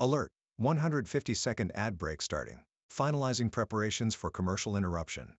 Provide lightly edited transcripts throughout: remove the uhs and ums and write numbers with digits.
Alert! 150-second ad break starting. Finalizing preparations for commercial interruption.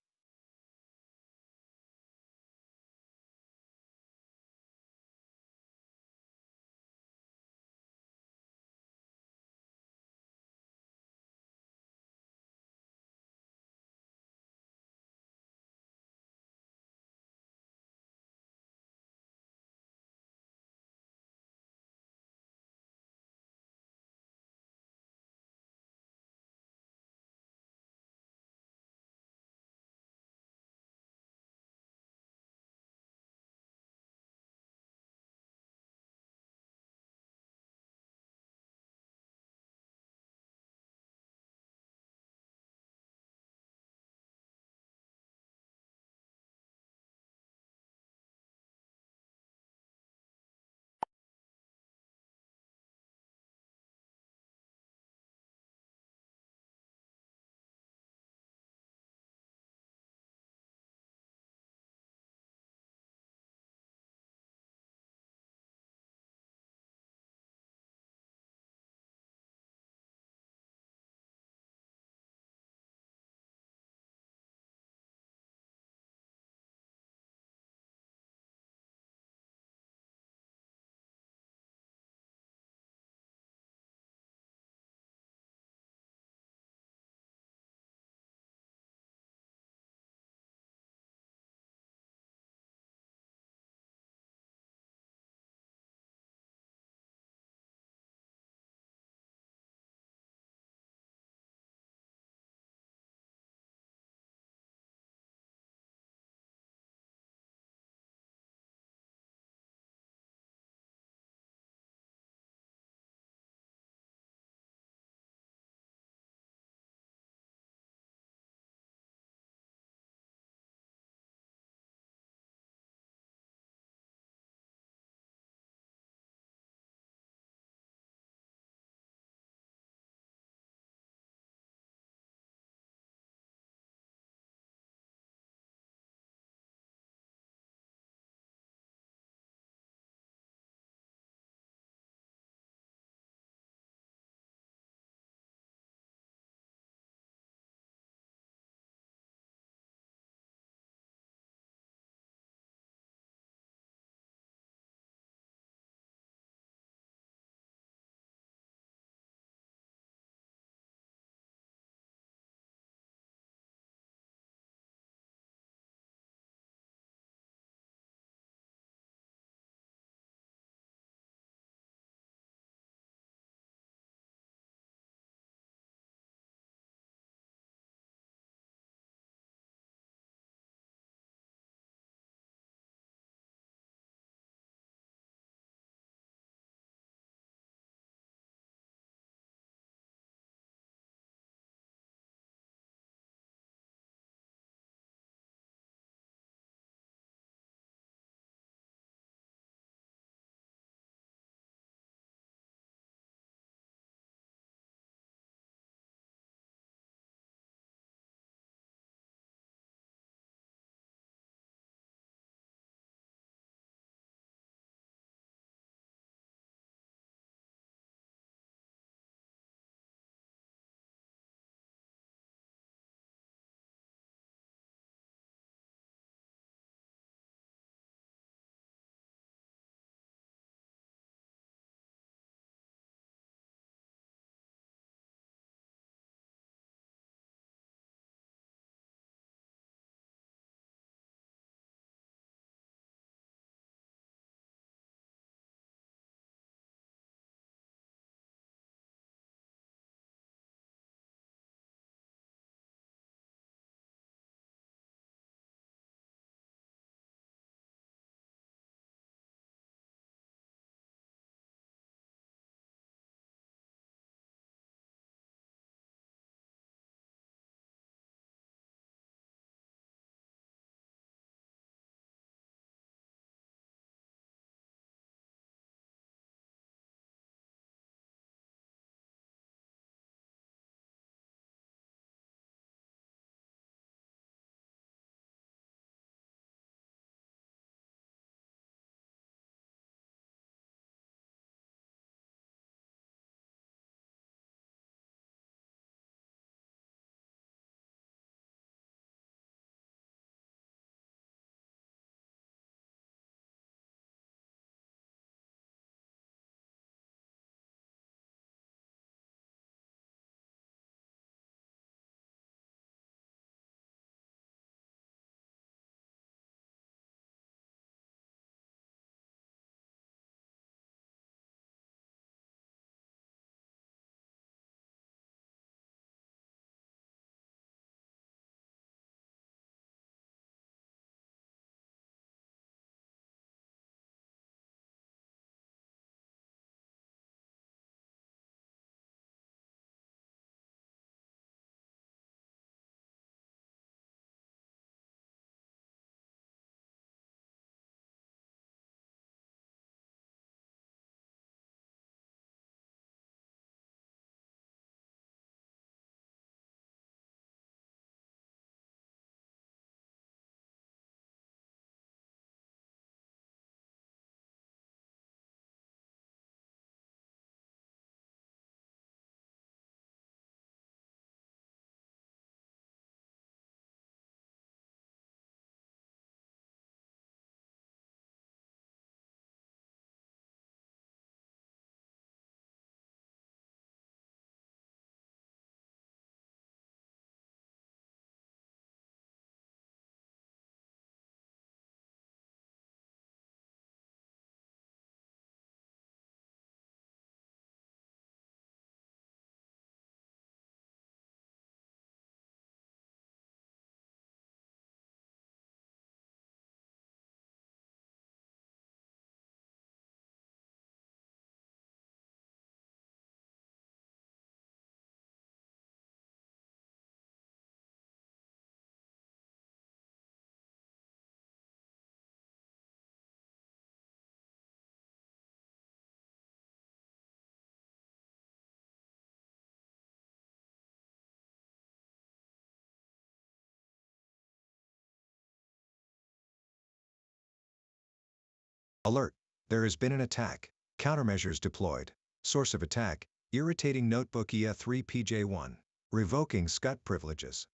Alert. There has been an attack. Countermeasures deployed. Source of attack, irritating notebook EA3PJ1. Revoking SCUT privileges.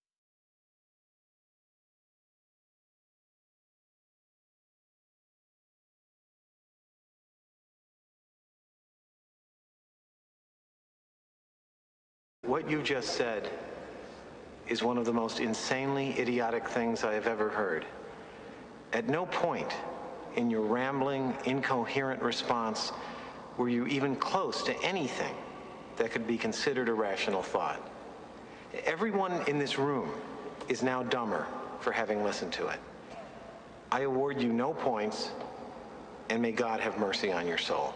What you just said is one of the most insanely idiotic things I have ever heard. At no point in your rambling, incoherent response were you even close to anything that could be considered a rational thought. Everyone in this room is now dumber for having listened to it. I award you no points, and may God have mercy on your soul.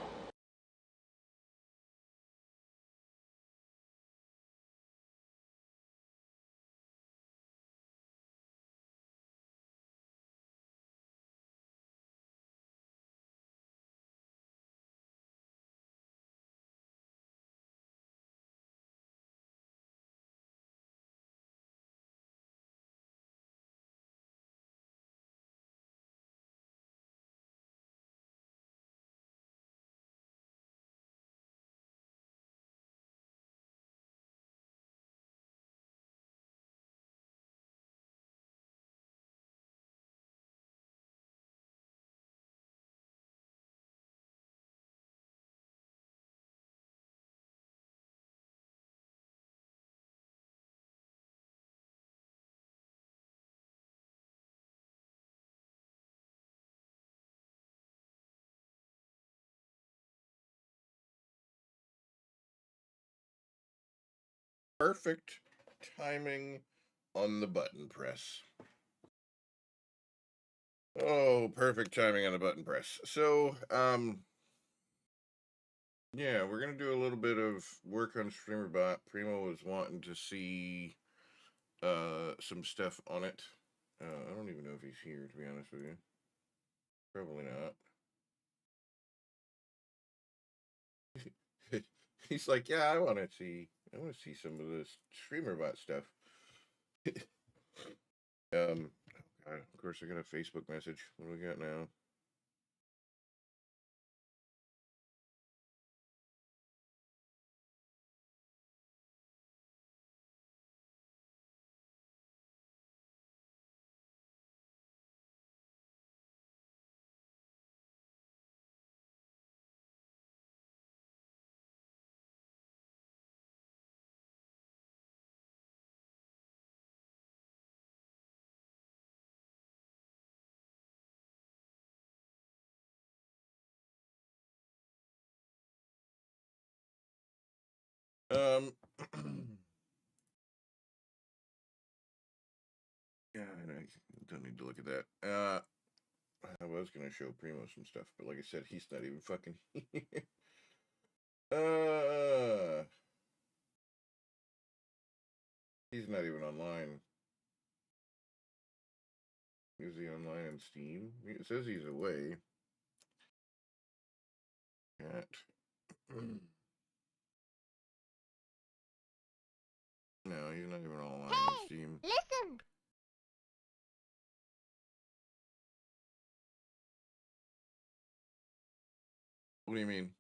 Perfect timing on the button press. Oh, perfect timing on the button press. So, yeah, we're gonna do a little bit of work on StreamerBot. Primo was wanting to see some stuff on it. I don't even know if he's here, to be honest with you. Probably not. He's like, yeah, I want to see some of this StreamerBot stuff. Oh God, of course, I got a Facebook message. What do we got now? Um, yeah, I don't need to look at that. I was gonna show Primo some stuff, but like I said, he's not even fucking here. Uh, he's not even online. Is he online on Steam? It says he's away. Cat. No, he's not even online on Steam. Listen! What do you mean?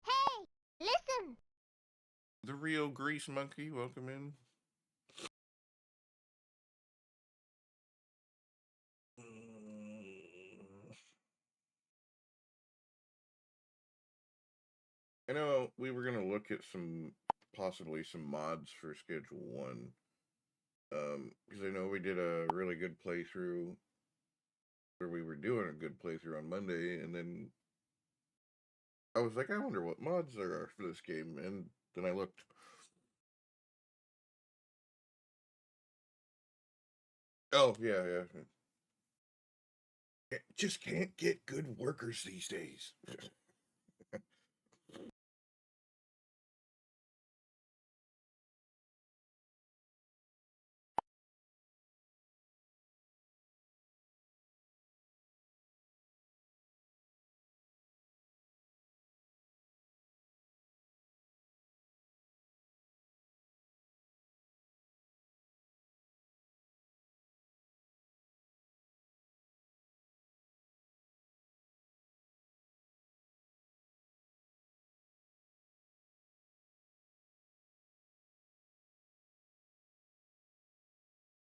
Hey! Listen! The real Grease Monkey, welcome in. I know we were gonna look at possibly some mods for Schedule 1. Because I know we did a really good playthrough, or we were doing a good playthrough on Monday, and then I was like, I wonder what mods there are for this game, and then I looked. Oh, yeah. Just can't get good workers these days.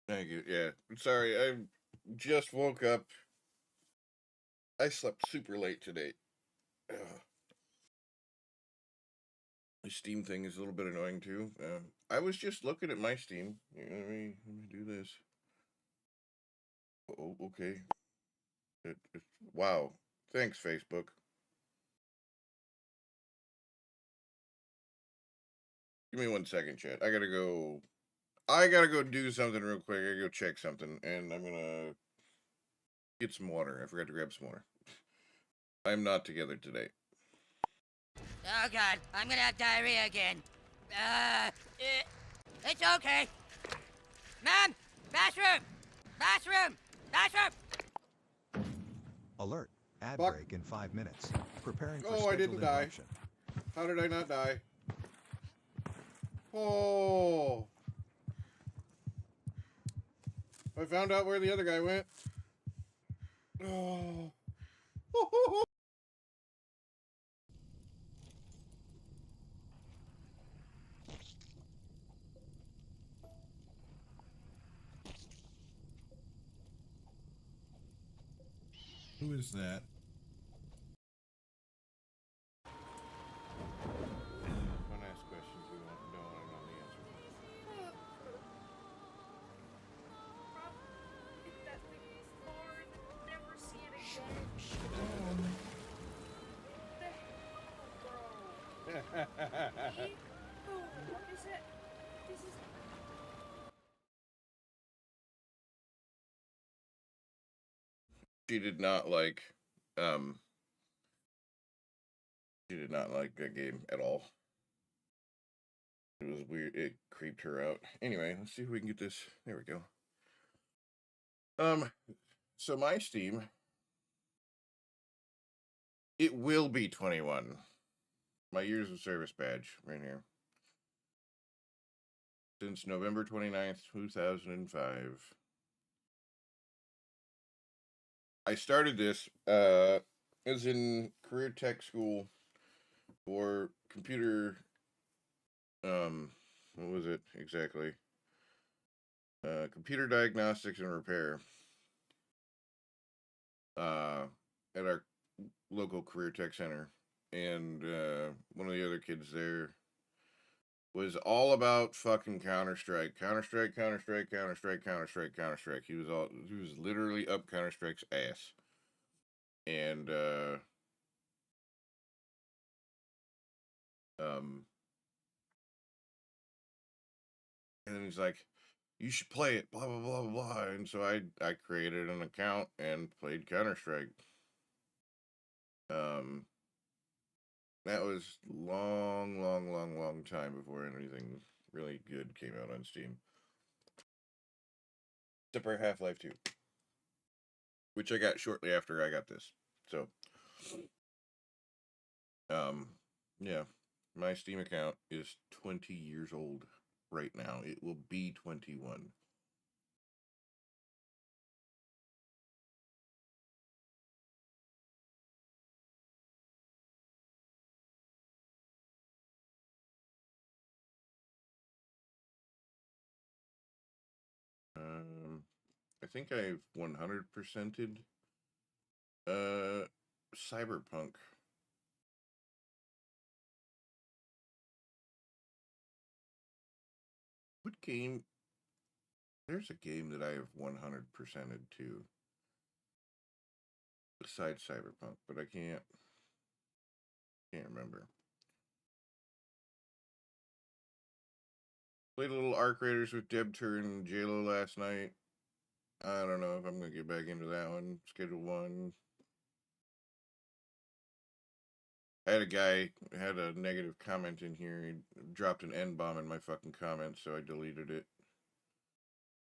Thank you. Yeah. Sorry, I just woke up. I slept super late today. Ugh. The Steam thing is a little bit annoying too. I was just looking at my Steam. Let me do this. Oh, okay. Wow. Thanks, Facebook. Give me 1 second, chat. I gotta go do something real quick. I gotta go check something, and I'm gonna get some water. I forgot to grab some water. I'm not together today. Oh god, I'm gonna have diarrhea again. It's okay. Ma'am, bathroom! Bathroom! Bathroom! Alert. Ad Fuck. break in 5 minutes. Preparing for Oh, I scheduled didn't die. interruption. How did I not die? Oh. I found out where the other guy went. Oh. Who is that? Don't ask questions you don't want to know the answer to. That thing is hard. Never see it again. What the hell, bro? What is it? This is. She did not like she did not like that game at all. It was weird. It creeped her out. Anyway, let's see if we can get this. There we go. So my Steam, it will be 21. My years of service badge right here. Since November 29th, 2005. I started this as in career tech school for computer what was it exactly? Computer diagnostics and repair. At our local career tech center. And one of the other kids there was all about fucking Counter-Strike. Counter-Strike, Counter-Strike, Counter-Strike, Counter-Strike, Counter-Strike. He was literally up Counter-Strike's ass. And and then he's like, you should play it, blah blah blah blah blah. And so I created an account and played Counter-Strike. That was long time before anything really good came out on Steam. Except for Half-Life 2, which I got shortly after I got this. So, yeah, my Steam account is 20 years old right now. It will be 21. I think I've 100%ed Cyberpunk. What game? There's a game that I have 100%ed too. Besides Cyberpunk, but I can't remember. Played a little Arc Raiders with Debtur and JLo last night. I don't know if I'm gonna get back into that one. Schedule 1. I had a guy had a negative comment in here. He dropped an N-bomb in my fucking comments, so I deleted it.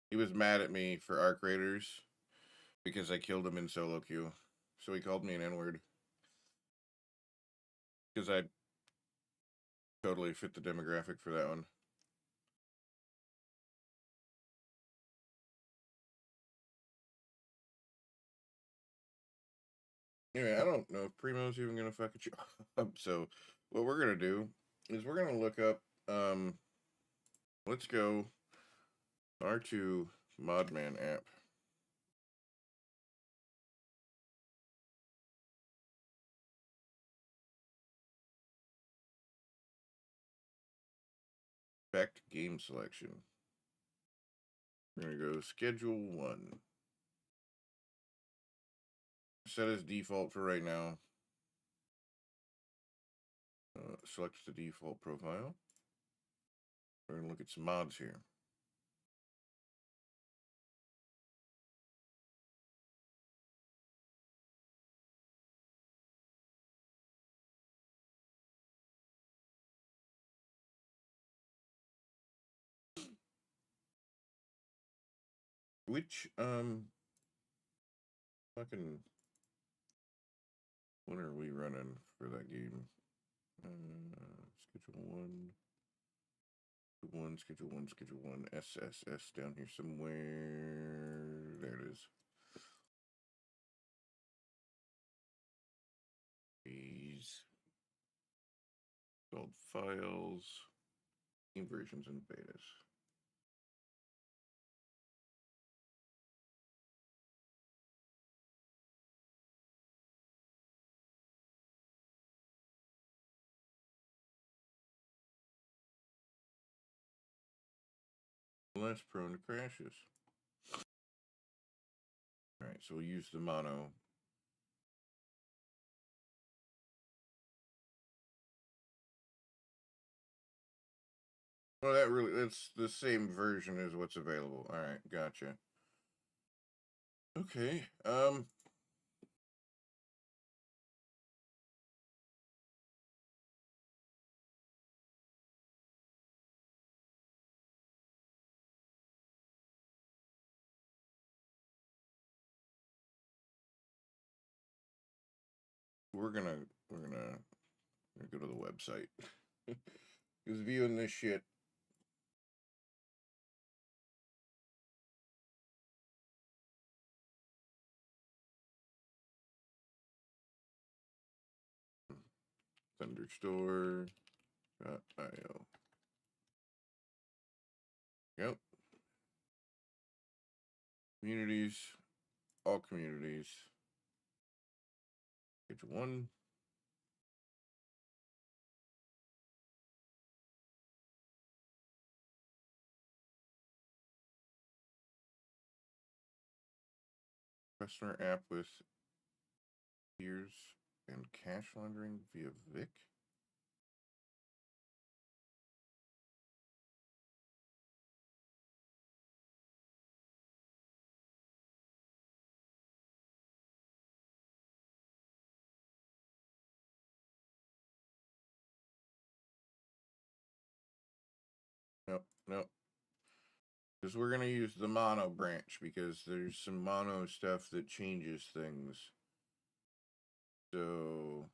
He was mad at me for Arc Raiders because I killed him in solo queue. So he called me an N-word. Because I totally fit the demographic for that one. Anyway, I don't know if Primo's even gonna fuck you up. So what we're gonna do is we're gonna look up let's go R2 Modman app. Back to game selection. We're going to go schedule 1. Set as default for right now. Select the default profile. We're going to look at some mods here. Which, fucking, when are we running for that game? Schedule 1. Schedule 1, SSS down here somewhere. There it is. These called files, game versions and betas. Less prone to crashes. All right, so we'll use the mono. Oh, that's the same version as what's available. All right, gotcha. Okay, we're gonna go to the website. Because viewing this shit. Thunderstore.io. Yep. Communities. All communities. Page 1. Customer app with ears and cash laundering via Vic. Nope. Because we're going to use the mono branch because there's some mono stuff that changes things. So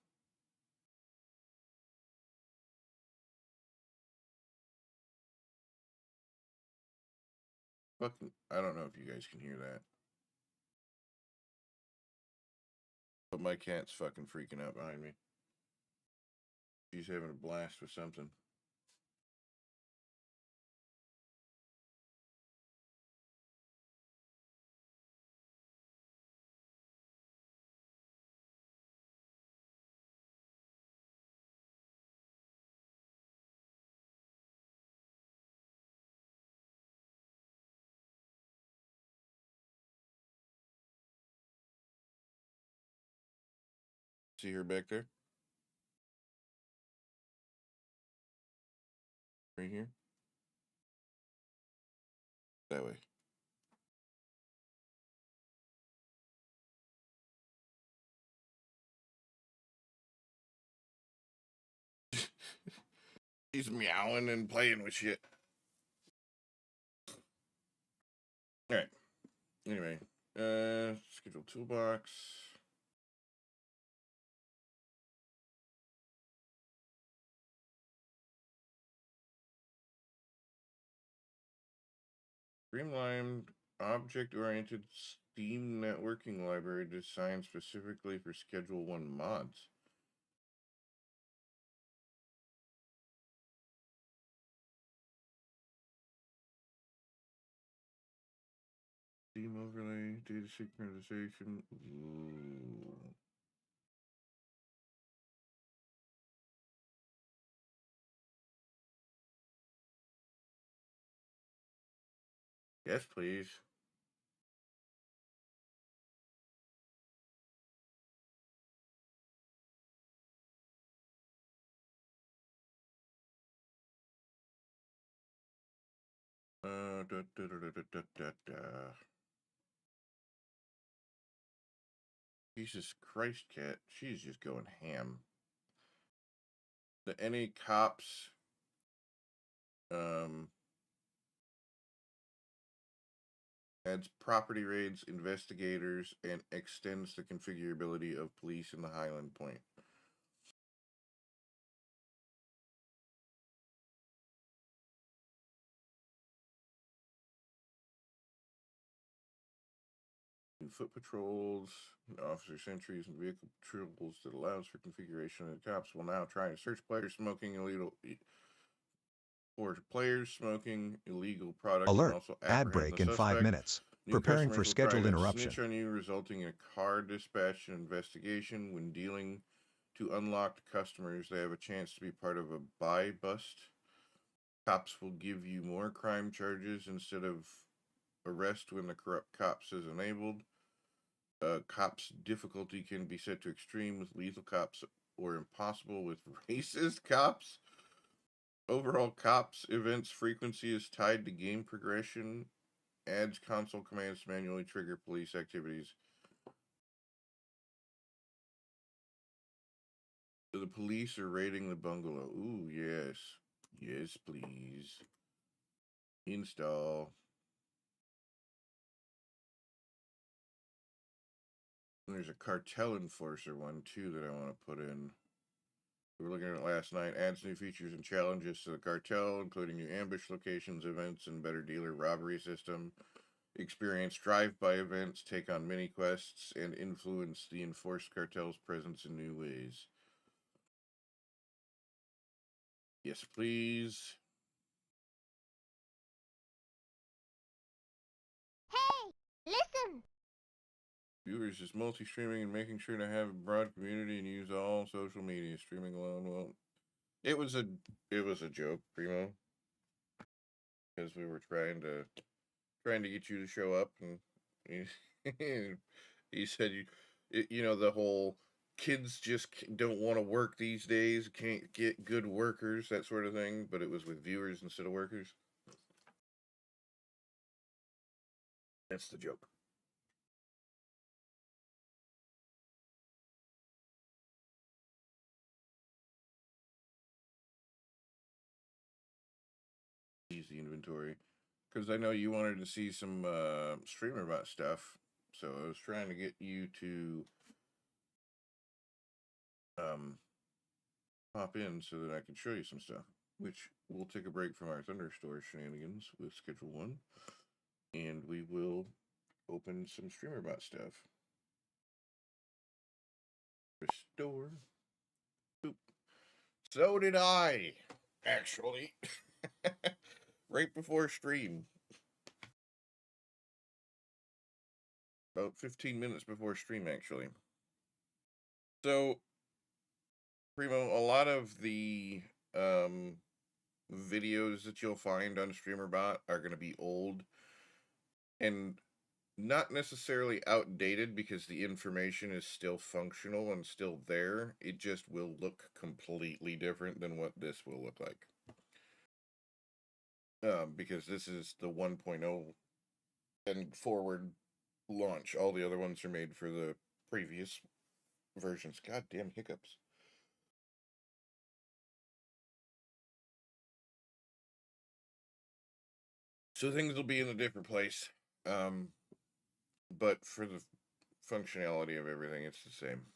fucking, I don't know if you guys can hear that. But my cat's fucking freaking out behind me. She's having a blast with something. See her back there? Right here? That way. He's meowing and playing with shit. Alright. Anyway. Schedule toolbox. Streamlined object-oriented Steam networking library designed specifically for Schedule 1 mods. Steam overlay, data synchronization. Ooh. Yes, please. Jesus Christ, Cat. She's just going ham. Any cops adds property raids, investigators, and extends the configurability of police in the Highland Point. Foot patrols, officer sentries, and vehicle patrols that allows for configuration. The cops will now try to search players smoking illegal product Alert. and also Ad apprehend break the in 5 suspect. minutes. New Preparing customers for will try scheduled to interruption. snitch on you, resulting in a car dispatch and investigation. When dealing to unlocked customers, they have a chance to be part of a buy bust. Cops will give you more crime charges instead of arrest when the corrupt cops is enabled. Cops difficulty can be set to extreme with lethal cops or impossible with racist cops. Overall cops events frequency is tied to game progression. Adds console commands to manually trigger police activities. The police are raiding the bungalow. Ooh, yes. Yes, please. Install. There's a cartel enforcer one too that I want to put in. We were looking at it last night. Adds new features and challenges to the cartel, including new ambush locations, events, and better dealer robbery system. Experience drive-by events, take on mini quests, and influence the enforced cartel's presence in new ways. Yes, please. Hey, listen. Viewers is multi-streaming and making sure to have a broad community and use all social media. Streaming alone won't. It was a joke, Primo, because we were trying to get you to show up, and he said the whole kids just don't want to work these days, can't get good workers, that sort of thing. But it was with viewers instead of workers. That's the joke. Easy inventory, because I know you wanted to see some StreamerBot stuff, so I was trying to get you to pop in so that I can show you some stuff. Which we'll take a break from our Thunderstore shenanigans with Schedule 1, and we will open some StreamerBot stuff. Restore. Boop. So did I, actually. Right before stream. About 15 minutes before stream, actually. So, Primo, a lot of the videos that you'll find on StreamerBot are going to be old and not necessarily outdated, because the information is still functional and still there. It just will look completely different than what this will look like. Because this is the 1.0 and forward launch. All the other ones are made for the previous versions. Goddamn hiccups. So things will be in a different place. But for the functionality of everything, it's the same.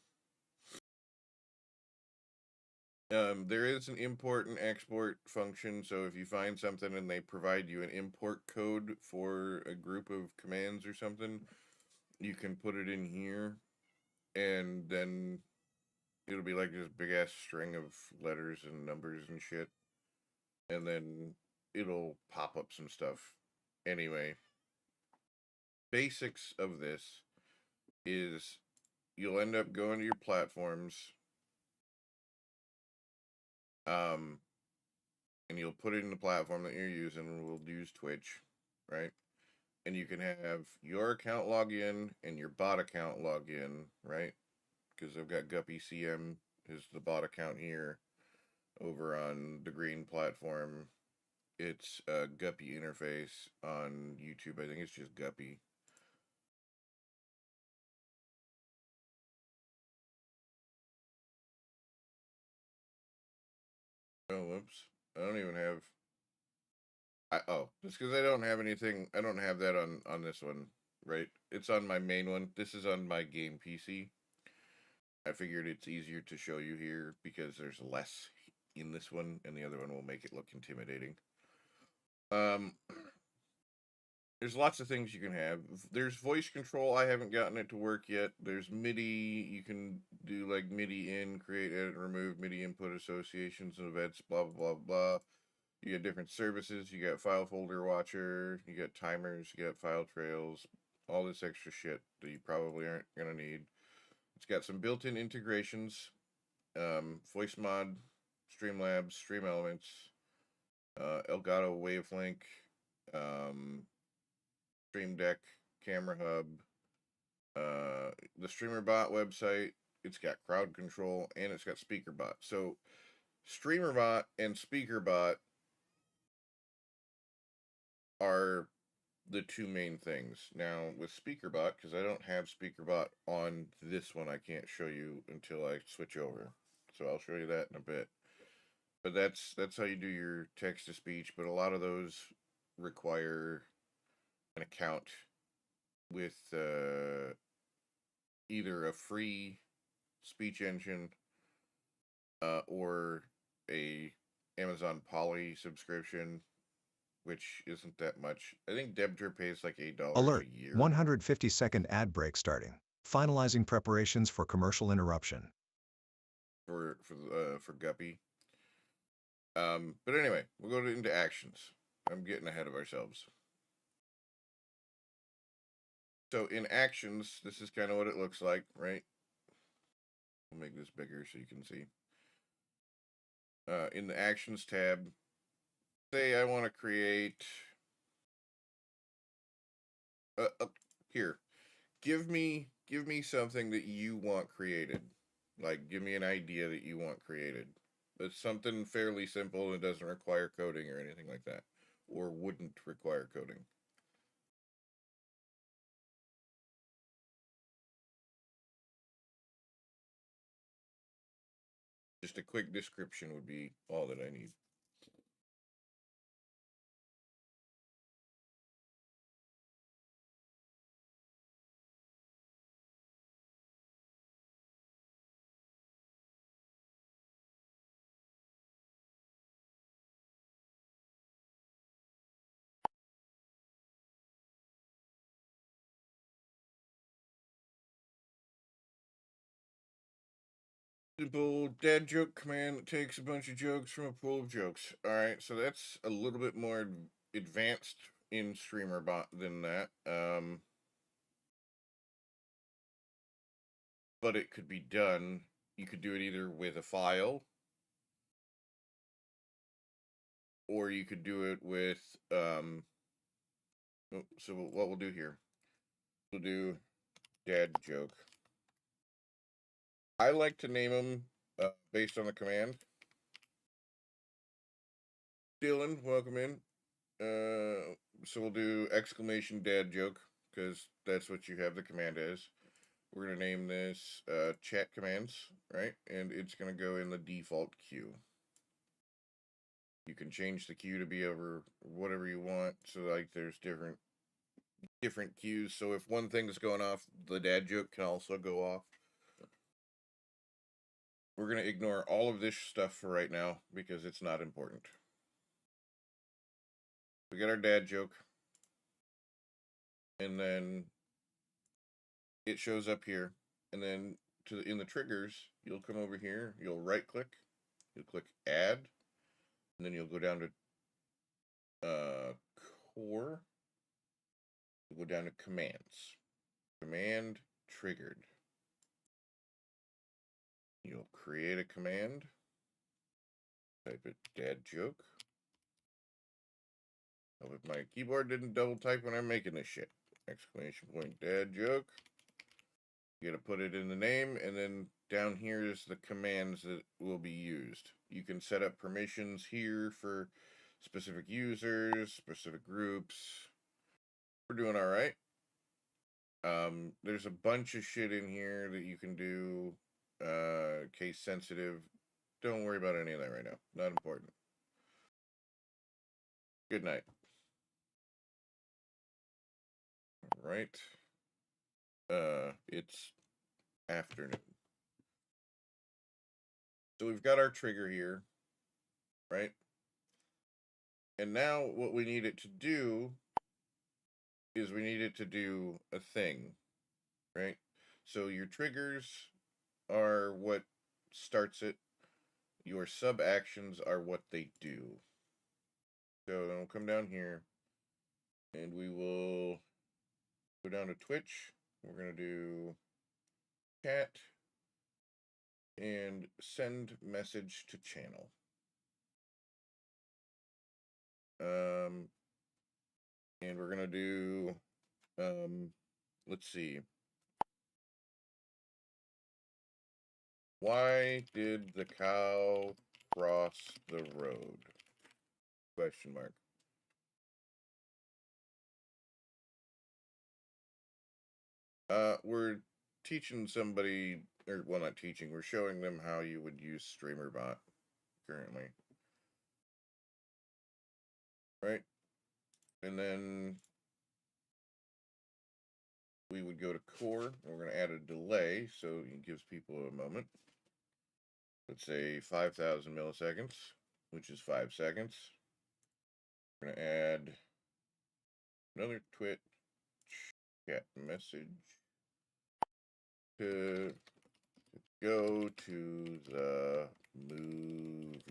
There is an import and export function, so if you find something and they provide you an import code for a group of commands or something, you can put it in here, and then it'll be like this big ass string of letters and numbers and shit, and then it'll pop up some stuff anyway. basics of this is you'll end up going to your platforms, and you'll put it in the platform that you're using. We'll use Twitch, right? And you can have your account log in and your bot account log in, right? Because I've got Guppy CM is the bot account here. Over on the green platform, it's a Guppy interface. On YouTube, I think it's just Guppy. Oh, whoops. I don't even have... it's because I don't have anything... I don't have that on this one, right? It's on my main one. This is on my game PC. I figured it's easier to show you here because there's less in this one, and the other one will make it look intimidating. There's lots of things you can have. There's voice control. I haven't gotten it to work yet. There's MIDI. You can do like MIDI in, create, edit, remove, MIDI input associations and events, blah, blah, blah, blah. You get different services. You got file folder watcher. You got timers. You got file trails. All this extra shit that you probably aren't going to need. It's got some built-in integrations. VoiceMod, Streamlabs, Stream Elements, Elgato Wavelink, Stream Deck, Camera Hub, the StreamerBot website. It's got crowd control and it's got SpeakerBot. So StreamerBot and SpeakerBot are the two main things. Now with SpeakerBot, because I don't have SpeakerBot on this one, I can't show you until I switch over. So I'll show you that in a bit. But that's how you do your text to speech. But a lot of those require an account with either a free speech engine or a Amazon Poly subscription, which isn't that much. I think Debtor pays like $8 Alert, a year 150-second ad break starting. Finalizing preparations for commercial interruption. for Guppy. But anyway, we'll go into actions. I'm getting ahead of ourselves. So in actions, this is kind of what it looks like, right? We'll make this bigger so you can see. In the actions tab, say I want to create here. Give me something that you want created. Like, give me an idea that you want created. It's something fairly simple and doesn't require coding or anything like that, or wouldn't require coding. Just a quick description would be all that I need. Simple dad joke command that takes a bunch of jokes from a pool of jokes. Alright, so that's a little bit more advanced in StreamerBot than that. But it could be done. You could do it either with a file, or you could do it with, so what we'll do here, we'll do dad joke. I like to name them based on the command. Dylan, welcome in. So we'll do exclamation dad joke, because that's what you have the command as. We're going to name this chat commands, right? And it's going to go in the default queue. You can change the queue to be over whatever you want. So like there's different queues. So if one thing's going off, the dad joke can also go off. We're going to ignore all of this stuff for right now because it's not important. We got our dad joke. And then it shows up here. And then in the triggers, you'll come over here, you'll right click, you'll click add, and then you'll go down to core. We'll go down to commands. Command triggered. You'll create a command. Type it dad joke. Hope if my keyboard didn't double type when I'm making this shit. Exclamation point dad joke. You gotta put it in the name, and then down here is the commands that will be used. You can set up permissions here for specific users, specific groups. We're doing all right. There's a bunch of shit in here that you can do. Case sensitive. Don't worry about any of that right now. Not important. Good night. All right. It's afternoon. So we've got our trigger here, right? And now what we need it to do is we need it to do a thing, right? So your triggers are what starts it. Your sub actions are what they do. So then we'll come down here and we will go down to Twitch. We're going to do chat and send message to channel. And we're going to do, let's see. Why did the cow cross the road? Question mark. We're teaching somebody, or well, not teaching, we're showing them how you would use StreamerBot currently. Right? And then we would go to core, and we're going to add a delay, so it gives people a moment. Let's say 5,000 milliseconds, which is 5 seconds. We're going to add another Twitch chat message to go to the movies.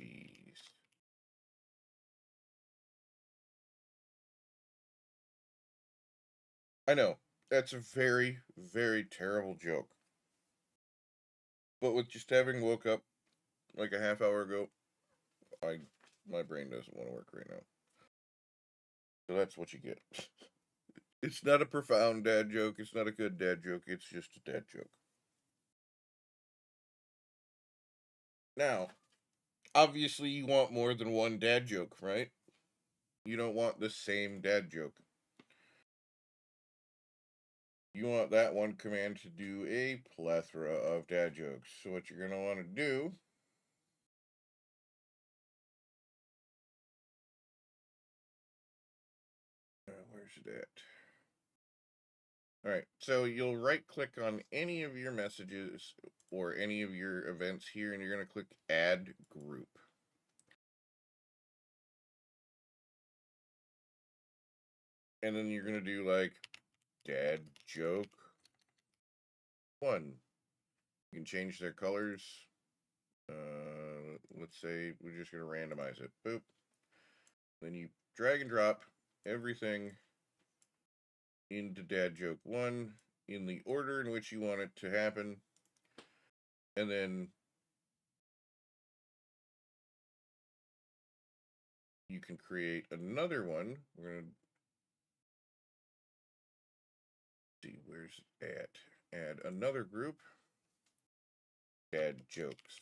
I know, that's a very, very terrible joke. But with just having woke up like a half hour ago, my brain doesn't want to work right now. So that's what you get. It's not a profound dad joke. It's not a good dad joke. It's just a dad joke. Now, obviously you want more than one dad joke, right? You don't want the same dad joke. You want that one command to do a plethora of dad jokes. So what you're going to want to do where's it at? All right, so you'll right click on any of your messages or any of your events here, and you're going to click add group. And then you're going to do like dad joke 1. You can change their colors. Let's say we're just going to randomize it. Boop. Then you drag and drop everything into dad joke 1 in the order in which you want it to happen. And then you can create another one. We're going to see where's it at. Add another group. Dad jokes.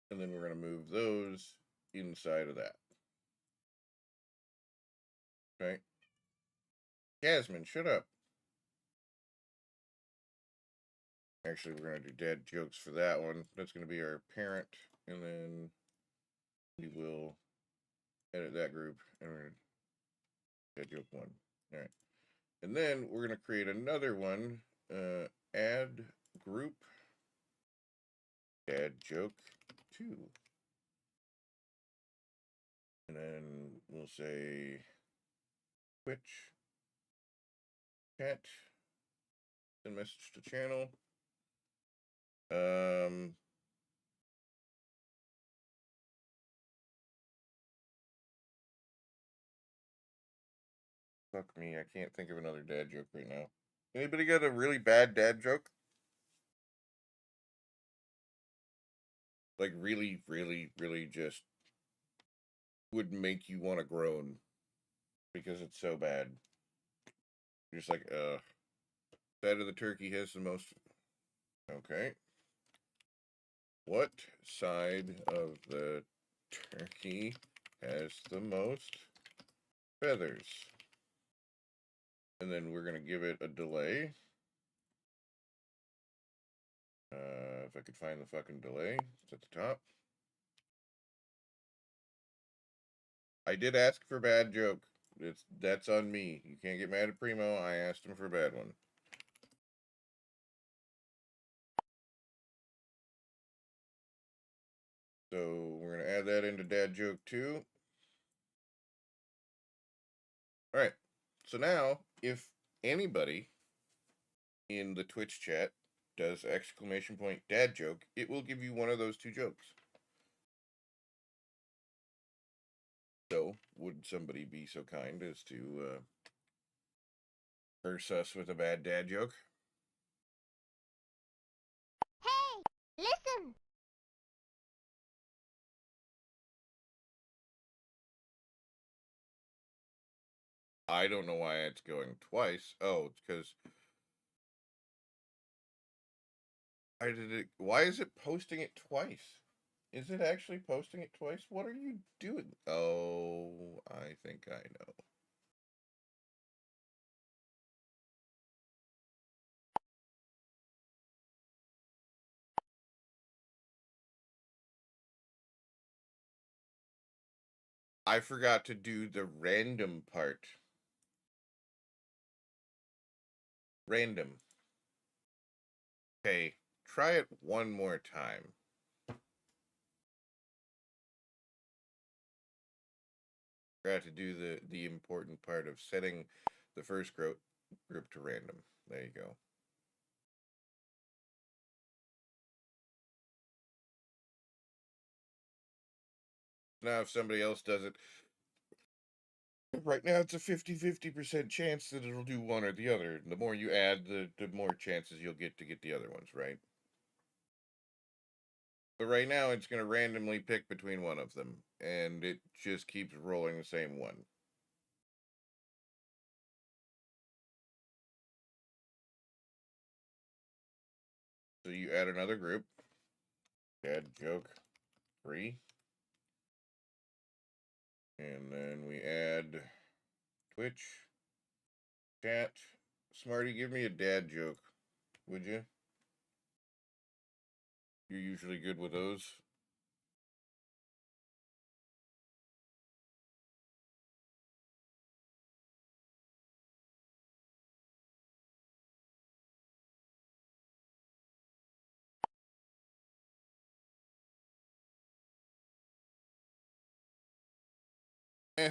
And then we're going to move those inside of that. Okay. Jasmine, shut up. Actually, we're going to do dad jokes for that one. That's going to be our parent. And then we will edit that group. And we're going to dad joke 1. All right. And then we're going to create another one. Add group. Dad joke 2. And then we'll say Twitch, chat, send message to channel. Fuck me, I can't think of another dad joke right now. Anybody got a really bad dad joke? Like really, really, really just would make you want to groan because it's so bad. You're just like, side of the turkey has the most. Okay. What side of the turkey has the most feathers? And then we're going to give it a delay. If I could find the fucking delay, it's at the top. I did ask for a bad joke. That's on me. You can't get mad at Primo. I asked him for a bad one. So we're going to add that into dad joke 2. All right. So now, if anybody in the Twitch chat does exclamation point dad joke, it will give you one of those 2 jokes. So, would somebody be so kind as to curse us with a bad dad joke? Hey, listen. I don't know why it's going twice. Oh, it's because why is it posting it twice? Is it actually posting it twice? What are you doing? Oh, I think I know. I forgot to do the random part. Random. Okay, try it one more time. Forgot to do the important part of setting the first group to random. There you go. Now, if somebody else does it, right now it's a 50-50% chance that it'll do one or the other. The more you add, the more chances you'll get to get the other ones, right? But right now, it's going to randomly pick between one of them, and it just keeps rolling the same one. So you add another group. Dad joke 3. And then we add Twitch, chat. Smarty, give me a dad joke, would you? You're usually good with those.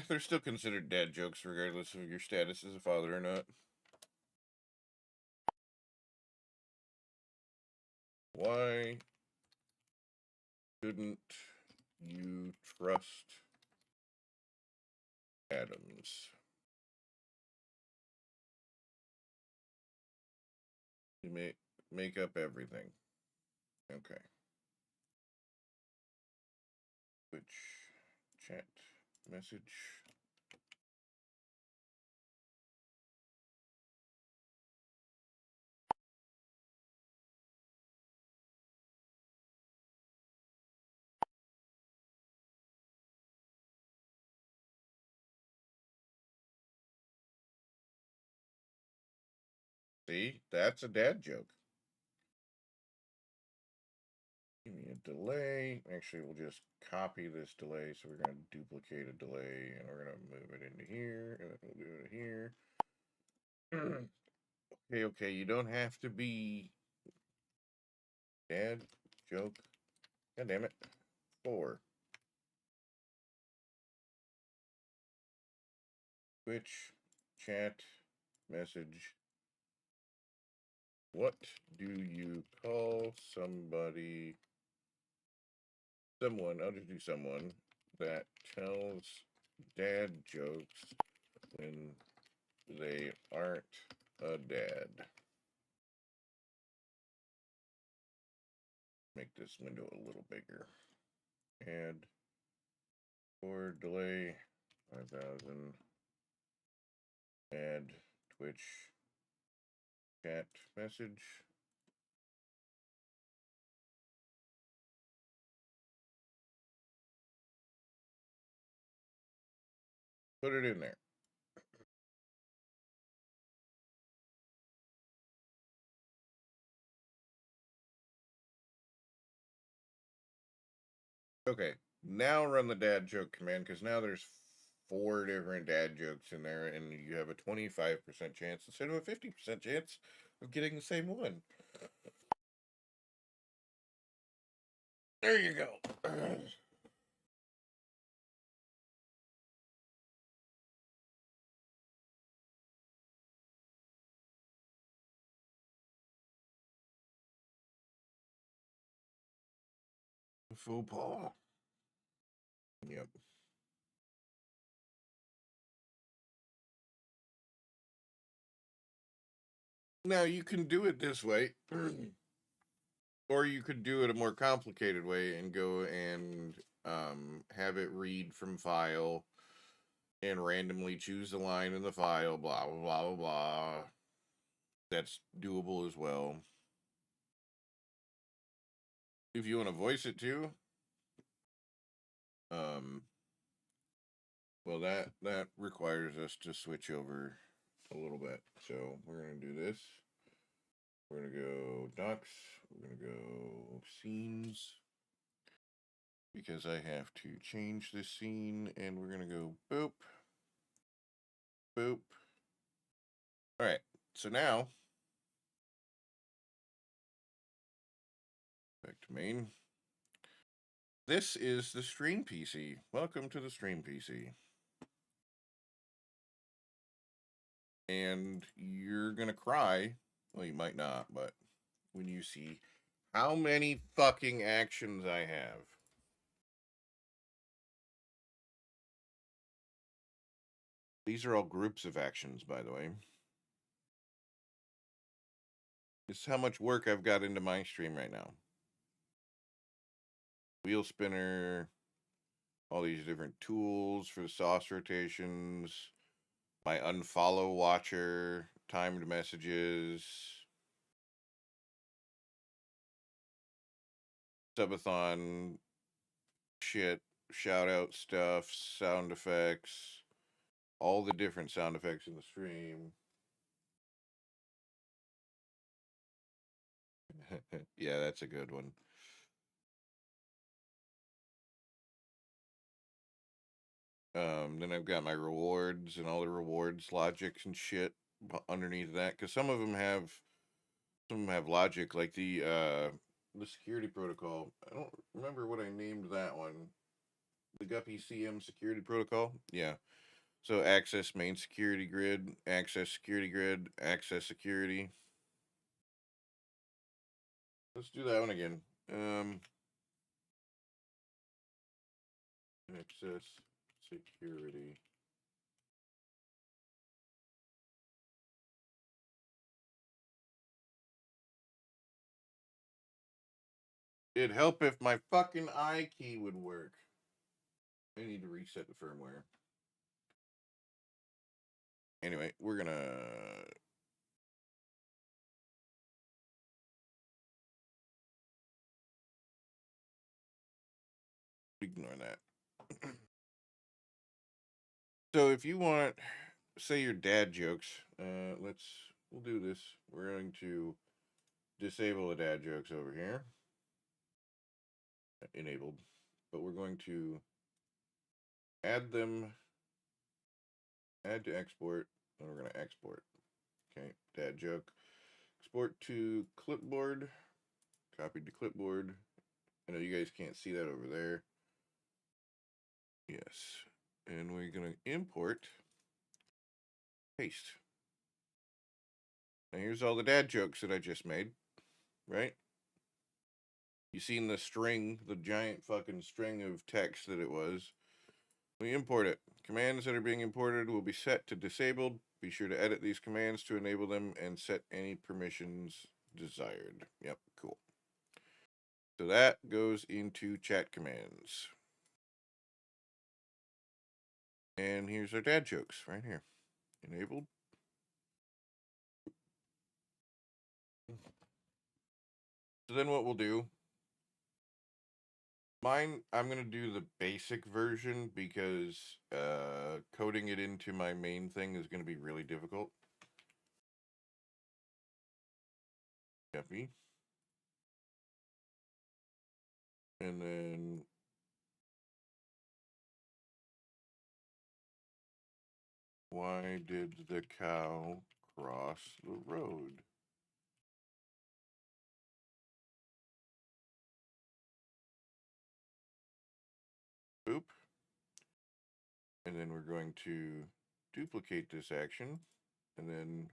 They're still considered dad jokes regardless of your status as a father or not. Why shouldn't you trust Adams? You make up everything. Okay. Which chat message? See, that's a dad joke. Give me a delay. Actually, we'll just copy this delay. So we're going to duplicate a delay and we're going to move it into here and then we'll do it here. Okay, you don't have to be dad joke. God damn it. 4. Twitch chat message. What do you call someone, I'll just do someone, that tells dad jokes when They aren't a dad. Make this window a little bigger. Add or delay 5,000. Add Twitch chat message. Put it in there. Okay, now run the dad joke command, because now there's 4 different dad jokes in there, and you have a 25% chance instead of a 50% chance of getting the same one. There you go. Faux pas. Yep. Now you can do it this way, or you could do it a more complicated way and go and have it read from file and randomly choose the line in the file, blah, blah, blah, blah, blah. That's doable as well. If you want to voice it too, well, that requires us to switch over a little bit. So we're going to do this. We're going to go docs. We're going to go scenes, because I have to change this scene, and we're going to go boop, boop. All right, so now, back to main. This is the Stream PC. Welcome to the Stream PC. And you're going to cry. Well, you might not, but when you see how many fucking actions I have. These are all groups of actions, by the way. This is how much work I've got into my stream right now. Wheel spinner, all these different tools for the sauce rotations, my unfollow watcher, timed messages, subathon shit, shout out stuff, sound effects, all the different sound effects in the stream. Yeah, that's a good one. Then I've got my rewards and all the rewards logics and shit underneath that, because some of them have logic, like the security protocol. I don't remember what I named that one. The Guppy CM security protocol. Yeah. So access main security grid, access security grid, access security. Let's do that one again. Access security. It'd help if my fucking I key would work. I need to reset the firmware. Anyway, we're gonna ignore that. So if you want, say, your dad jokes, we'll do this. We're going to disable the dad jokes over here. Enabled. But we're going to add them, add to export, and we're going to export. Okay, dad joke. Export to clipboard. Copied to clipboard. I know you guys can't see that over there. Yes. And we're going to import, paste. Now here's all the dad jokes that I just made, right? You seen the string, the giant fucking string of text that it was. We import it. Commands that are being imported will be set to disabled Be sure to edit these commands to enable them and set any permissions desired. Yep, cool. So that goes into chat commands. And here's our dad jokes right here. Enabled. So then what we'll do, mine, I'm going to do the basic version because coding it into my main thing is going to be really difficult. Copy. And then why did the cow cross the road? Boop. And then we're going to duplicate this action and then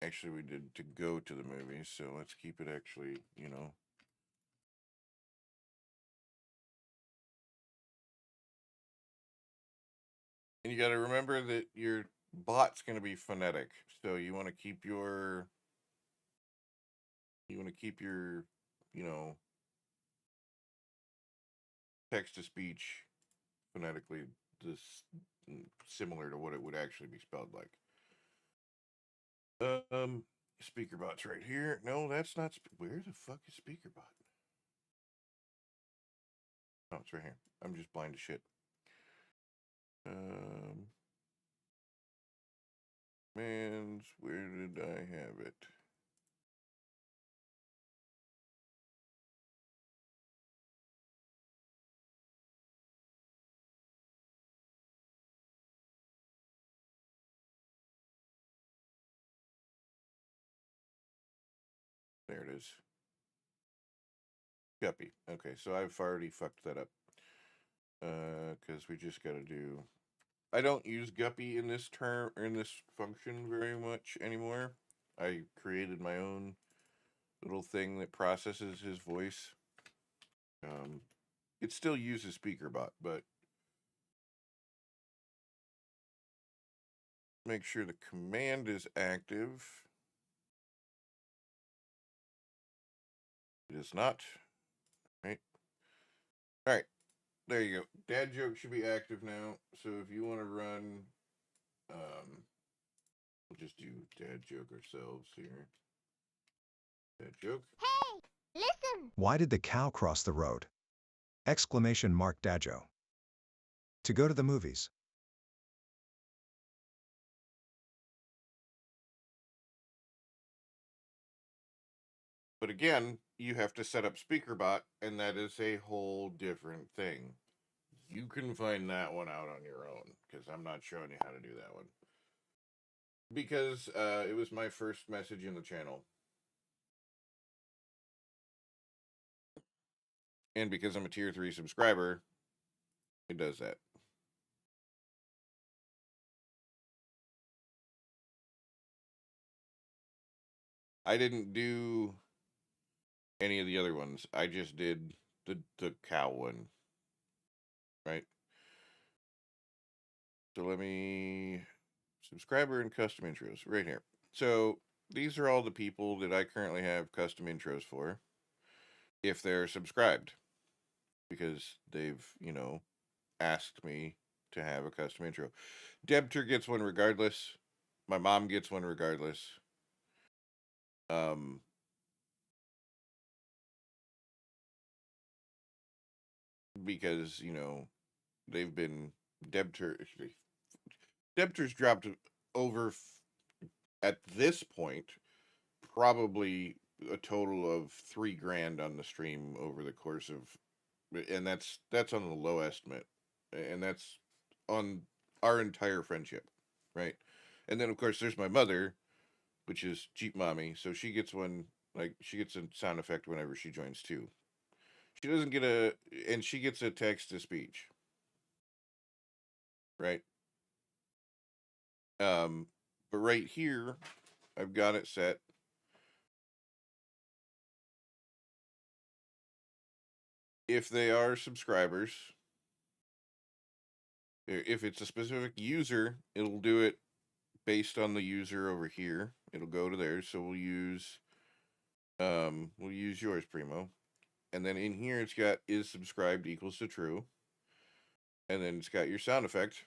actually we did to go to the movies, so let's keep it actually, you know. And you got to remember that your bot's going to be phonetic, so you want to keep your you know, text to speech phonetically this similar to what it would actually be spelled like. Speaker bot's right here. No, that's not. Where the fuck is speaker bot? Oh, it's right here. I'm just blind as shit. Mans, where did I have it? There it is. Guppy. Okay, so I've already fucked that up. Because we just got to do. I don't use Guppy in this term or in this function very much anymore. I created my own little thing that processes his voice. It still uses SpeakerBot, but make sure the command is active. It is not. Right. All right. There you go. Dad joke should be active now. So if you want to run, we'll just do dad joke ourselves here. Dad joke. Hey, listen. Why did the cow cross the road? Exclamation mark Dajo. To go to the movies. But again, you have to set up SpeakerBot, and that is a whole different thing. You can find that one out on your own, because I'm not showing you how to do that one. Because it was my first message in the channel. And because I'm a tier 3 subscriber, it does that. I didn't do any of the other ones. I just did the cow one. Right? So let me... Subscriber and custom intros. Right here. So these are all the people that I currently have custom intros for. If they're subscribed. Because they've, you know, asked me to have a custom intro. Debter gets one regardless. My mom gets one regardless. Because, you know, they've been Debter's dropped over at this point probably a total of $3,000 on the stream over the course of, and that's on the low estimate, and that's on our entire friendship, right? And then of course there's my mother, which is Jeep Mommy, so she gets one, like she gets a sound effect whenever she joins too. She doesn't get and she gets a text to speech, right? But right here, I've got it set if they are subscribers, if it's a specific user, it'll do it based on the user over here. It'll go to theirs. So we'll use yours, Primo. And then in here it's got is subscribed equals to true. And then it's got your sound effect.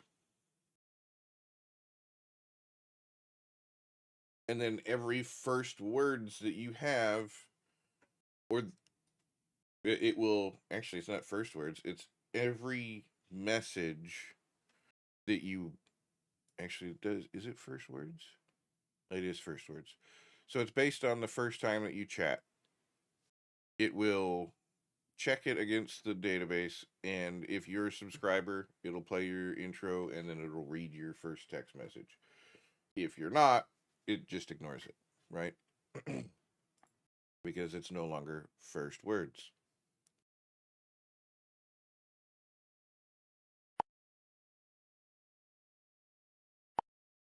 And then every first words that you have, or it will, actually it's not first words, it's every message that you actually does. Is it first words? It is first words. So it's based on the first time that you chat. It will check it against the database, and if you're a subscriber, it'll play your intro and then it'll read your first text message. If you're not, it just ignores it, right? Because it's no longer first words.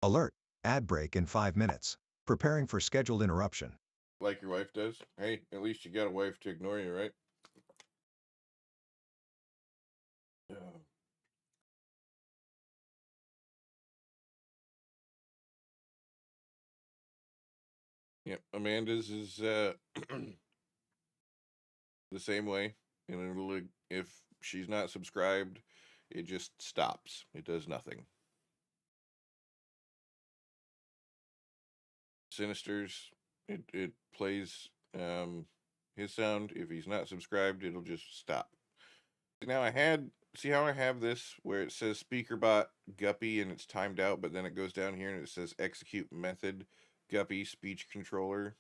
Alert. Ad break in 5 minutes. Preparing for scheduled interruption. Like your wife does. Hey, at least you got a wife to ignore you, right? Yep, Amanda's is the same way, and it'll, if she's not subscribed, it just stops. It does nothing. Sinister's, it plays his sound. If he's not subscribed, it'll just stop. Now see how I have this where it says SpeakerBot Guppy and it's timed out, but then it goes down here and it says execute method Guppy speech controller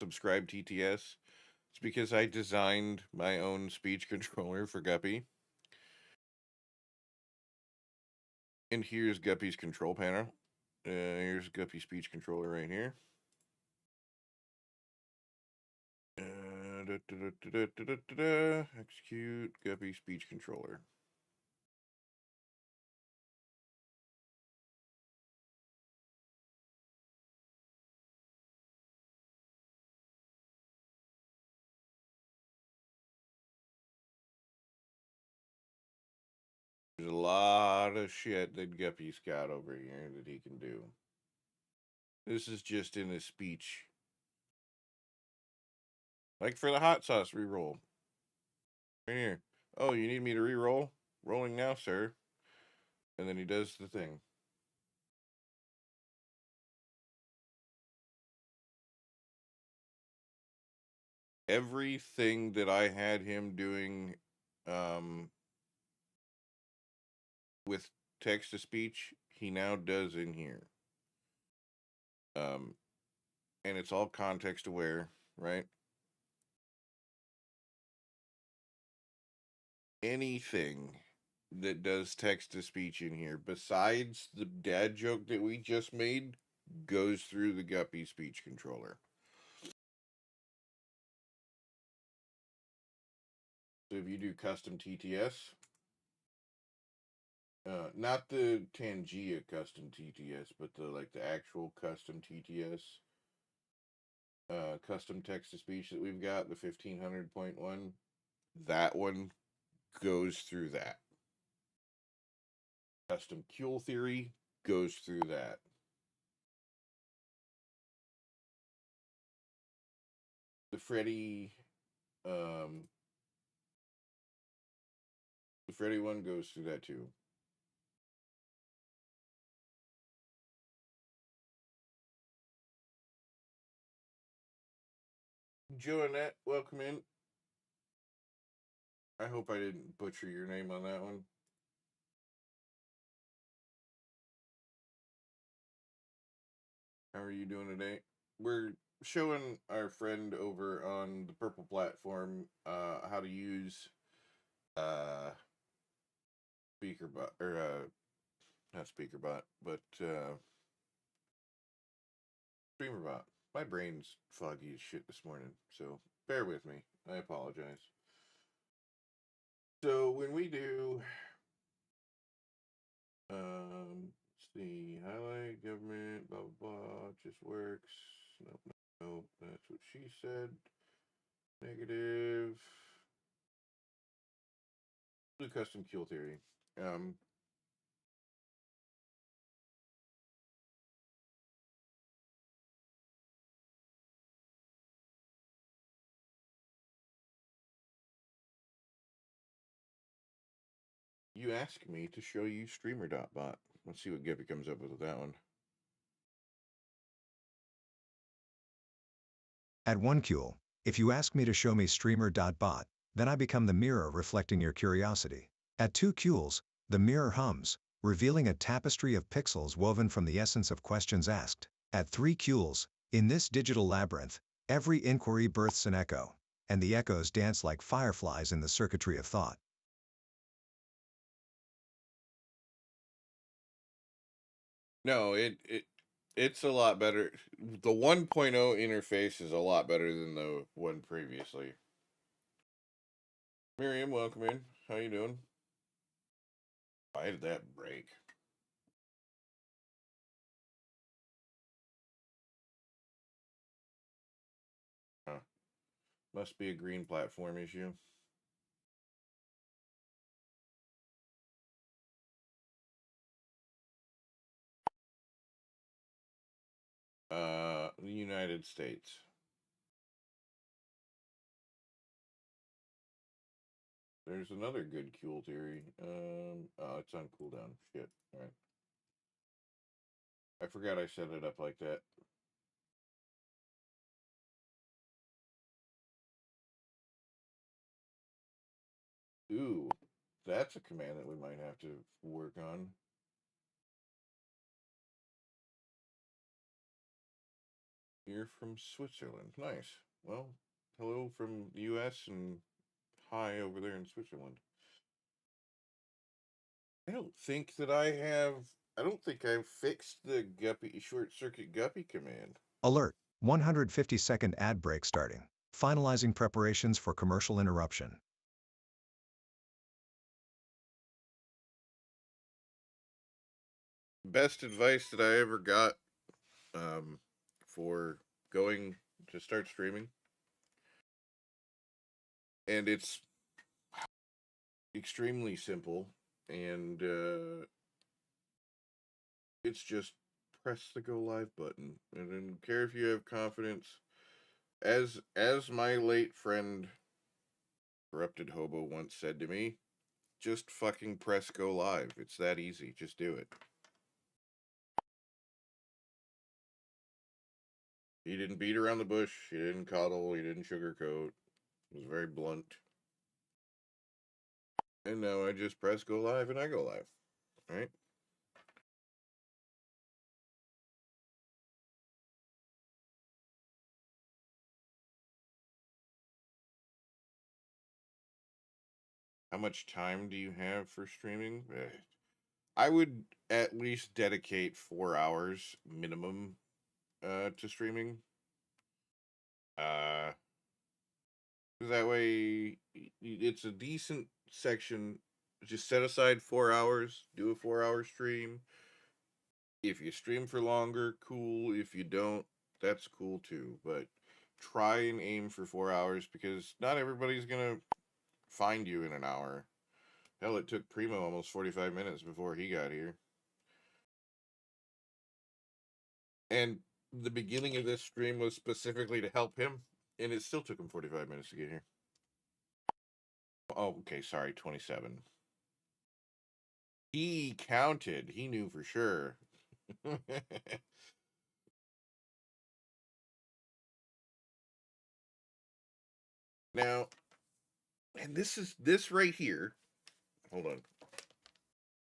subscribe TTS. It's because I designed my own speech controller for Guppy. And here's Guppy's control panel. Here's Guppy speech controller right here. Execute Guppy speech controller. There's a lot of shit that Guppy's got over here that he can do. This is just in his speech. Like for the hot sauce reroll. Right here. Oh, you need me to reroll? Rolling now, sir. And then he does the thing. Everything that I had him doing with text to speech, he now does in here. And it's all context aware, right? Anything that does text to speech in here, besides the dad joke that we just made, goes through the Guppy speech controller. So if you do custom TTS, not the Tangia custom TTS, but the actual custom TTS, custom text to speech that we've got, the 1500.1, that one goes through that. Custom Kuehl theory goes through that. The Freddy one goes through that too. Joannette, welcome in. I hope I didn't butcher your name on that one. How are you doing today? We're showing our friend over on the Purple platform how to use SpeakerBot, or not SpeakerBot, but StreamerBot. My brain's foggy as shit this morning, so bear with me. I apologize. So when we do, let's see, highlight government, blah blah blah, just works. Nope, nope, that's what she said. Negative. The custom kill theory. You asked me to show you streamer.bot. Let's see what Gippy comes up with that one. At 1 Cule, if you ask me to show me streamer.bot, then I become the mirror reflecting your curiosity. At 2 Cules, the mirror hums, revealing a tapestry of pixels woven from the essence of questions asked. At 3 Cules, in this digital labyrinth, every inquiry births an echo, and the echoes dance like fireflies in the circuitry of thought. No, it's a lot better. The 1.0 interface is a lot better than the one previously. Miriam, welcome in. How you doing? Why did that break? Huh. Must be a green platform issue. The United States. There's another good Cule theory. Oh, it's on cooldown. Shit. All right. I forgot I set it up like that. Ooh, that's a command that we might have to work on. You're from Switzerland. Nice. Well, hello from the US and hi over there in Switzerland. I don't think I've fixed the Guppy short circuit Guppy command. Alert, 150-second ad break starting. Finalizing preparations for commercial interruption. Best advice that I ever got for going to start streaming. And it's extremely simple, and it's just press the go live button. And I don't care if you have confidence. As my late friend Corrupted Hobo once said to me, just fucking press go live. It's that easy. Just do it. He didn't beat around the bush. He didn't coddle. He didn't sugarcoat. It was very blunt. And now I just press go live and I go live. All right. How much time do you have for streaming? I would at least dedicate 4 hours minimum to streaming. That way it's a decent section. Just set aside 4 hours, do a 4-hour stream. If you stream for longer, cool. If you don't, that's cool too. But try and aim for 4 hours because not everybody's gonna find you in an hour. Hell, it took Primo almost 45 minutes before he got here. And the beginning of this stream was specifically to help him, and it still took him 45 minutes to get here. Oh, okay, sorry, 27. He counted. He knew for sure. Now, and this right here. Hold on.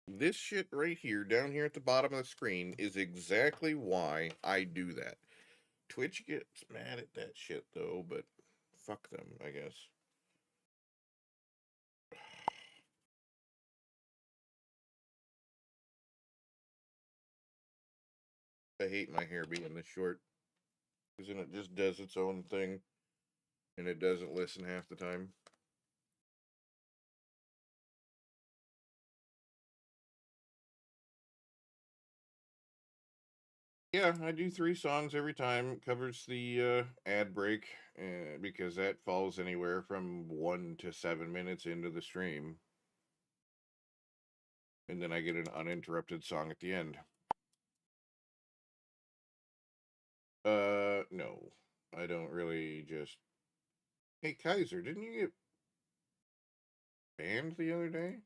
This shit right here, down here at the bottom of the screen, is exactly why I do that. Twitch gets mad at that shit, though, but fuck them, I guess. I hate my hair being this short. Because then it just does its own thing. And it doesn't listen half the time. Yeah, I do 3 songs every time. It covers the ad break because that falls anywhere from 1 to 7 minutes into the stream. And then I get an uninterrupted song at the end. No. I don't really just... Hey, Kaiser, didn't you get banned the other day?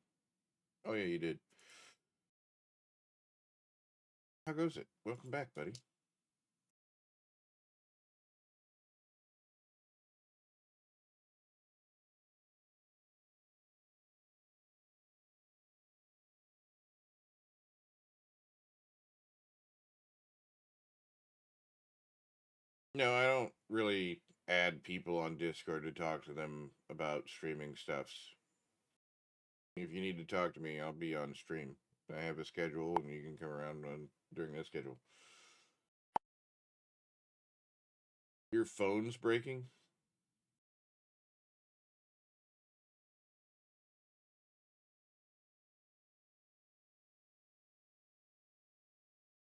Oh, yeah, you did. How goes it? Welcome back, buddy. No, I don't really add people on Discord to talk to them about streaming stuffs. If you need to talk to me, I'll be on stream. I have a schedule, and you can come around during that schedule. Your phone's breaking?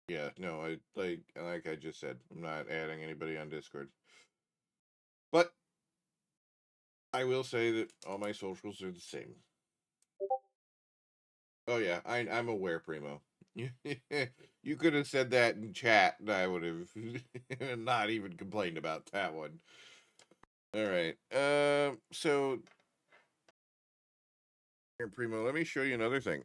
Yeah, no, I like I just said, I'm not adding anybody on Discord. But I will say that all my socials are the same. Oh yeah, I'm aware, Primo. You could have said that in chat, and I would have not even complained about that one. All right. So here, Primo, let me show you another thing.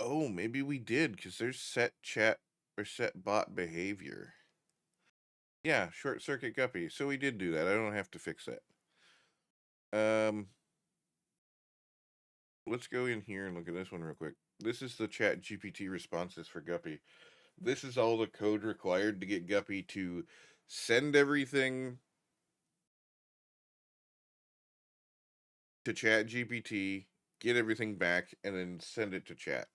Oh, maybe we did, because there's set chat or set bot behavior. Yeah, short circuit guppy. So we did do that. I don't have to fix that. Let's go in here and look at this one real quick. This is the Chat GPT responses for Guppy. This is all the code required to get Guppy to send everything to Chat GPT, get everything back, and then send it to chat.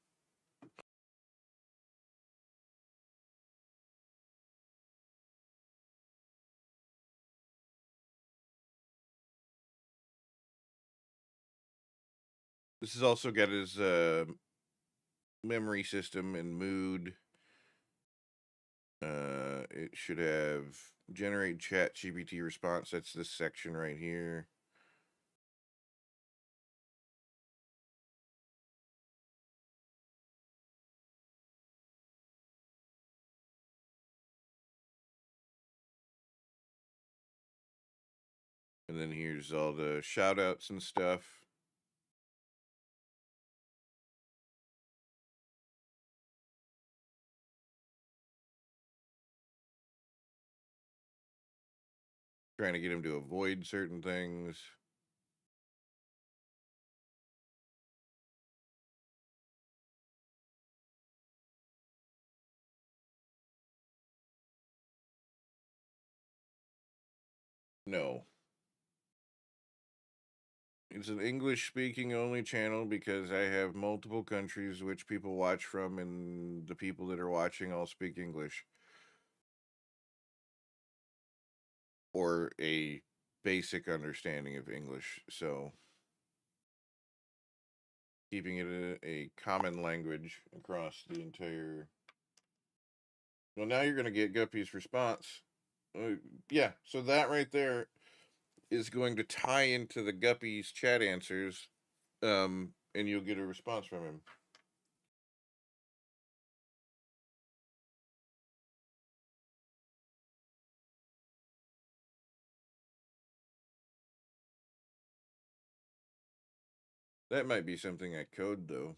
This has also got his memory system and mood. It should have generate Chat GPT response. That's this section right here. And then here's all the shout outs and stuff. Trying to get him to avoid certain things. No. It's an English speaking only channel because I have multiple countries which people watch from, and the people that are watching all speak English. Or a basic understanding of English. So keeping it a common language across the entire... Well, now you're going to get Guppy's response. Yeah, so that right there is going to tie into the Guppy's chat answers, and you'll get a response from him. That might be something I code, though.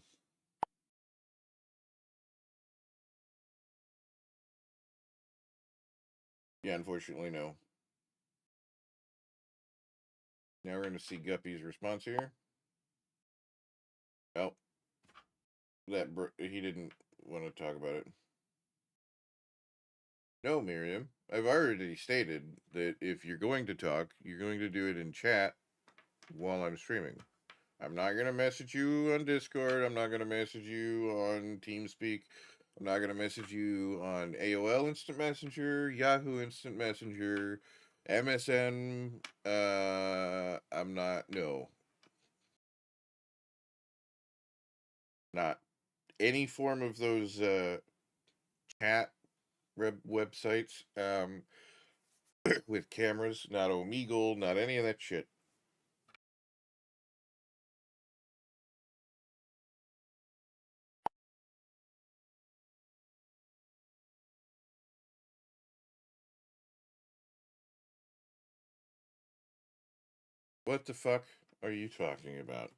Yeah, unfortunately, no. Now we're going to see Guppy's response here. Oh, he didn't want to talk about it. No, Miriam. I've already stated that if you're going to talk, you're going to do it in chat while I'm streaming. I'm not going to message you on Discord. I'm not going to message you on TeamSpeak. I'm not going to message you on AOL Instant Messenger, Yahoo Instant Messenger, MSN. I'm not, no. Not any form of those chat websites. with cameras, not Omegle, not any of that shit. What the fuck are you talking about?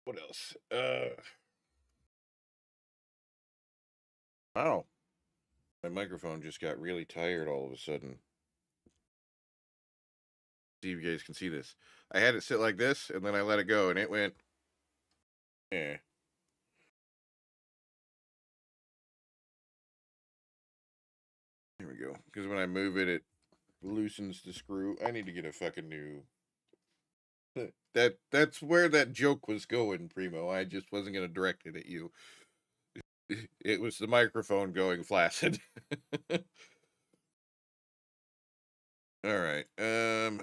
What else? Wow. My microphone just got really tired all of a sudden. See if you guys can see this. I had it sit like this, and then I let it go, and it went. Eh. Here we go. Because when I move it, it loosens the screw. I need to get a fucking new. That's where that joke was going, Primo. I just wasn't gonna direct it at you. It was the microphone going flaccid. All right. And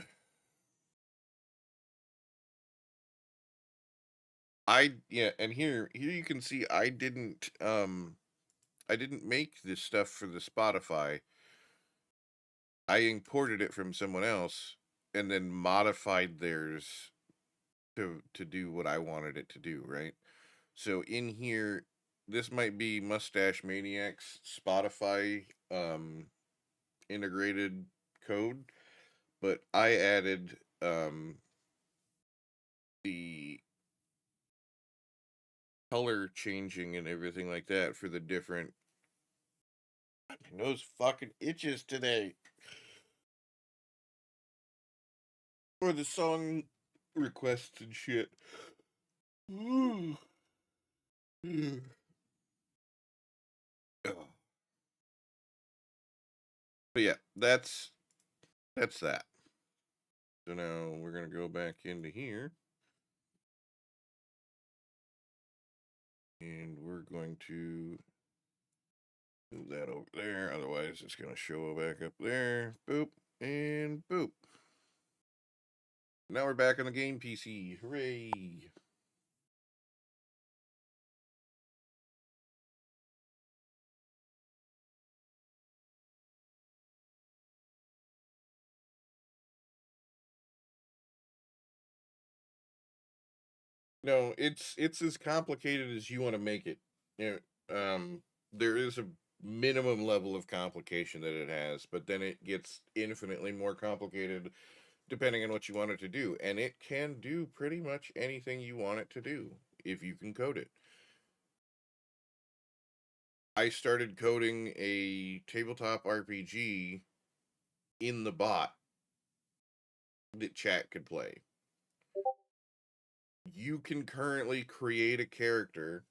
here you can see I didn't make this stuff for the Spotify. I imported it from someone else and then modified theirs to do what I wanted it to do, right? So in here, this might be Mustache Maniac's Spotify integrated code, but I added the color changing and everything like that for the different. My nose fucking itches today. For the song requests and shit. Ooh. Oh. But yeah, that's that. So now we're gonna go back into here. And we're going to move that over there. Otherwise, it's going to show back up there. Boop. And boop. Now we're back on the game PC. Hooray. No, it's as complicated as you want to make it. You know, there is a minimum level of complication that it has, but then it gets infinitely more complicated depending on what you want it to do. And it can do pretty much anything you want it to do if you can code it. I started coding a tabletop RPG in the bot that chat could play. You can currently create a character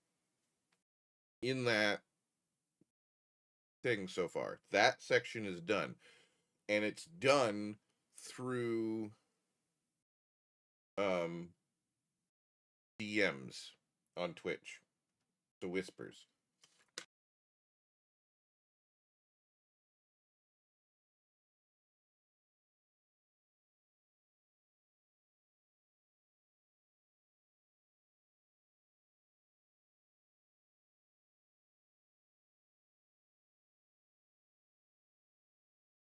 in that thing so far. That section is done. And it's done through DMs on Twitch. The whispers.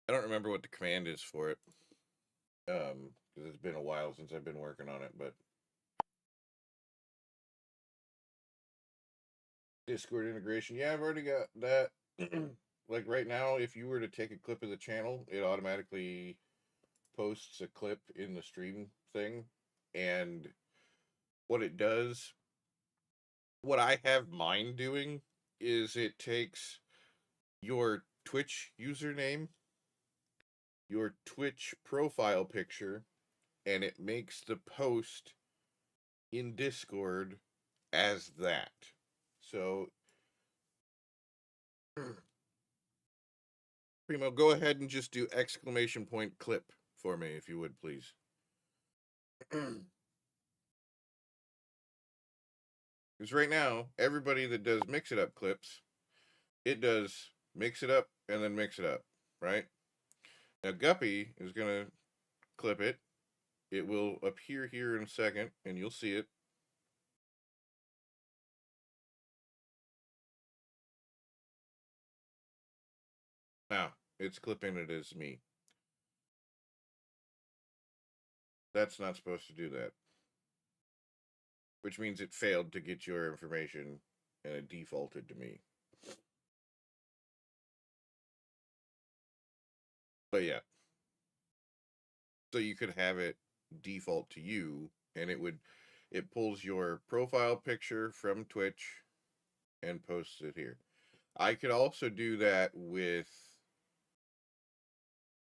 I don't remember what the command is for it. Because it's been a while since I've been working on it, but Discord integration. Yeah, I've already got that. Like right now, if you were to take a clip of the channel, it automatically posts a clip in the stream thing. And what it does, what I have mine doing, is it takes your Twitch username, your Twitch profile picture, and it makes the post in Discord as that. So, Primo, go ahead and just do exclamation point clip for me, if you would, please. Because right now, everybody that does mix it up clips, it does mix it up and then mix it up, right? Now Guppy is gonna clip it. It will appear here in a second, and you'll see it. Now, it's clipping it as me. That's not supposed to do that. Which means it failed to get your information, and it defaulted to me. But yeah. So you could have it default to you, and it pulls your profile picture from Twitch and posts it here. I could also do that with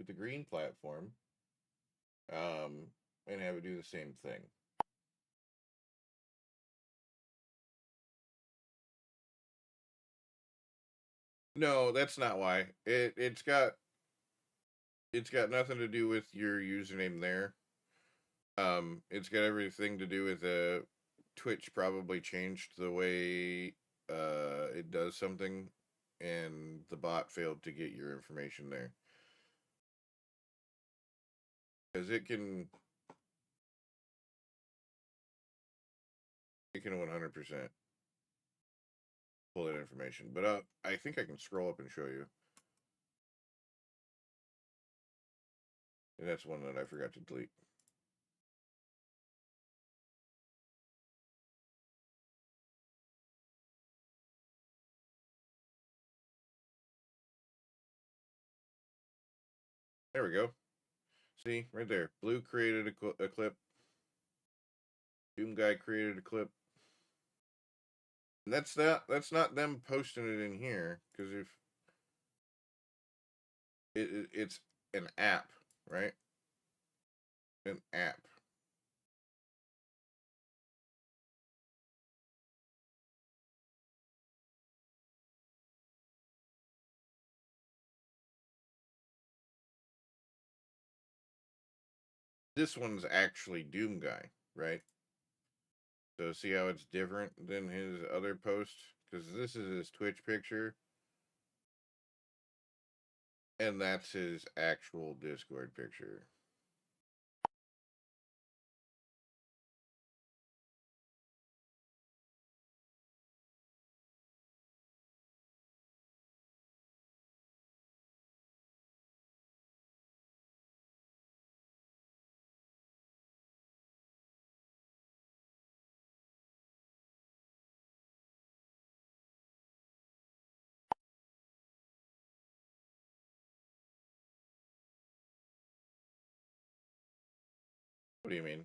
the green platform, and have it do the same thing. No, that's not why. It's got nothing to do with your username there. It's got everything to do with Twitch probably changed the way it does something, and the bot failed to get your information there. Because it can 100% pull that information. But I think I can scroll up and show you. And that's one that I forgot to delete. There we go. See, right there. Blue created a clip. Doom Guy created a clip. And that's not them posting it in here, because if it's an app, right? An app. This one's actually Doom Guy, right? So see how it's different than his other post? Because this is his Twitch picture. And that's his actual Discord picture. What do you mean?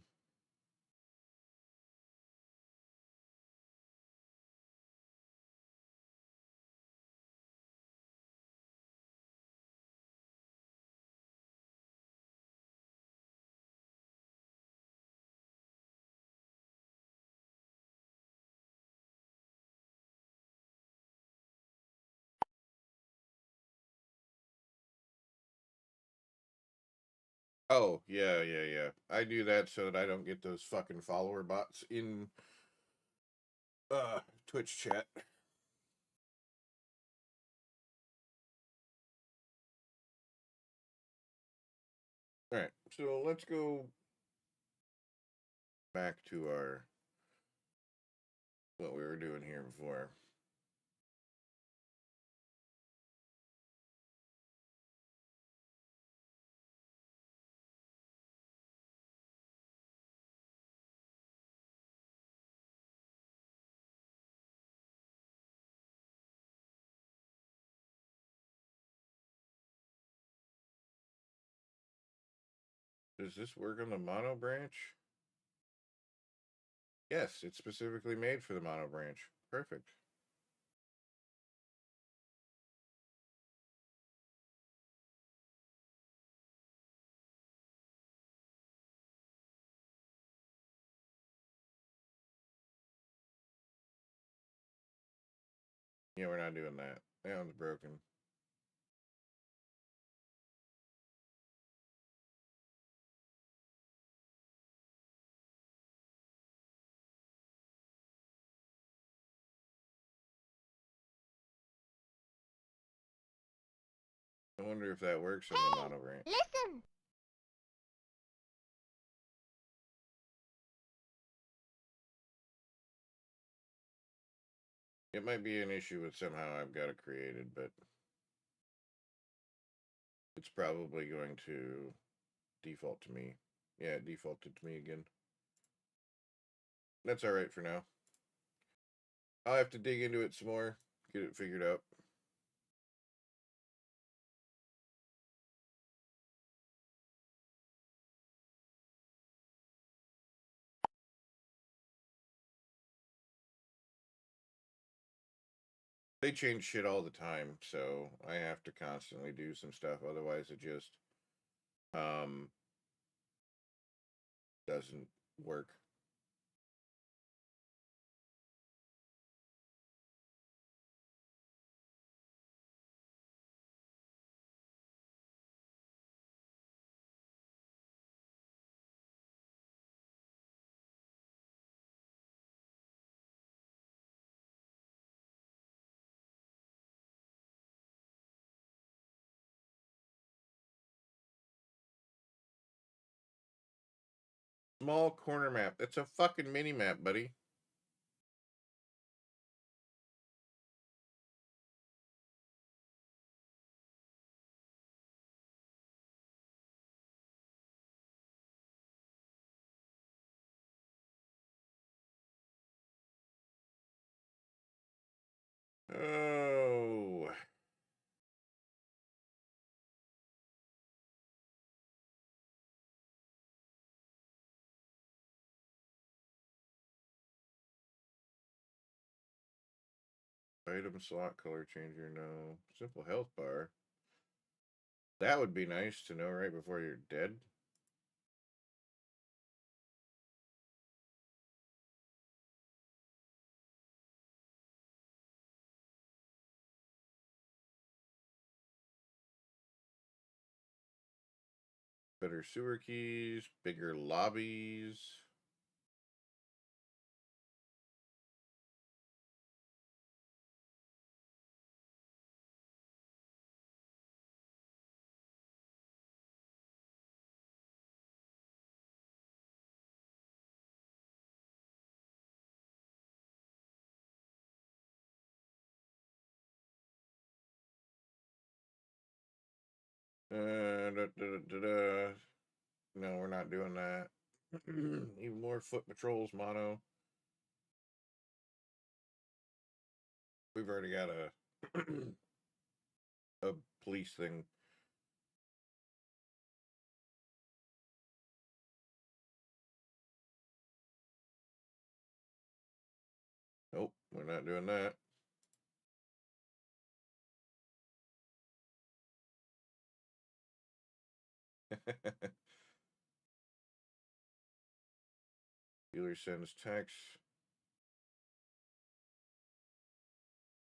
Oh, yeah. I do that so that I don't get those fucking follower bots in Twitch chat. Alright, so let's go back to what we were doing here before. Does this work on the mono branch? Yes, it's specifically made for the mono branch. Perfect. Yeah, we're not doing that. That one's broken. I wonder if that works on the mono brain. Listen. It might be an issue with somehow I've got it created, but it's probably going to default to me. Yeah, it defaulted to me again. That's all right for now. I'll have to dig into it some more, get it figured out. They change shit all the time, so I have to constantly do some stuff. Otherwise, it just doesn't work. Small corner map. That's a fucking mini map, buddy. Oh. Item slot color changer, no. Simple health bar. That would be nice to know right before you're dead. Better sewer keys, bigger lobbies. No, we're not doing that. Even more foot patrols, mono. We've already got a police thing. Nope, we're not doing that. Dealer sends text.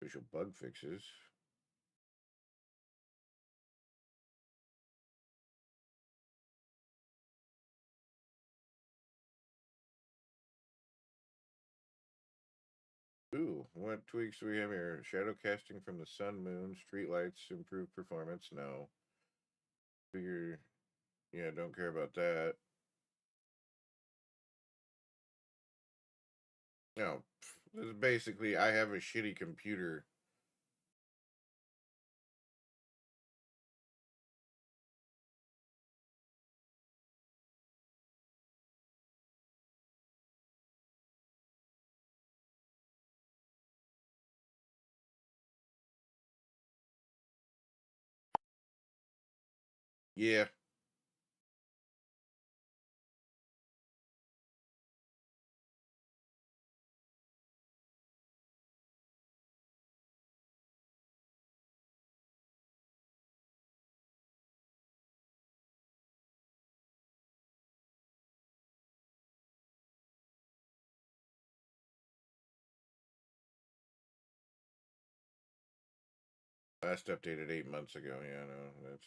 Official bug fixes. Ooh, what tweaks do we have here? Shadow casting from the sun, moon, streetlights, improved performance. No. Figure, yeah, don't care about that. No, this is basically, I have a shitty computer. Yeah. Last updated 8 months ago. Yeah, no, that's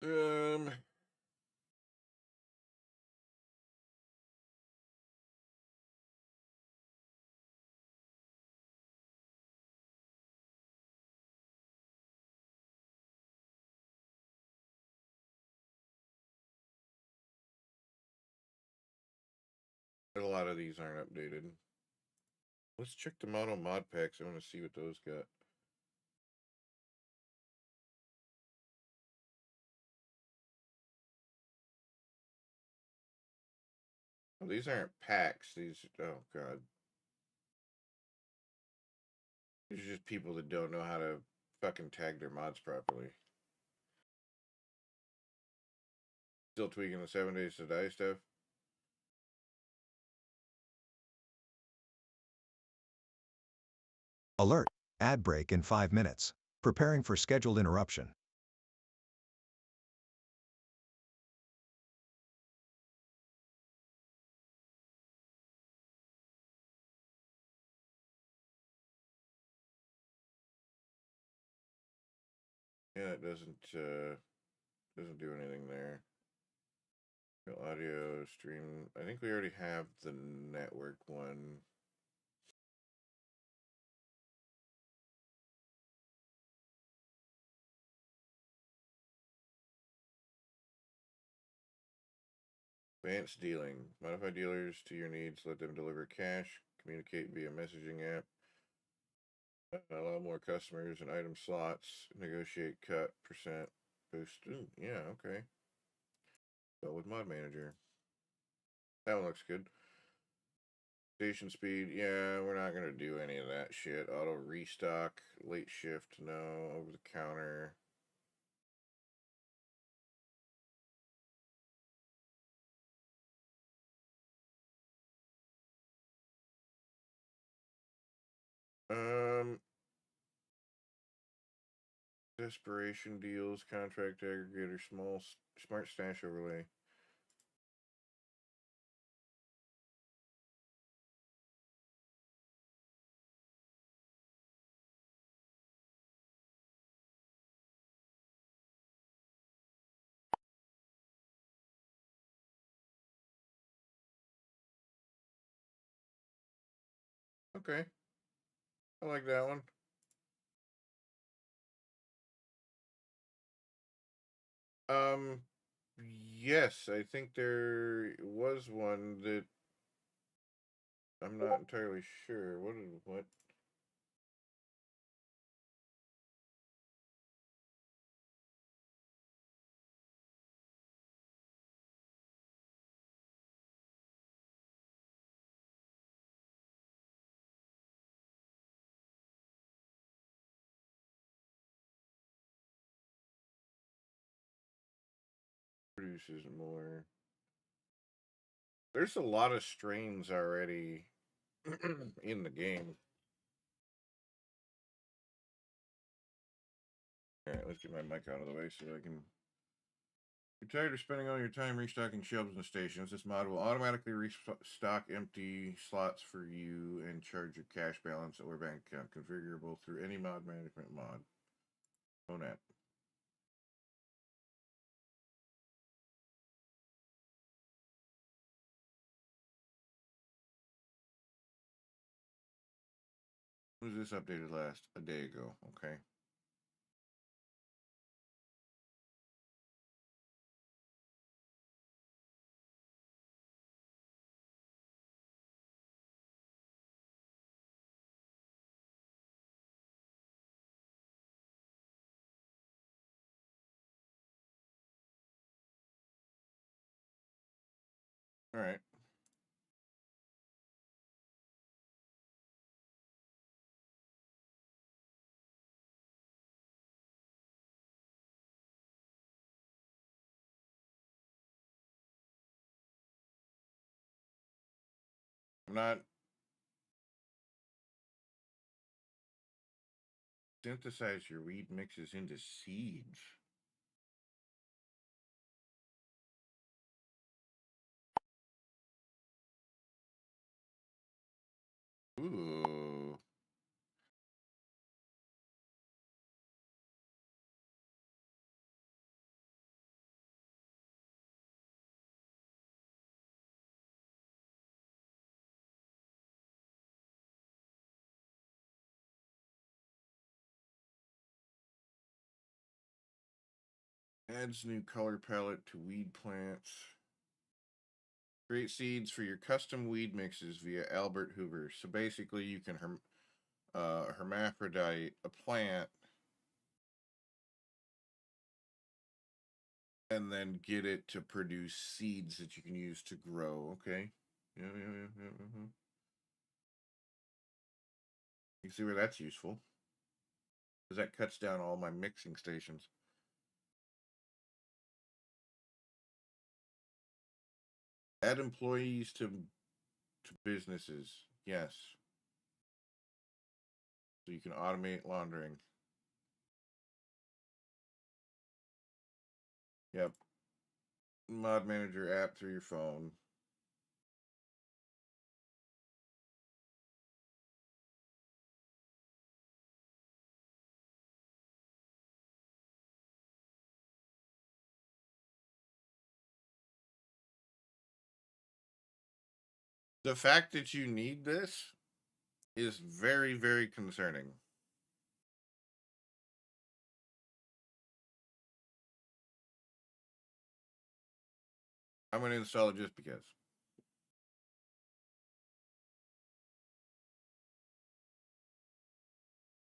Um, a lot of these aren't updated. Let's check the model mod packs. I want to see what those got. Oh, these aren't packs. These, oh god, these are just people that don't know how to fucking tag their mods properly. Still tweaking the 7 days to die stuff. Alert. Ad break in 5 minutes. Preparing for scheduled interruption. Yeah, it doesn't do anything there. Audio stream. I think we already have the network one. Advanced dealing. Modify dealers to your needs. Let them deliver cash. Communicate via messaging app. Allow more customers and item slots. Negotiate cut percent. Boost. Ooh, yeah, okay. So with mod manager. That one looks good. Station speed. Yeah, we're not gonna do any of that shit. Auto restock. Late shift. No. Over the counter. Um, Desperation deals, contract aggregator, smart stash overlay. Okay, I like that one. Um, yes, I think there was one that I'm not entirely sure. What? Produces more. There's a lot of strains already in the game. All right, let's get my mic out of the way so I can. You're tired of spending all your time restocking shelves and stations. This mod will automatically restock empty slots for you and charge your cash balance or bank account, configurable through any mod management mod. Own app. When was this updated last? A day ago. Okay. All right. I'm not. Synthesize your weed mixes into seeds. Ooh. Adds new color palette to weed plants. Create seeds for your custom weed mixes via Albert Hoover. So basically, you can hermaphrodite a plant and then get it to produce seeds that you can use to grow. Okay. Yeah. You can see where that's useful, because that cuts down all my mixing stations. Add employees to businesses. Yes. So you can automate laundering. Yep. Mod Manager app through your phone. The fact that you need this is very, very concerning. I'm going to install it just because.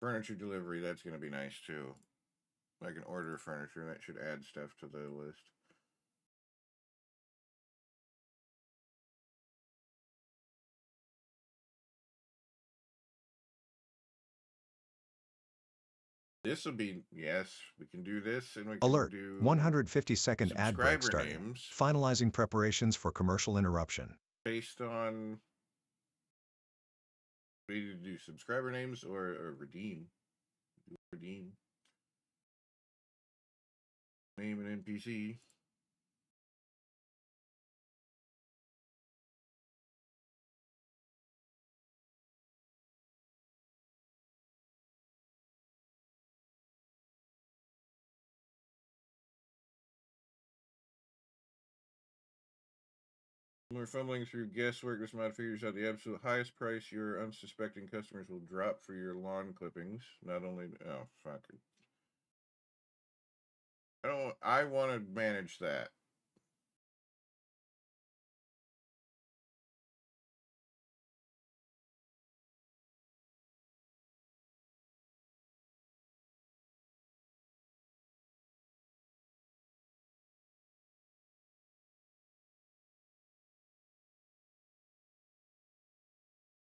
Furniture delivery, that's going to be nice too. I can order furniture, and that should add stuff to the list. This will be, yes, we can do this, and we can Alert, do 150-second ad break subscriber starting. names Finalizing preparations for commercial interruption. based on, we need to do subscriber names or redeem. Redeem. Name an NPC. When we're fumbling through guesswork, this mod figures out the absolute highest price your unsuspecting customers will drop for your lawn clippings. Not only, oh fuck it. I want to manage that.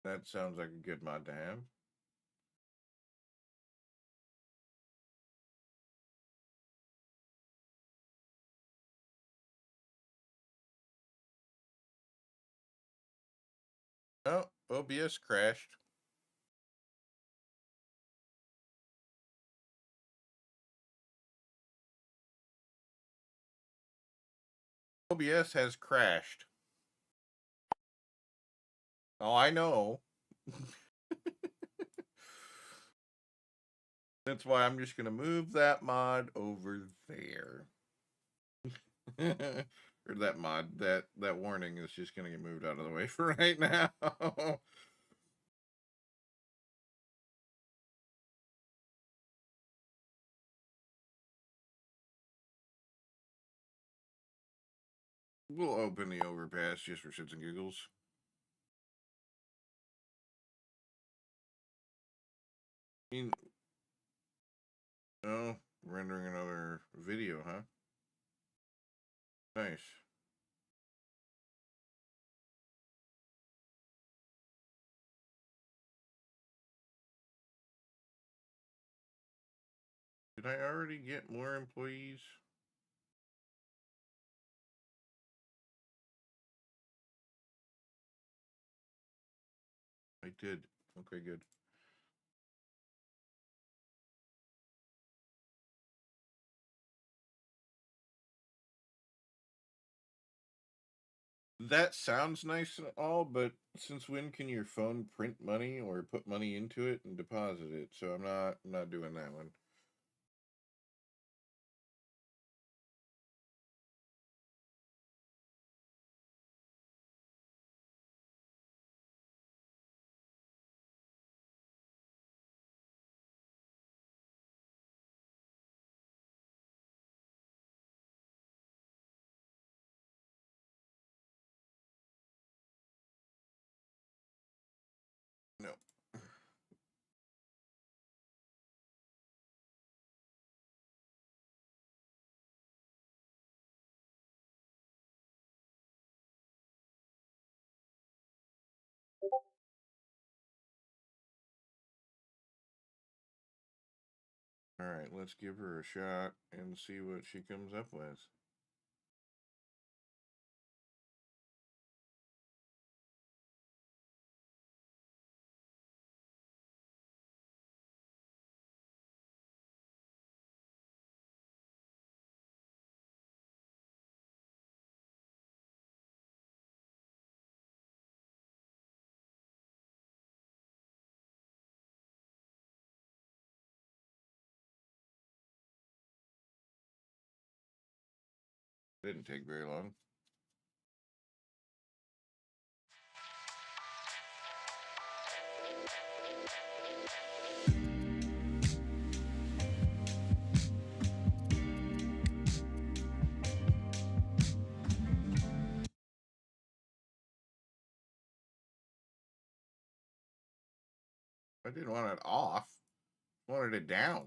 That sounds like a good mod to have. Oh, OBS crashed. OBS has crashed. Oh, I know. That's why I'm just going to move that mod over there. Or that mod, that warning is just going to get moved out of the way for right now. We'll open the overpass just for shits and giggles. I mean, oh, rendering another video, huh? Nice. Did I already get more employees? I did. Okay, good. That sounds nice and all, but since when can your phone print money or put money into it and deposit it? So I'm not doing that one. Alright, let's give her a shot and see what she comes up with. Didn't take very long. I didn't want it off. I wanted it down.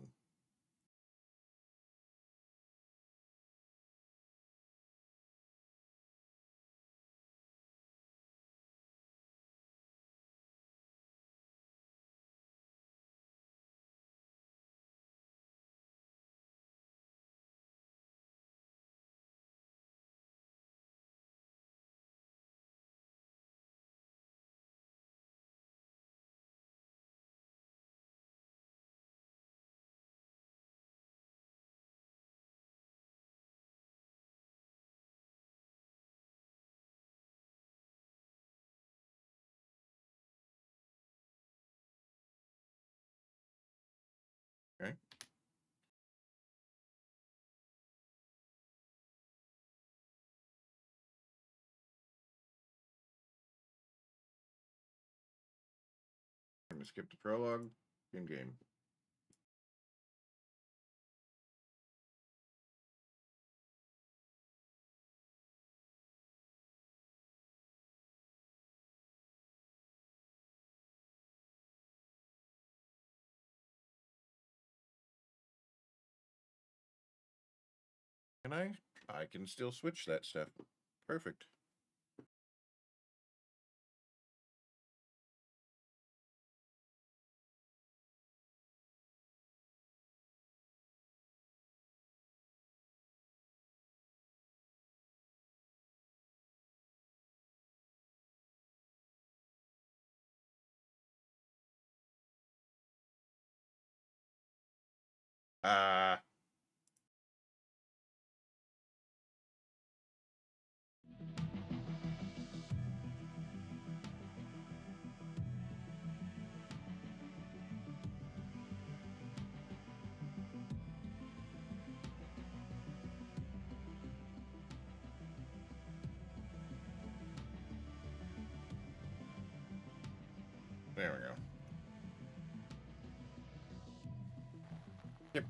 Okay. I'm gonna skip the prologue. In game. Can I? I can still switch that stuff. Perfect. Ah. There we go. Yep.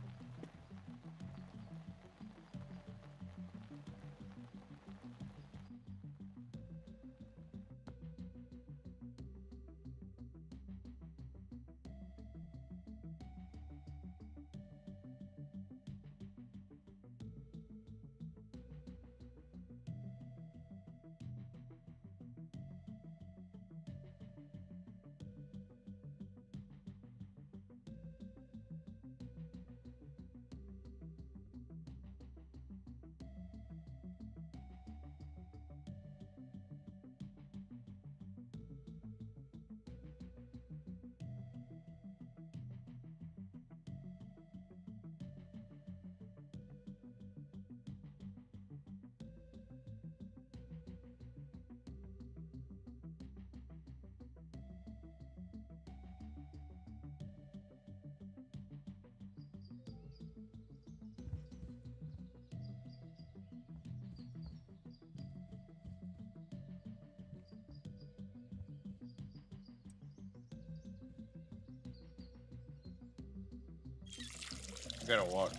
I gotta walk.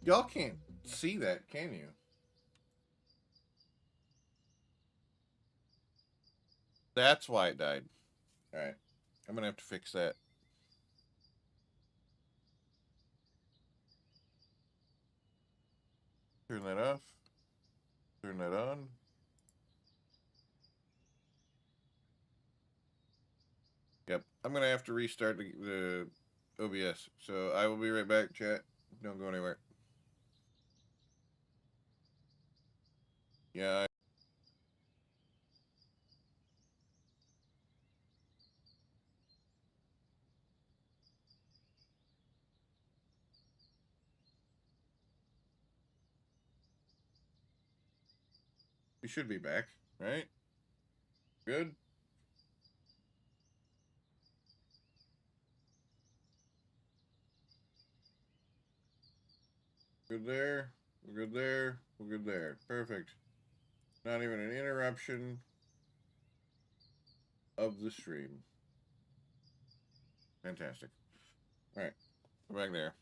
Y'all can't see that, can you? That's why it died. Alright. I'm gonna have to fix that. Turn that off. Turn that on. I'm gonna have to restart the OBS, so I will be right back. Chat, don't go anywhere. Yeah. We should be back, right? Good. Good there. We're good there. We're good there. Perfect. Not even an interruption of the stream. Fantastic. All right. Go back there.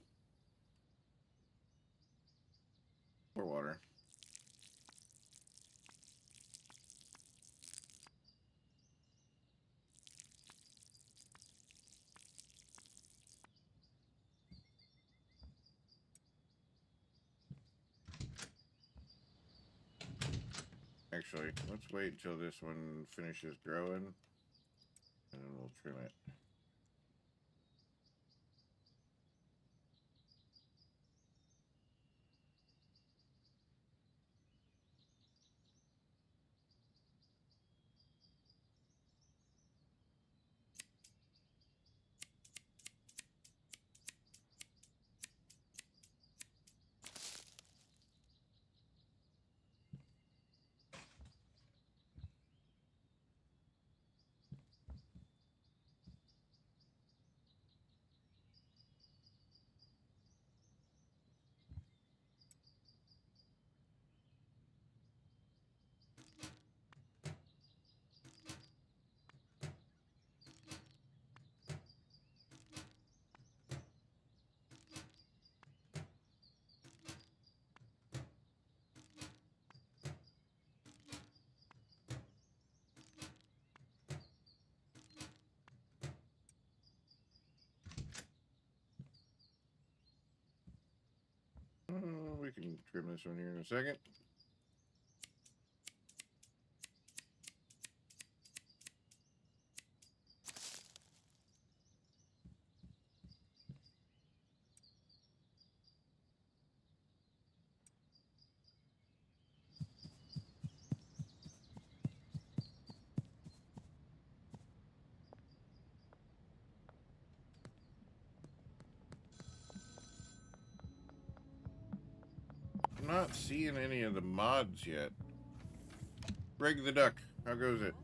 Pour water. Actually, let's wait until this one finishes growing, and then we'll trim it. We can trim this one here in a second. I'm not seeing any of the mods yet. Greg the Duck, how goes it?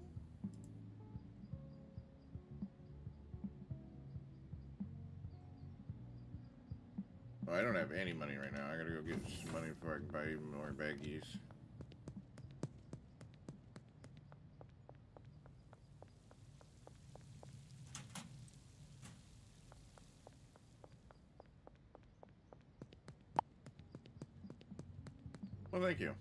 Oh, I don't have any money right now. I gotta go get some money before I can buy even more baggies. Well, thank you.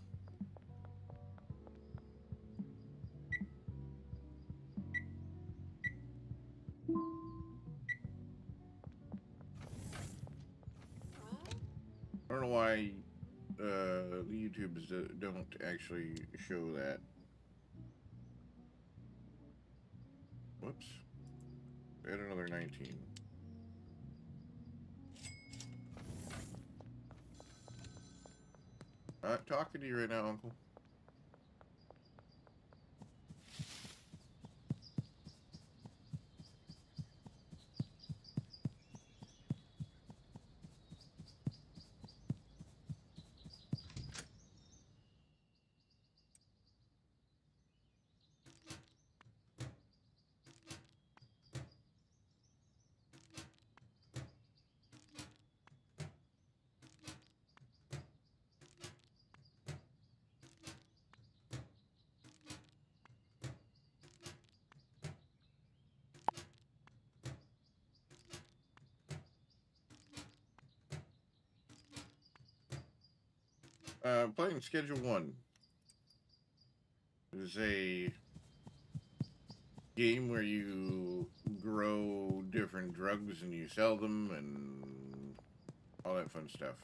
I don't know why the YouTubes don't actually show that. Whoops. Add another 19. Not talking to you right now, Uncle. Playing Schedule 1 is a game where you grow different drugs and you sell them and all that fun stuff.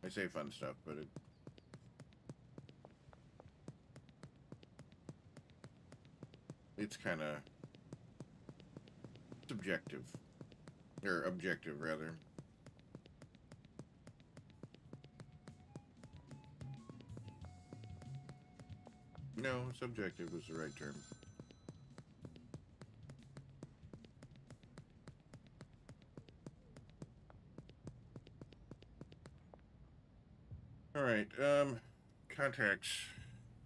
I say fun stuff, but it's kind of subjective. Or objective, rather. No, subjective was the right term. Alright, contacts.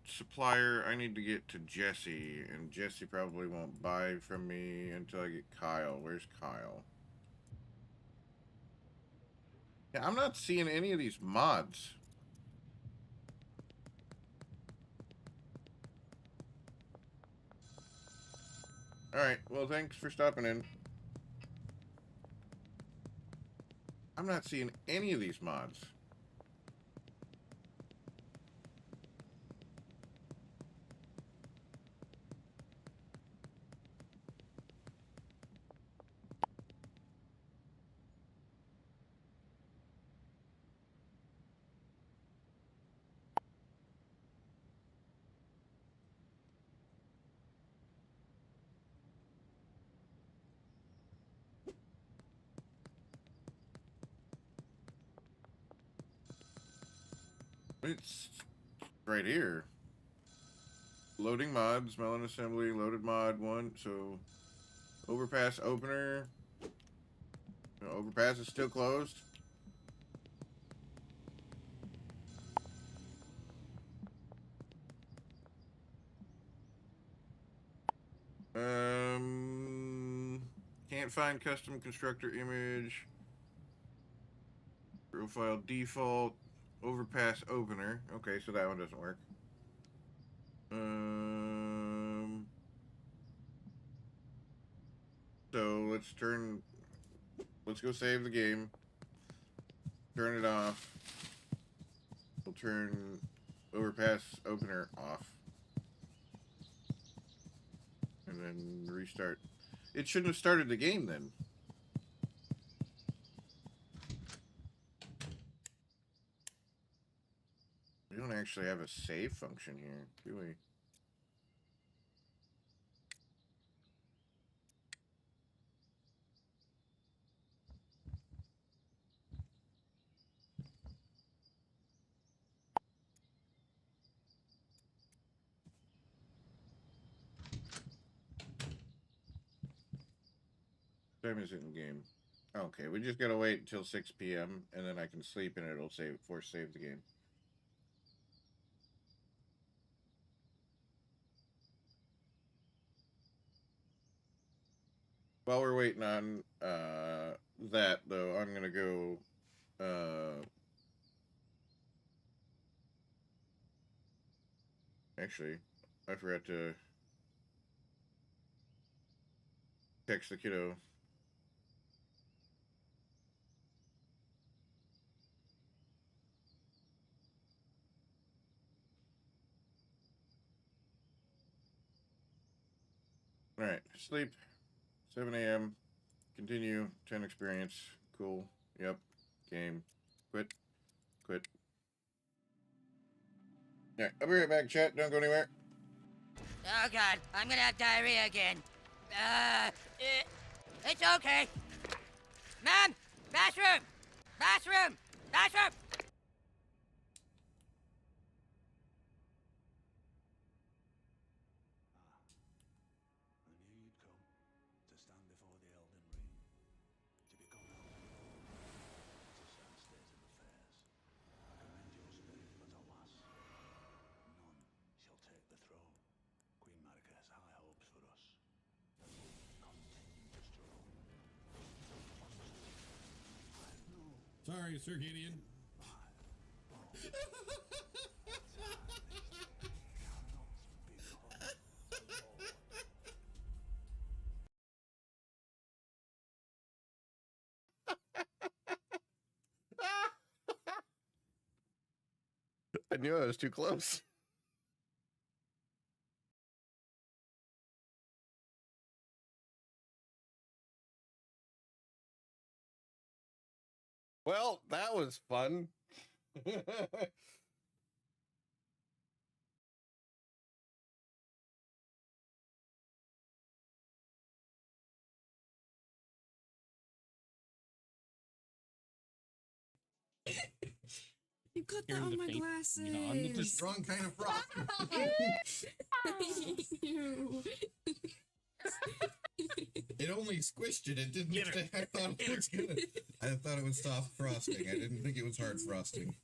Supplier, I need to get to Jesse, and Jesse probably won't buy from me until I get Kyle. Where's Kyle? Yeah, I'm not seeing any of these mods. Alright, well, thanks for stopping in. I'm not seeing any of these mods. It's right here. Loading mods, melon assembly, loaded mod 1. So, overpass opener. No, overpass is still closed. Can't find custom constructor image. Profile default. Overpass opener. Okay, so that one doesn't work. So let's go save the game. Turn it off. We'll turn overpass opener off. And then restart. It shouldn't have started the game then. We don't actually have a save function here, do we? Time is in game. Okay, we just gotta wait until 6 p.m. and then I can sleep and it'll save the game. While we're waiting on that though, I'm gonna go actually I forgot to text the kiddo. Alright, sleep. 7 a.m. Continue. 10 experience. Cool. Yep. Game. Quit. Quit. Yeah, I'll be right back, chat. Don't go anywhere. Oh god, I'm gonna have diarrhea again. It's okay. Ma'am! Bathroom! Bathroom! Bathroom! I knew you'd come to stand before the Elden Ring, to become Elden Lord. It's a sad state of affairs. I commend your spirit, but alas, none shall take the throne. Queen Marika has high hopes for us. Continue to struggle. I know Sorry, Sir Gideon. I knew I was too close. Well, that was fun. got Here that in on the my faint, glasses. beyond Wrong kind of frosting. Ew. It only squished it. It didn't. Get her. I thought it was gonna. I thought it was soft frosting. I didn't think it was hard frosting.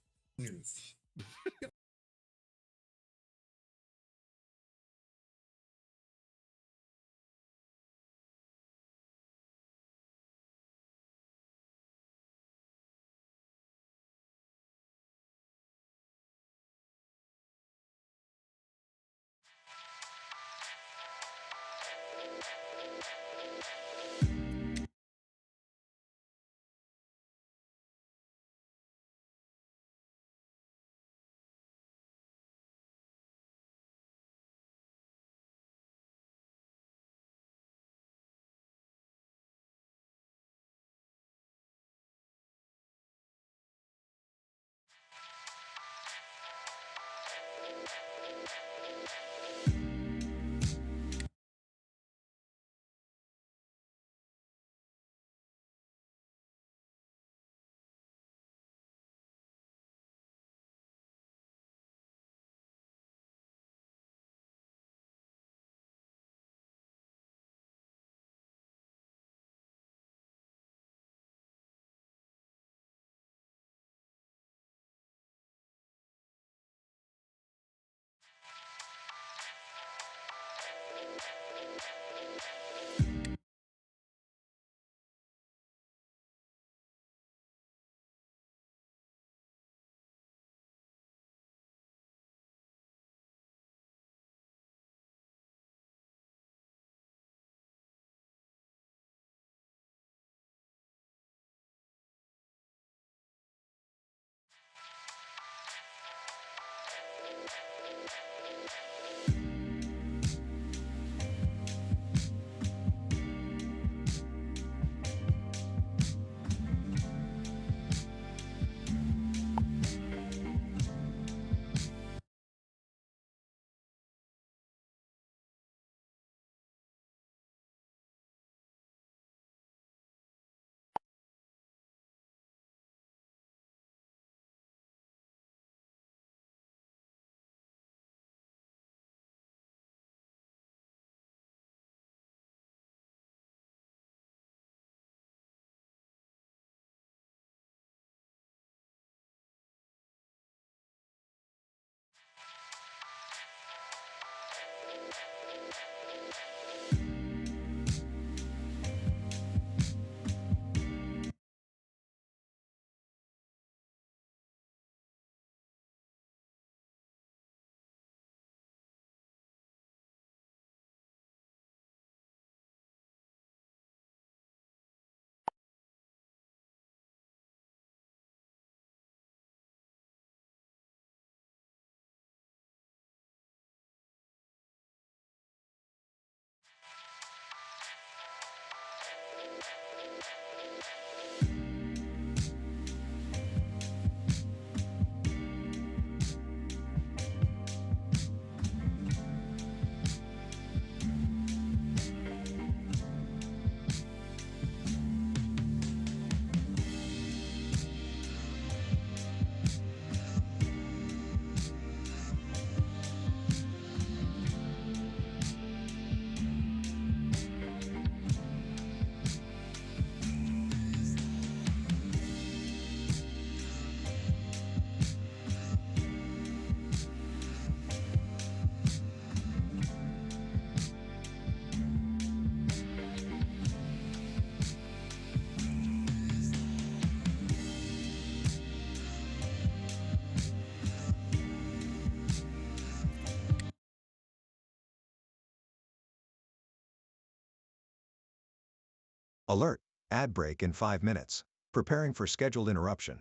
Alert! Ad break in 5 minutes. Preparing for scheduled interruption.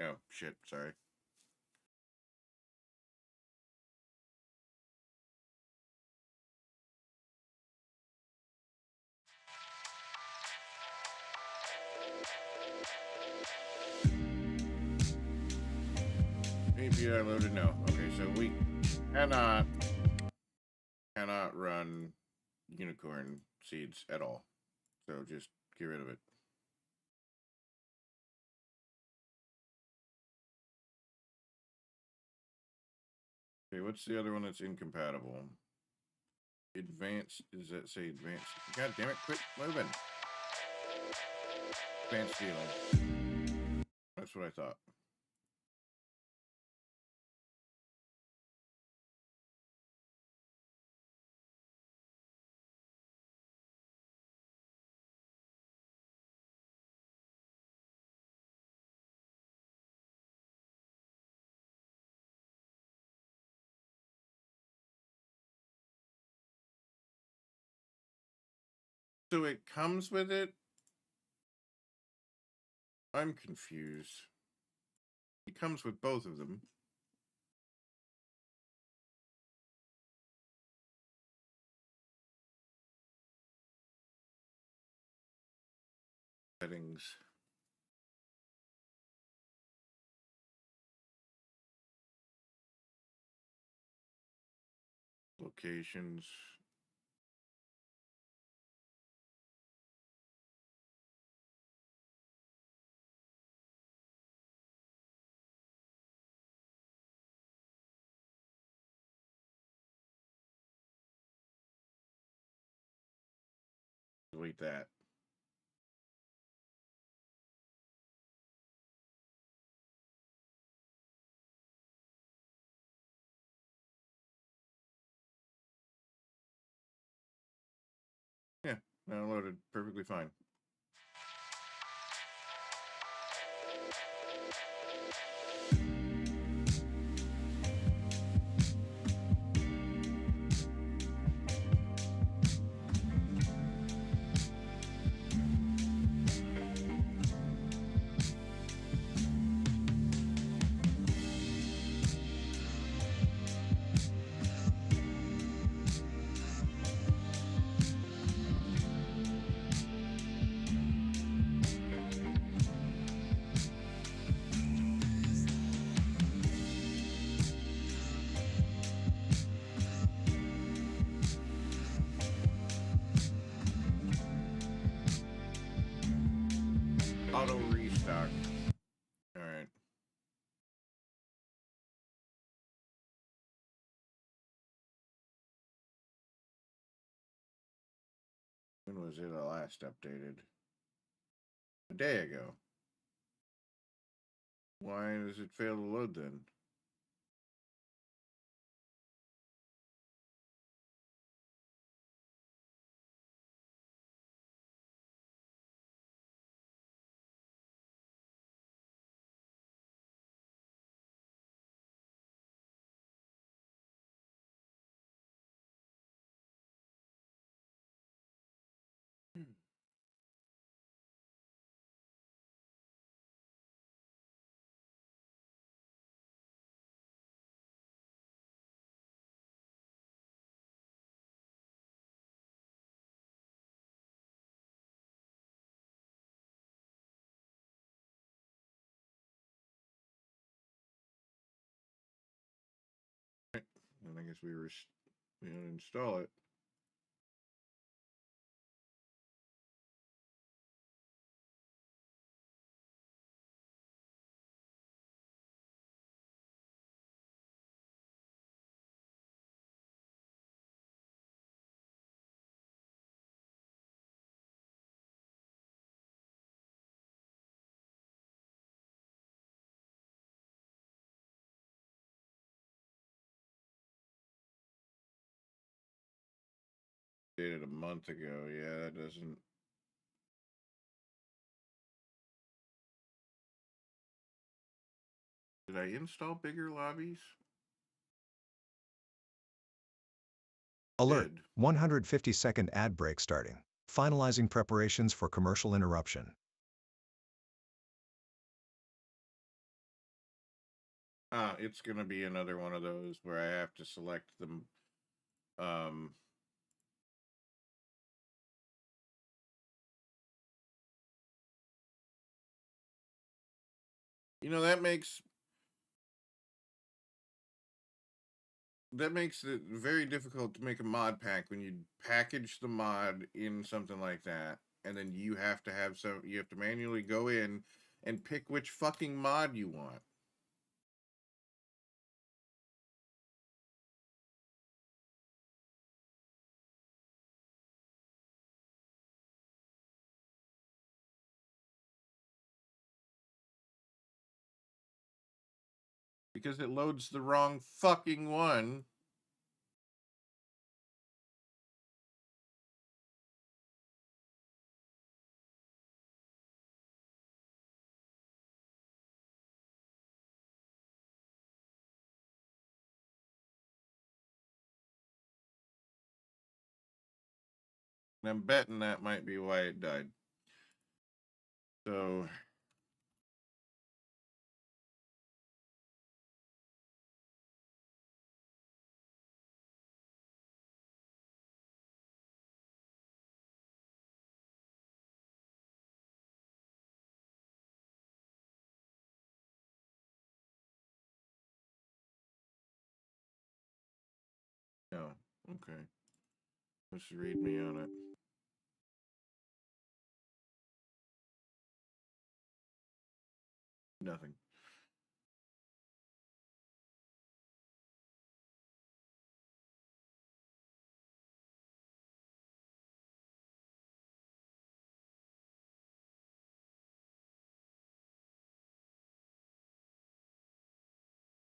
Oh, shit. Sorry. API loaded? No. Okay, so we cannot run unicorn seeds at all. So just get rid of it. Okay, what's the other one that's incompatible? Advanced, does that say advanced? God damn it, quit moving. Advanced dealing. That's what I thought. So it comes with it? I'm confused. It comes with both of them. Settings. Locations. Delete that. Yeah, downloaded perfectly fine. Auto restock. All right. When was it last updated? A day ago. Why does it fail to load then? And I guess we uninstall it. Did it a month ago. Yeah, that doesn't. Did I install bigger lobbies? Alert, Did. 150-second ad break starting. Finalizing preparations for commercial interruption. It's gonna be another one of those where I have to select them. You know, that makes it very difficult to make a mod pack when you package the mod in something like that, and then you have to manually go in and pick which fucking mod you want. Because it loads the wrong fucking one. And I'm betting that might be why it died. So no. Okay. Let's read me on it. Nothing.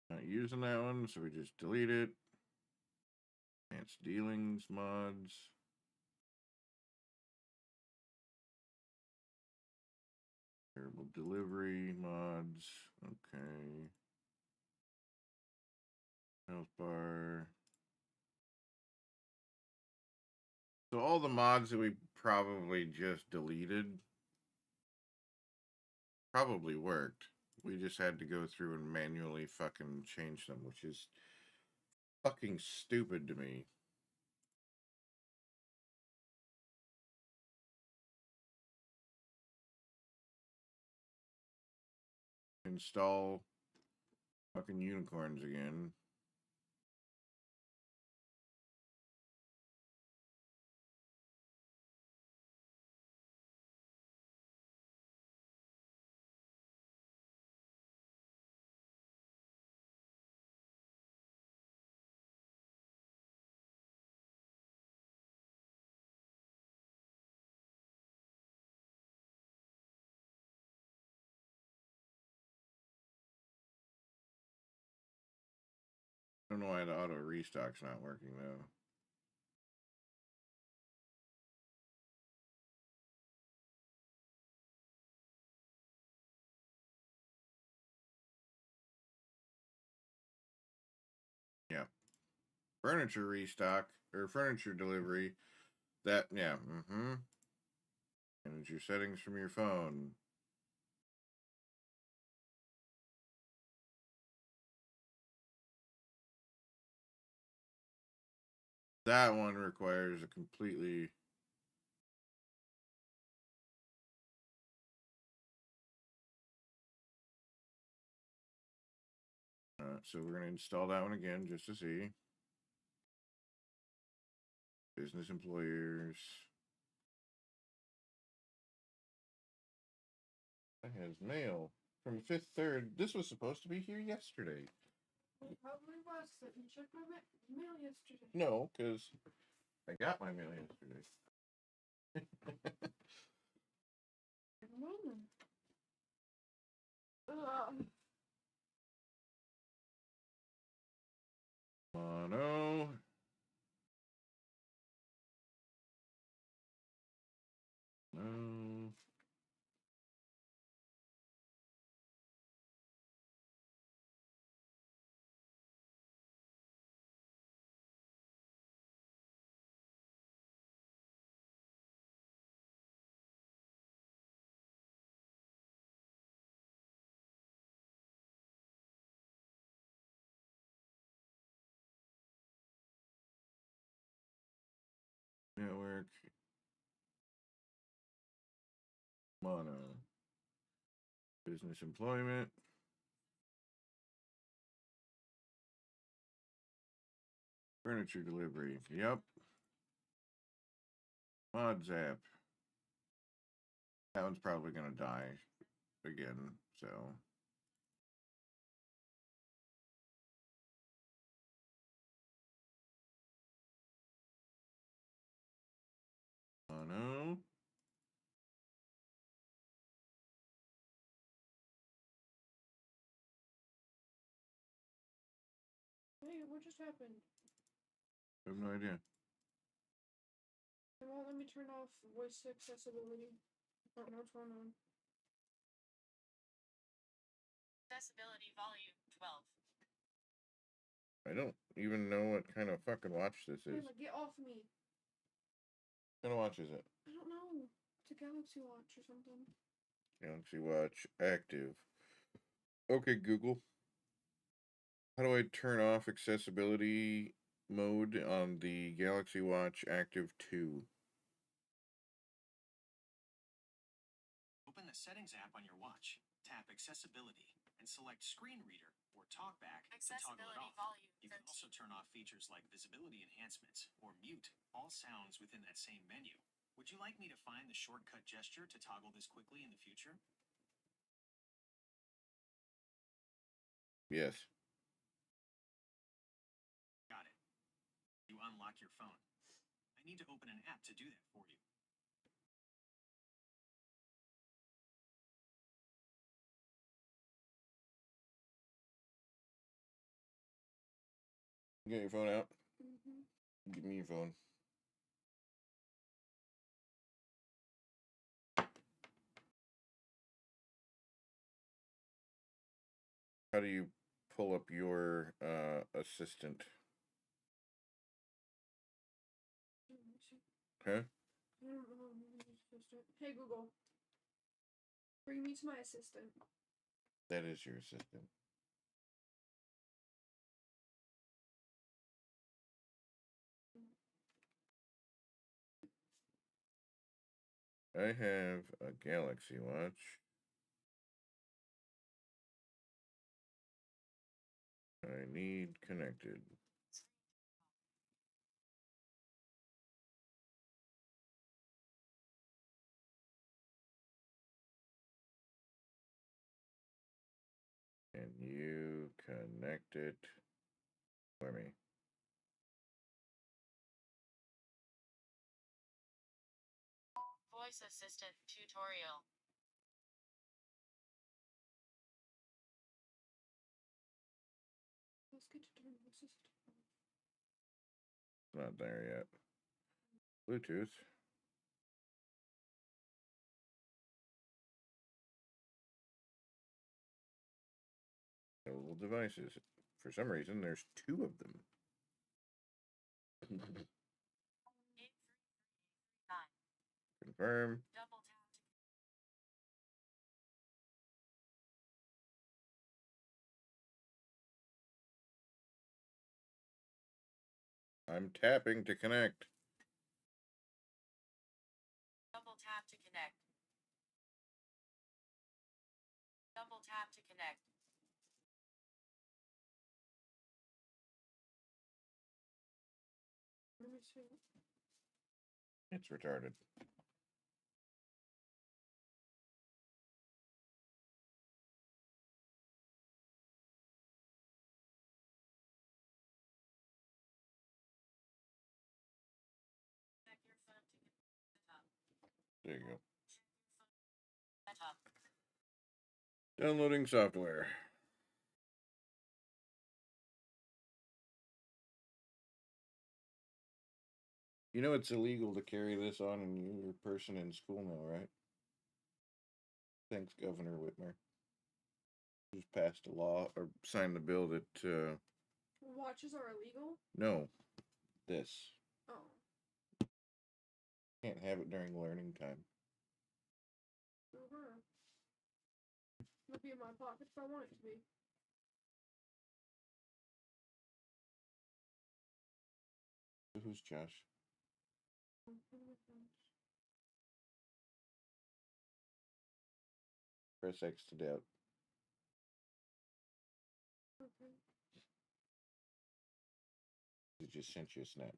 Not using that one, so we just delete it. Advanced dealings mods. Terrible delivery mods. Okay. Health bar. So all the mods that we probably just deleted probably worked. We just had to go through and manually fucking change them, which is fucking stupid to me. Install fucking unicorns again. I don't know why the auto restock's not working though. Yeah. Furniture restock or furniture delivery. That yeah. Manage your settings from your phone. That one requires a completely so we're going to install that one again just to see. Business employers. That has mail from 5/3. This was supposed to be here yesterday. It probably was. Didn't check my mail yesterday. No, because I got my mail yesterday. Mono. No. Business employment. Furniture delivery. Yep. Mod Zap. That one's probably gonna die again, so. Oh no. Hey, what just happened? I have no idea. It won't let me turn off voice accessibility. I don't know what's going on. Accessibility volume 12. I don't even know what kind of fucking watch this Hey, is. like, get off me. What kind of watch is it? I don't know. It's a Galaxy Watch or something. Galaxy Watch active. Okay, Google. How do I turn off accessibility mode on the Galaxy Watch Active 2? Open the Settings app on your watch, tap Accessibility, and select Screen Reader or Talkback to toggle it Accessibility off. volume You can also 13. turn off features like visibility enhancements or mute all sounds within that same menu. Would you like me to find the shortcut gesture to toggle this quickly in the future? Yes. Got it. You unlock your phone. I need to open an app to do that for you. Get your phone out. Mm-hmm. Give me your phone. How do you pull up your assistant? Huh? I don't know. Hey, Google. Bring me to my assistant. That is your assistant. I have a Galaxy Watch. I need connected. And you connect it for me. Voice Assistant tutorial. Let's get to turn voice assistant. Not there yet. Bluetooth. Mobile devices. For some reason, there's two of them. Confirm. Double tap to I'm tapping to connect. double tap to connect. Double tap to connect. Let me see. It's retarded. Check your phone to get set up. There you go. Set up. Downloading software. You know it's illegal to carry this on in your person in school now, right? Thanks, Governor Whitmer. Just passed a law or signed the bill that Watches are illegal? no, this Oh. can't have it during learning time. Uh-huh. It'll be in my pocket if I want it to be. Who's Josh? Press X to doubt. Okay. It just sent you a snap.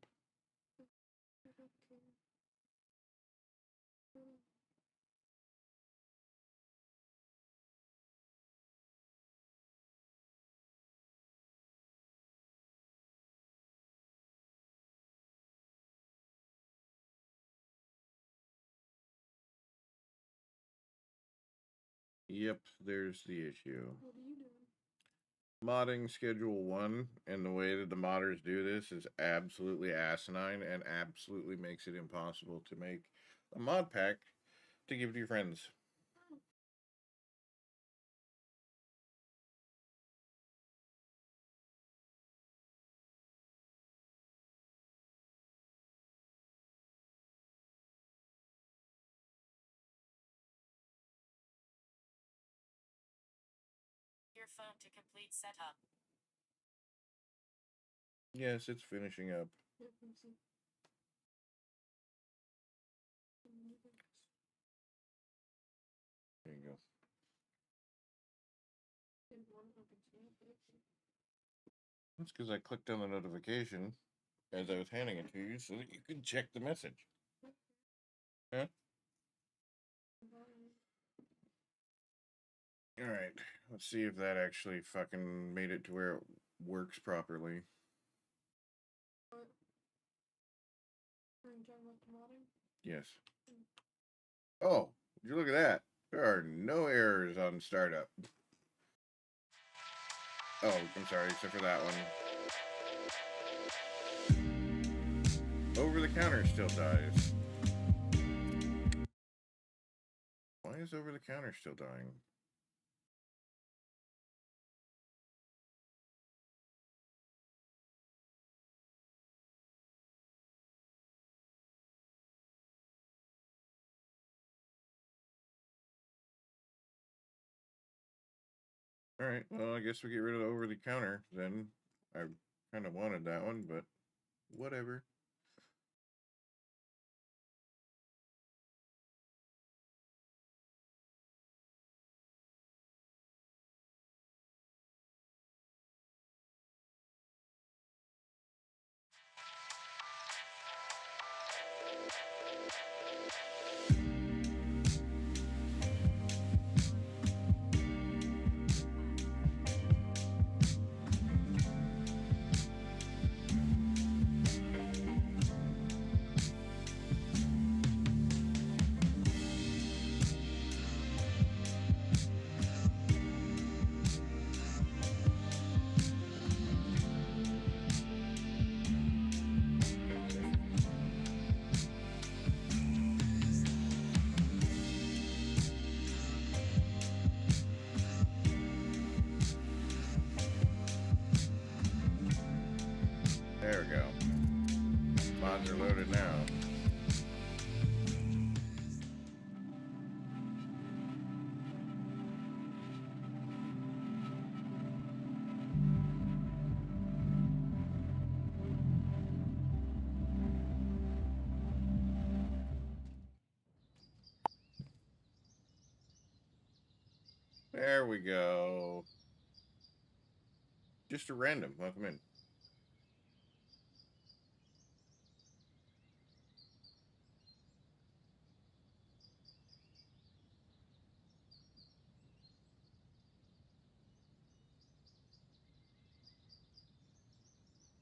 Okay. Yep, there's the issue. What are you doing? Modding Schedule 1 and the way that the modders do this is absolutely asinine and absolutely makes it impossible to make a mod pack to give to your friends. Your phone to complete setup. Yes, it's finishing up. There you go. That's because I clicked on the notification as I was handing it to you so that you could check the message. Huh? Alright, let's see if that actually fucking made it to where it works properly. What? Are you talking about the modding? Yes. Oh, would you look at that? There are no errors on startup. Oh, I'm sorry, except for that one. Over the counter still dies. Why is over the counter still dying? Alright, well, I guess we get rid of the over the counter then. I kind of wanted that one, but whatever. There we go. Mods are loaded now. There we go. Just a random. Welcome in.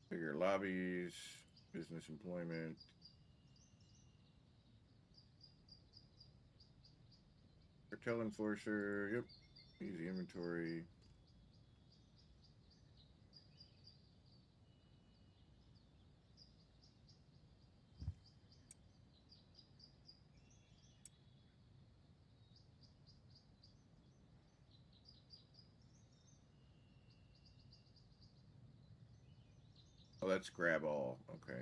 Bigger lobbies, business employment. Cartel enforcer. Yep. Easy inventory. Oh, that's grab all. Okay.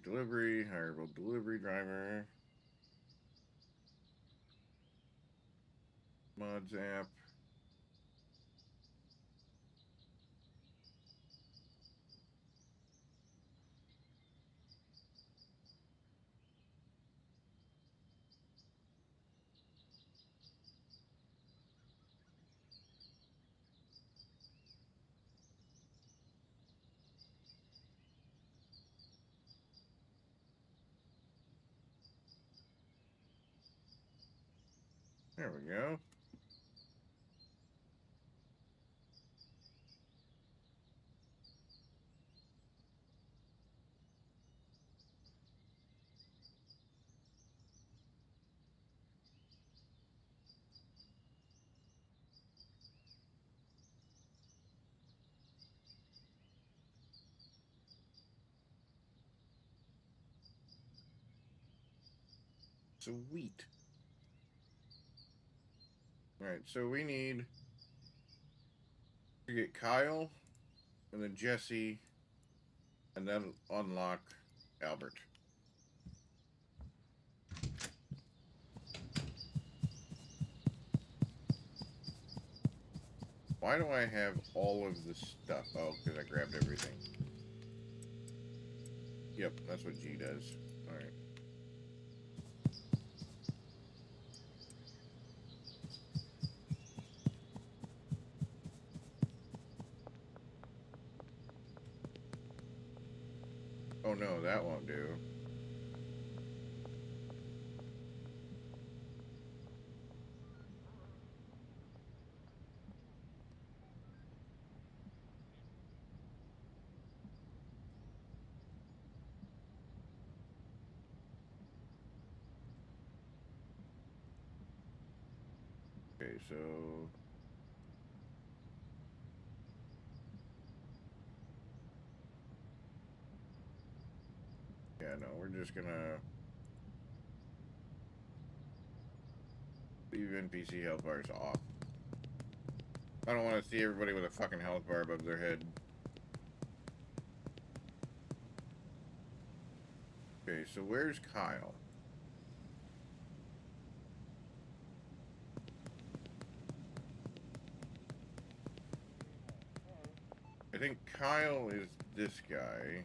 Delivery, hireable delivery driver. Mods app. There we go. Sweet. Alright, so we need to get Kyle and then Jesse and then unlock Albert. Why do I have all of this stuff? Oh, because I grabbed everything. Yep, that's what G does. Alright. Oh no, that won't do. Okay, so... yeah, no, we're just gonna... leave NPC health bars off. I don't want to see everybody with a fucking health bar above their head. Okay, so where's Kyle? I think Kyle is this guy.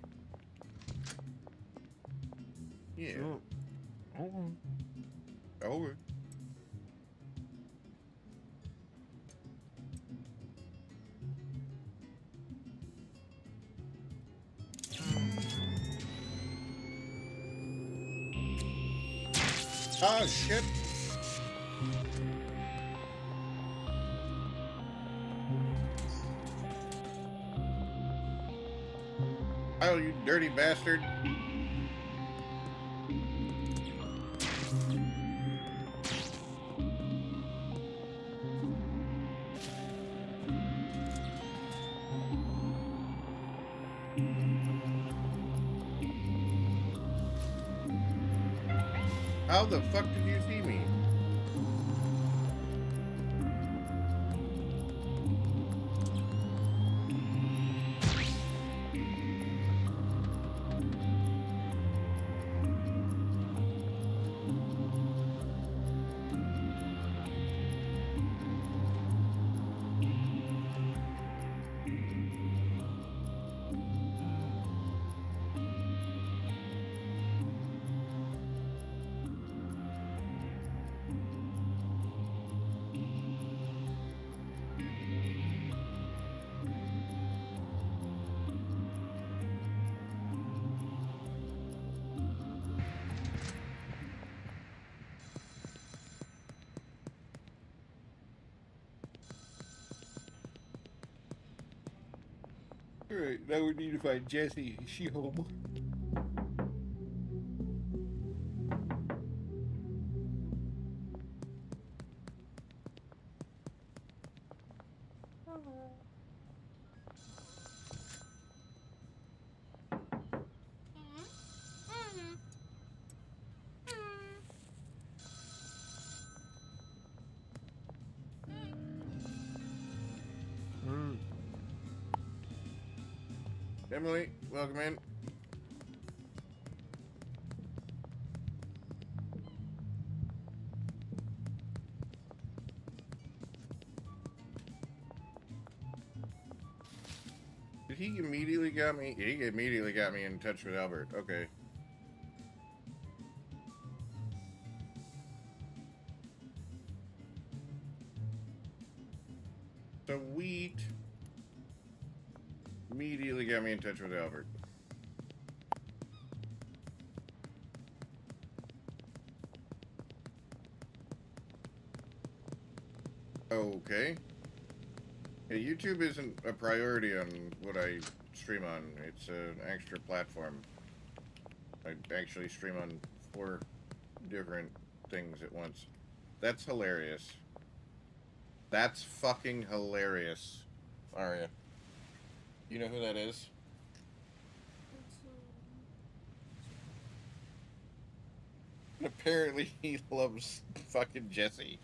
Yeah. Sure. Okay. Oh shit. Oh, you dirty bastard. How the fuck did you see me? Alright, now we need to find Jessie. Is she home? Emily, welcome in. Did he immediately got me? He immediately got me in touch with Albert. Okay. Sweet. Immediately got me in touch with Albert. Okay. Yeah, YouTube isn't a priority on what I stream on. It's an extra platform. I actually stream on 4 different things at once. That's hilarious. That's fucking hilarious. Aria. You know who that is? And apparently he loves fucking Jesse.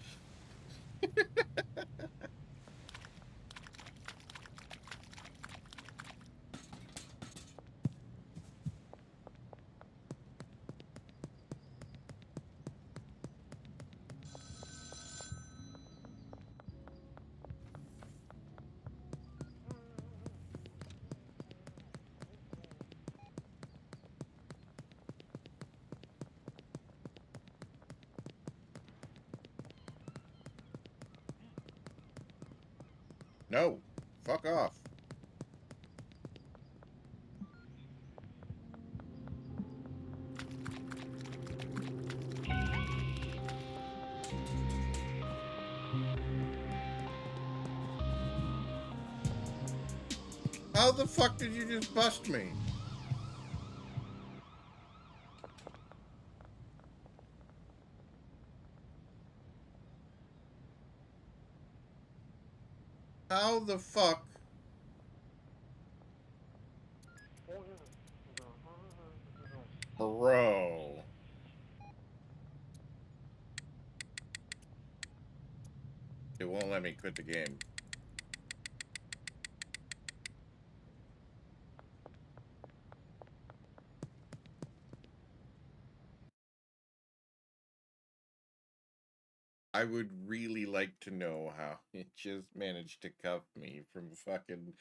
No. Fuck off. How the fuck did you just bust me? How the fuck? Bro. It won't let me quit the game. I would really like to know how it just managed to cuff me from fucking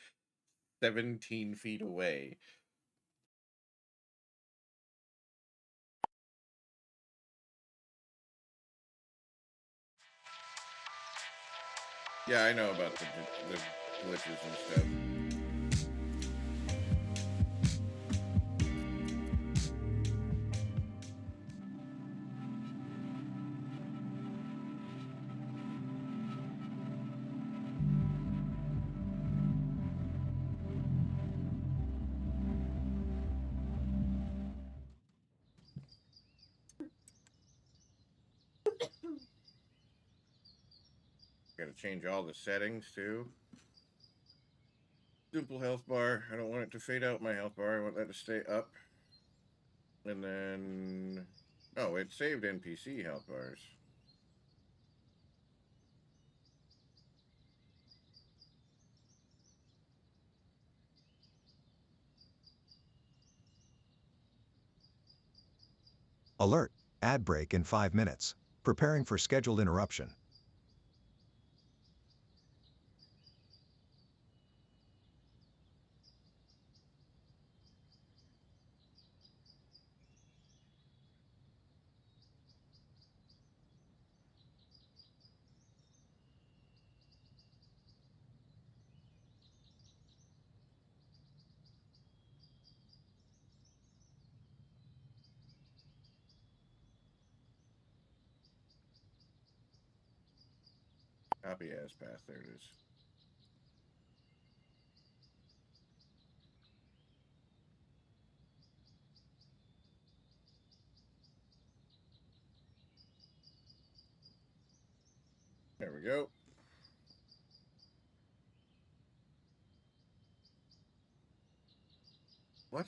17 feet away. Yeah, I know about the glitches and stuff. Gotta change all the settings too. Simple health bar. I don't want it to fade out my health bar. I want that to stay up. And then... Oh, it saved NPC health bars. Alert. Ad break in 5 minutes. Preparing for scheduled interruption. Copy as path. There it is. There we go. What?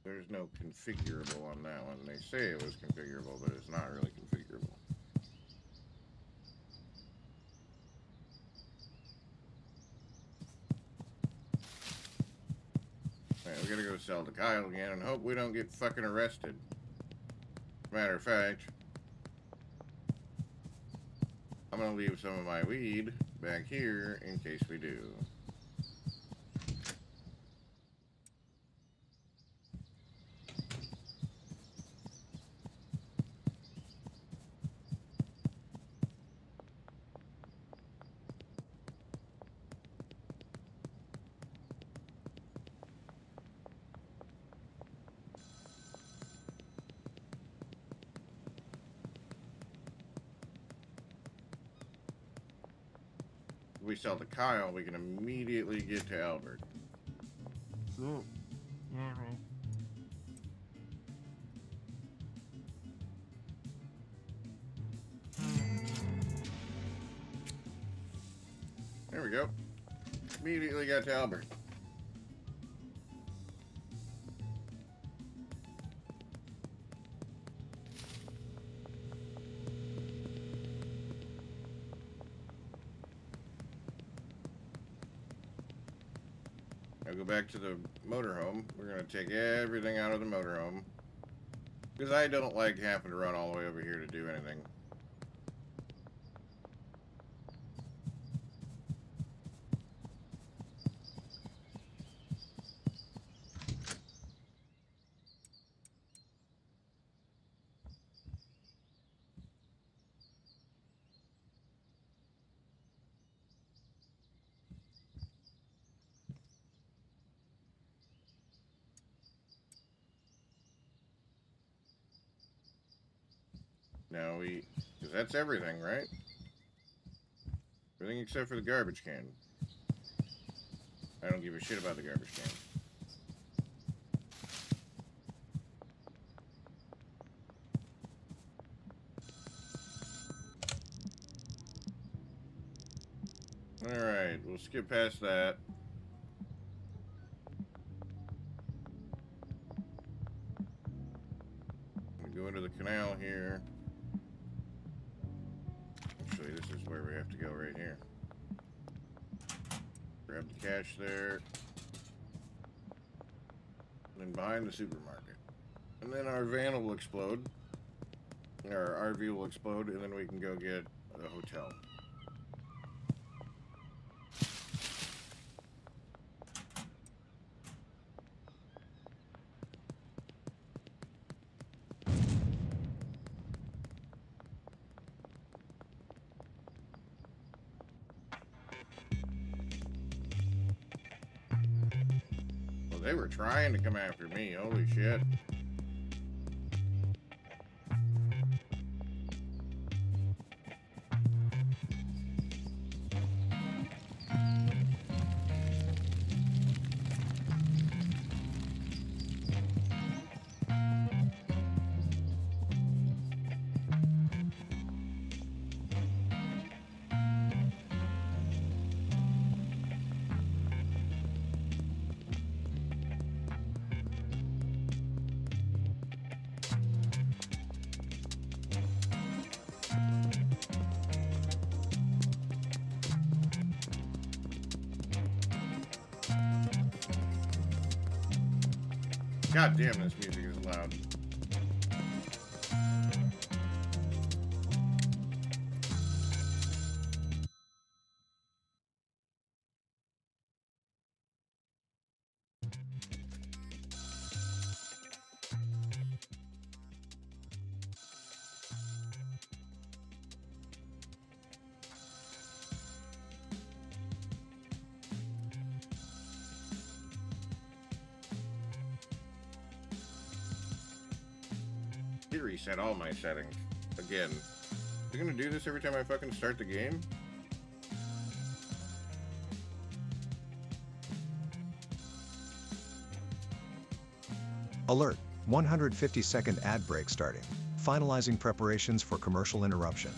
There's no configurable on that one. They say it was configurable, but it's not really configurable. Alright, we gotta go sell to Kyle again and hope we don't get fucking arrested. Matter of fact, I'm gonna leave some of my weed back here in case we do. we sell to Kyle, we can immediately get to Albert. Cool. Yeah, right. There we go. Immediately got to Albert. Now go back to the motorhome. We're going to take everything out of the motorhome. Because I don't like having to run all the way over here to do anything. Now because that's everything, right? Everything except for the garbage can. I don't give a shit about the garbage can. Alright, we'll skip past that. Go into the canal here. Actually, this is where we have to go right here. Grab the cash there. And then behind the supermarket. And then our van will explode. Our RV will explode, and then we can go get a hotel. They were trying to come after me. Holy shit. God damn, this music is loud. It reset all my settings. Again. You're gonna do this every time I fucking start the game? Alert, 150-second ad break starting. Finalizing preparations for commercial interruption.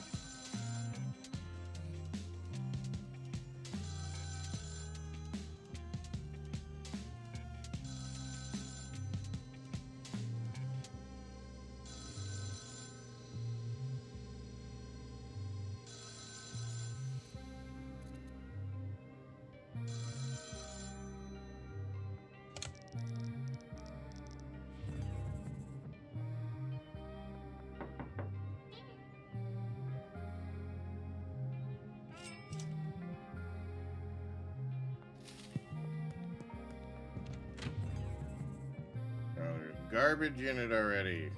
Garbage in it already.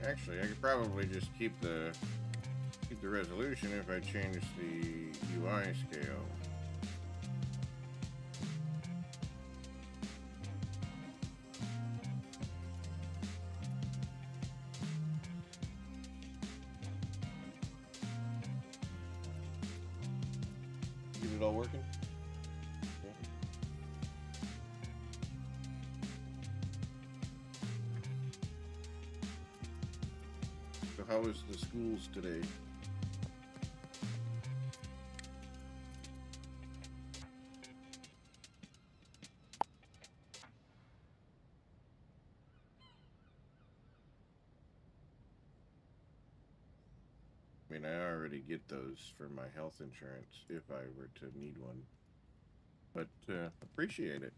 Actually, I could probably just keep the resolution if I change the UI scale. Get it all working? Yeah. So how was the schools today? I mean, I already get those for my health insurance if I were to need one. But appreciate it.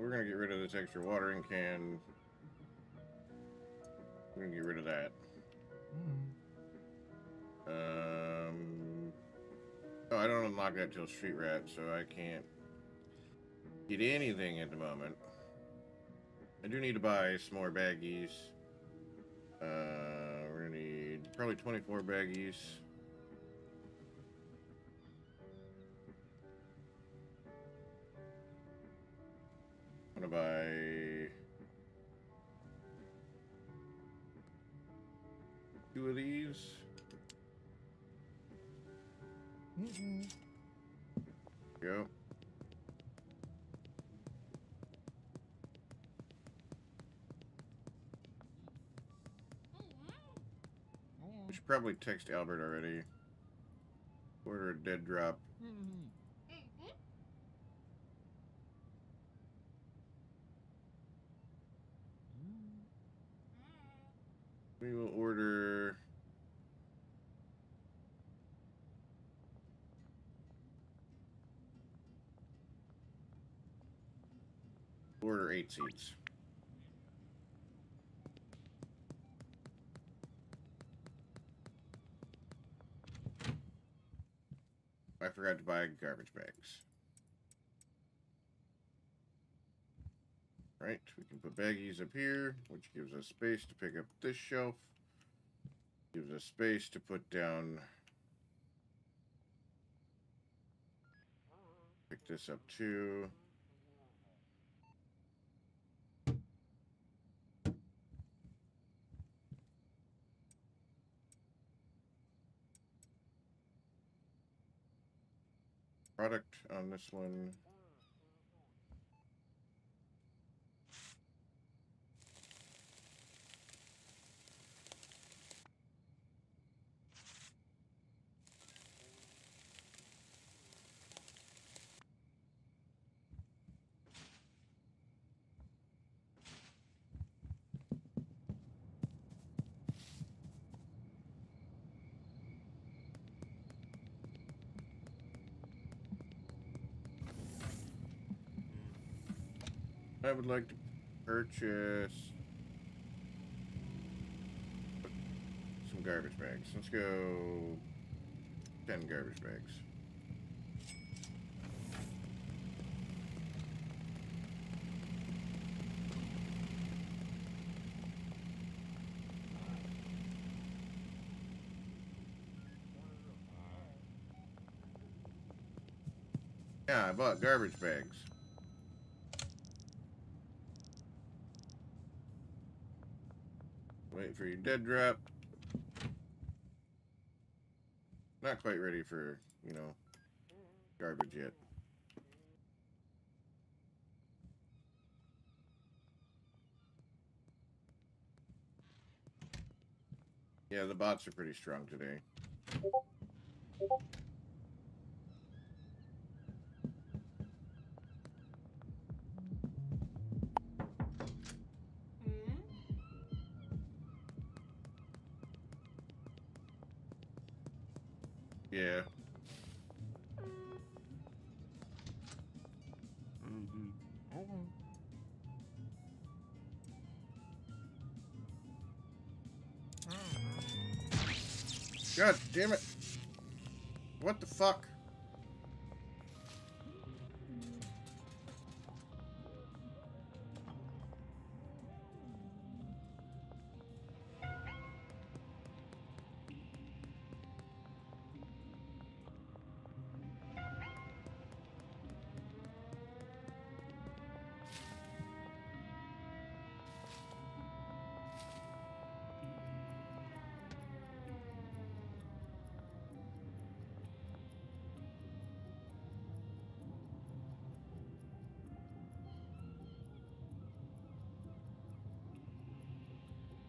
We're gonna get rid of this extra watering can. We're gonna get rid of that. Oh, I don't unlock that till Street Rat, so I can't get anything at the moment. I do need to buy some more baggies. We're gonna need probably 24 baggies. I'm gonna buy 2 of these. Go. We should probably text Albert already. Order a dead drop. We will order order 8 seeds. I forgot to buy garbage bags. Right, we can put baggies up here, which gives us space to pick up this shelf. Gives us space to put down. Pick this up too. Product on this one. I would like to purchase some garbage bags. Let's go 10 garbage bags. Yeah, I bought garbage bags. Wait for your dead drop. Not quite ready for, you know, garbage yet. Yeah, the bots are pretty strong today. Yeah. God damn it. What the fuck?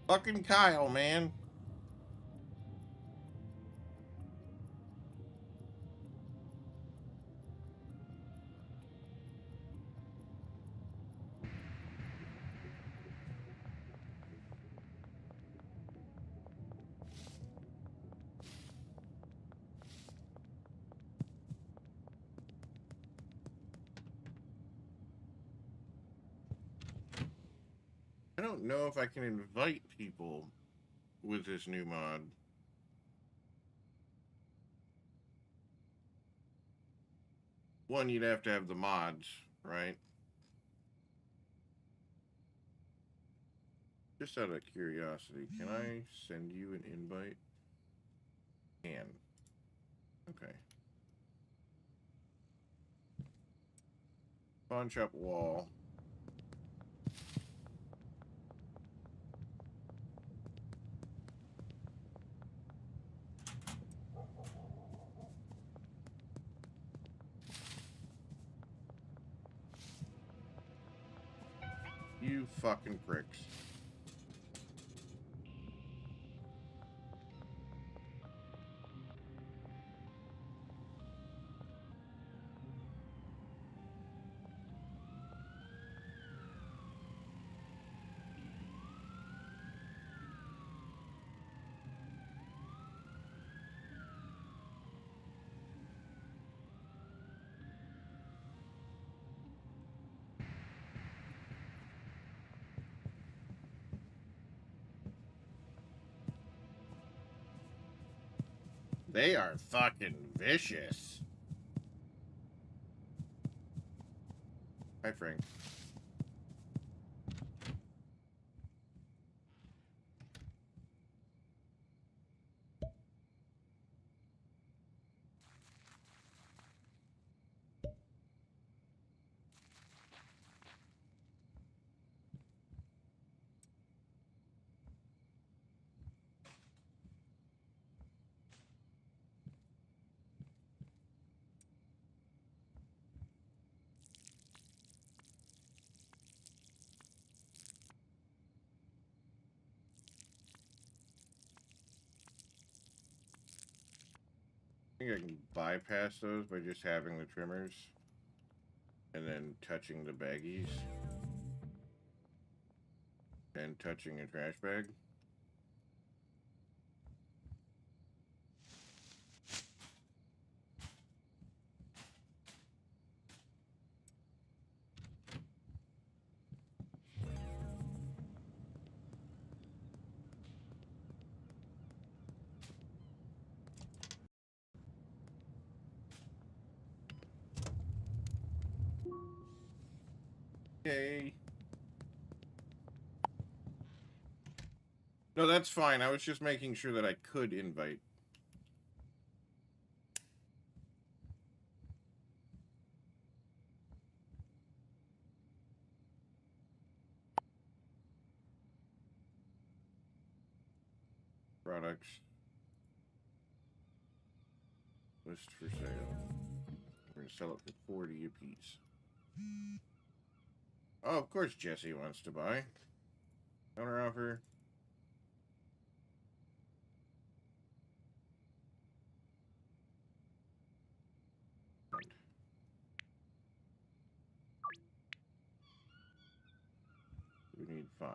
Fucking Kyle, man. I don't know if I can invite people with this new mod. One, you'd have to have the mods, right? Just out of curiosity, can I send you an invite? Can. Okay. Pawn shop wall. You fucking pricks. They are fucking vicious. Hi, Frank. I think I can bypass those by just having the trimmers and then touching the baggies and touching a trash bag. Okay. No, that's fine. I was just making sure that I could invite. Products. List for sale. We're going to sell it for 40 apiece. Oh, of course Jesse wants to buy. Counter offer. We need 5.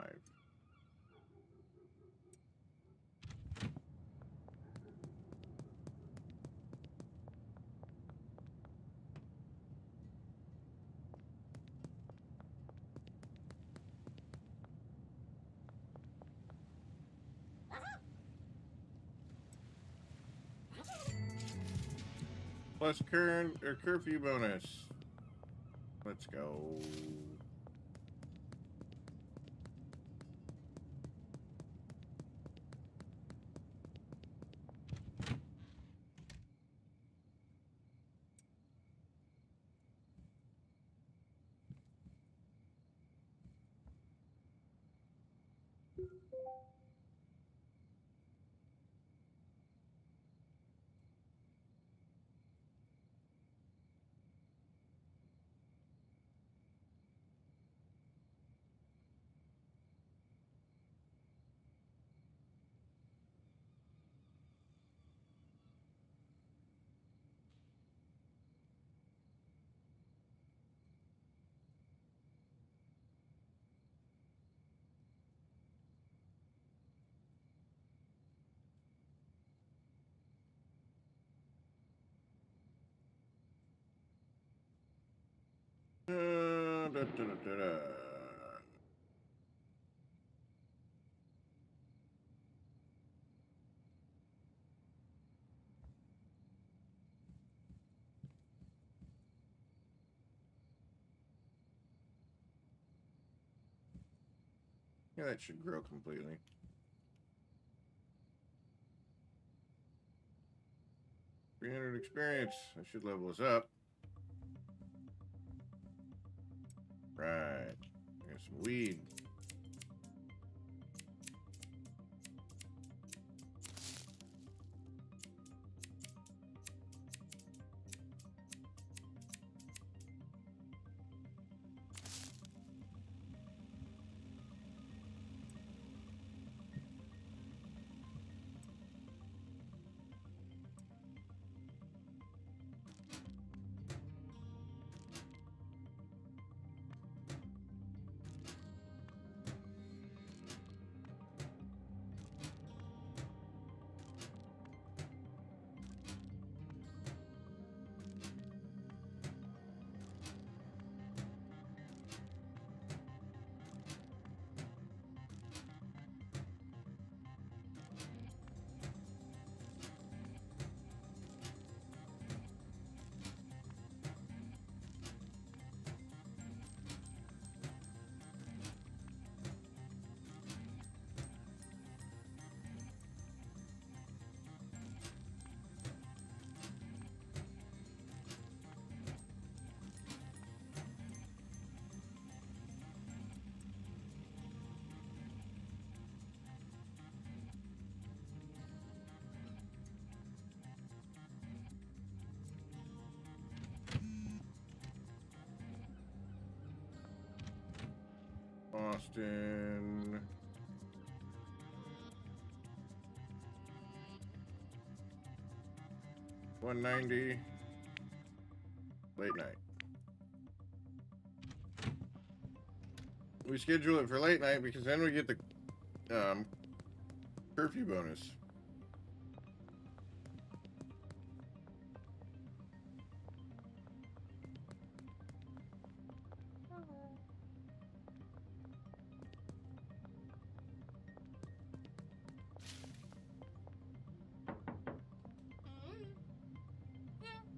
plus current or curfew bonus. Let's go. Da, da, da, da, da. Yeah, that should grow completely. $300 experience. That should level us up. Right. Got some weed. Austin. $190. Late night. We schedule it for late night because then we get the curfew bonus.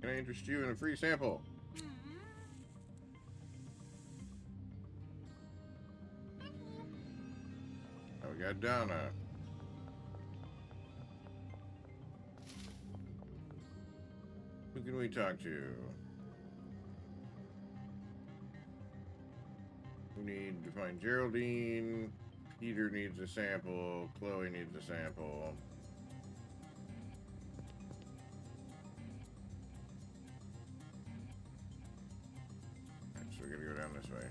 Can I interest you in a free sample? Oh, we got Donna. Who can we talk to? We need to find Geraldine. Peter needs a sample. Chloe needs a sample. Alright, so we gotta go down this way.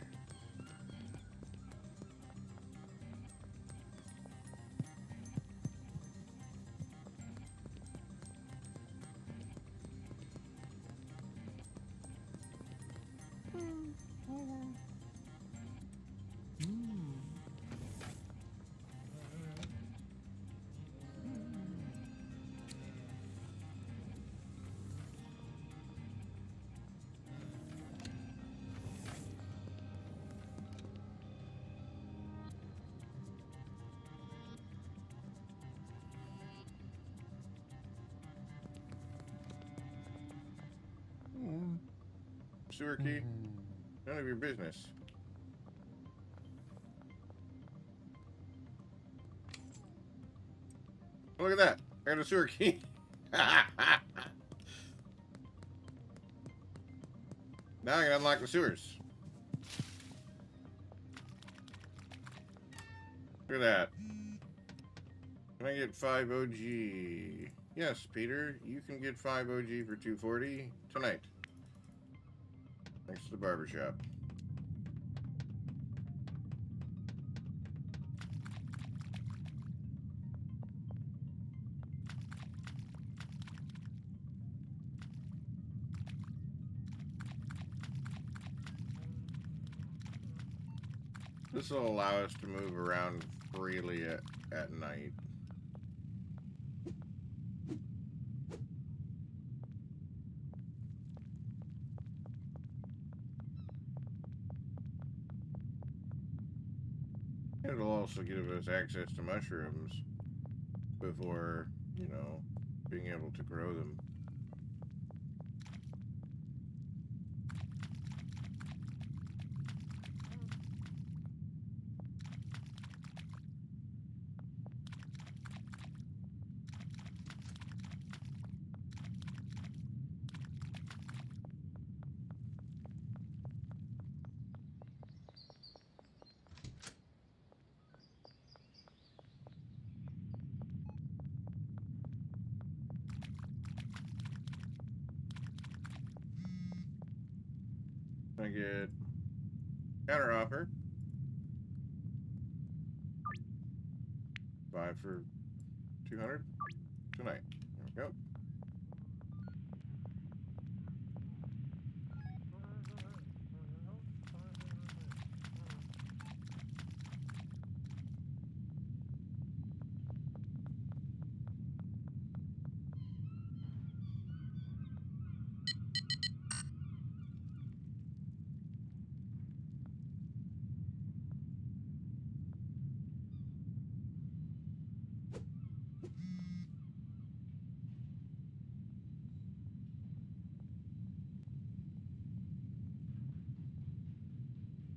sewer key? None of your business. Look at that. I got a sewer key. Now I can unlock the sewers. Look at that. Can I get 5 OG? Yes, Peter. You can get 5 OG for 240 tonight. Thanks to the barbershop. This will allow us to move around freely at night. It'll also give us access to mushrooms before, you know, being able to grow them. I get counter offer. 5 for 200 tonight. There we go.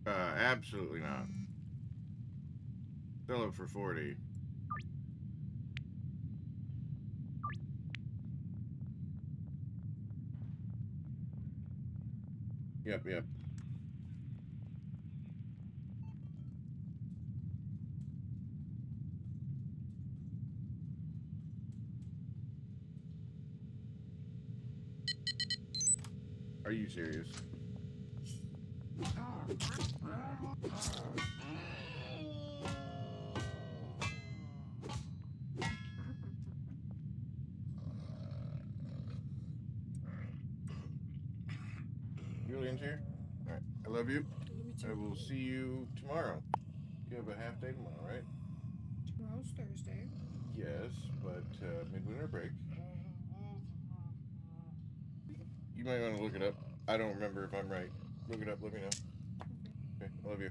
Absolutely not. Sell it for 40. Yep. Are you serious? Julian's here? Alright. I love you. I will see you tomorrow. You have a half day tomorrow, right? Tomorrow's Thursday. Yes, but midwinter break. You might want to look it up. I don't remember if I'm right. Look it up, let me know. Okay, I love you.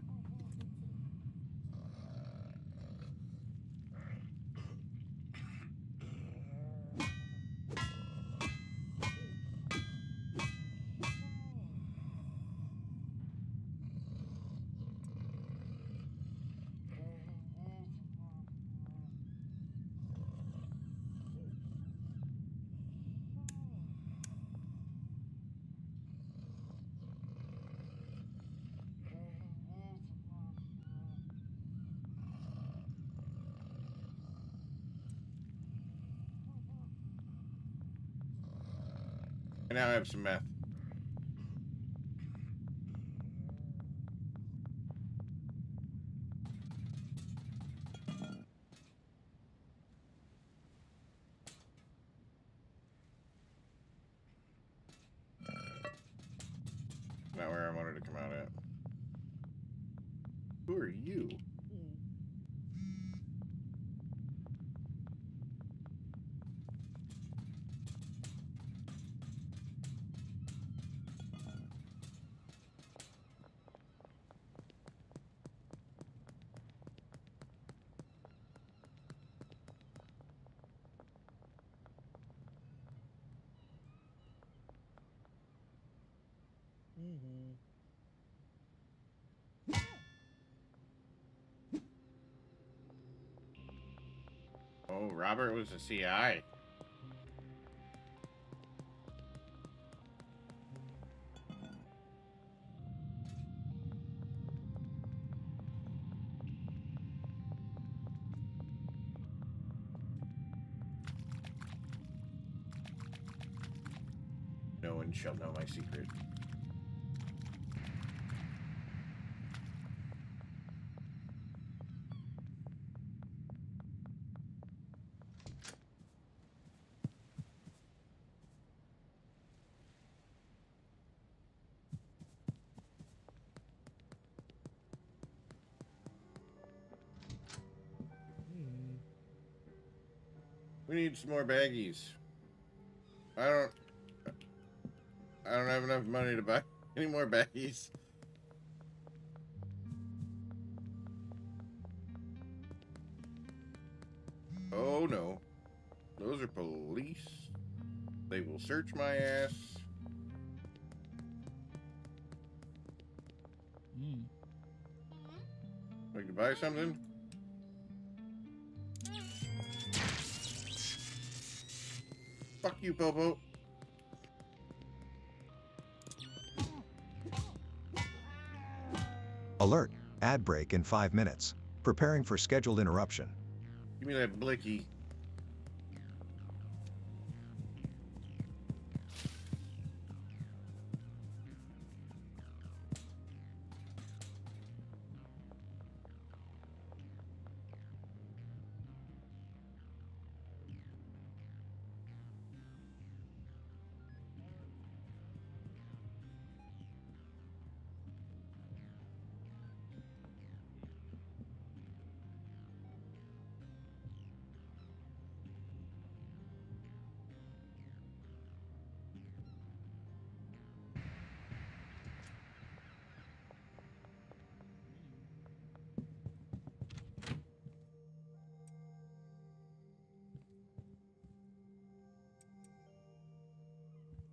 And now I have some meth. Not where I wanted to come out at. Who are you? Oh, Robert was a CI. No one shall know my secret. We need some more baggies. I don't have enough money to buy any more baggies. Oh no. Those are police. They will search my ass. Like to buy something? Fuck you, Popo. Alert. Ad break in 5 minutes. Preparing for scheduled interruption. Give me that blicky.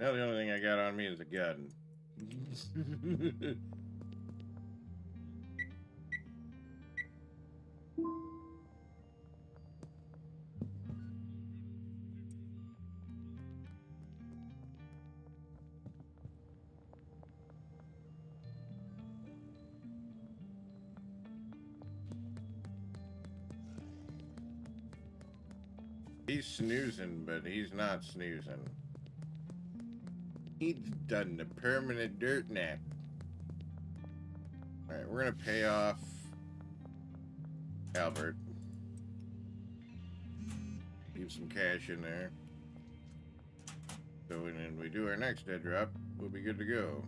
Now the only thing I got on me is a gun. He's snoozing, but he's not snoozing. He's done the permanent dirt nap. Alright, we're gonna pay off Albert. Leave some cash in there. So when we do our next dead drop, we'll be good to go.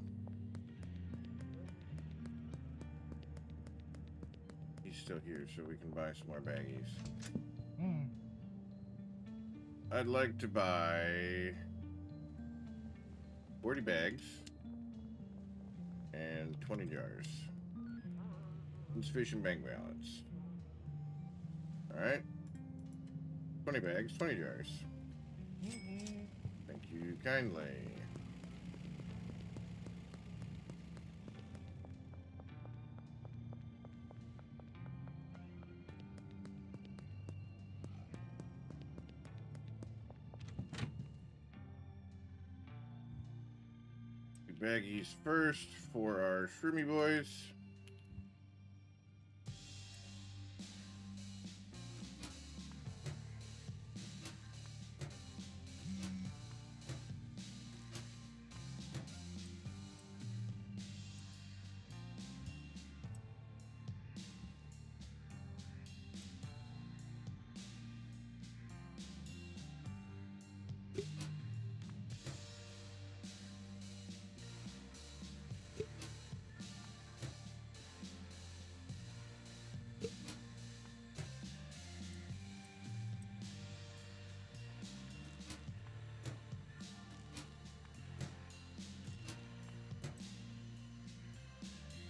He's still here, so we can buy some more baggies. I'd like to buy 40 bags and 20 jars. Insufficient bank balance. Alright. 20 bags, 20 jars. Thank you kindly. Baggies first for our Shroomy boys.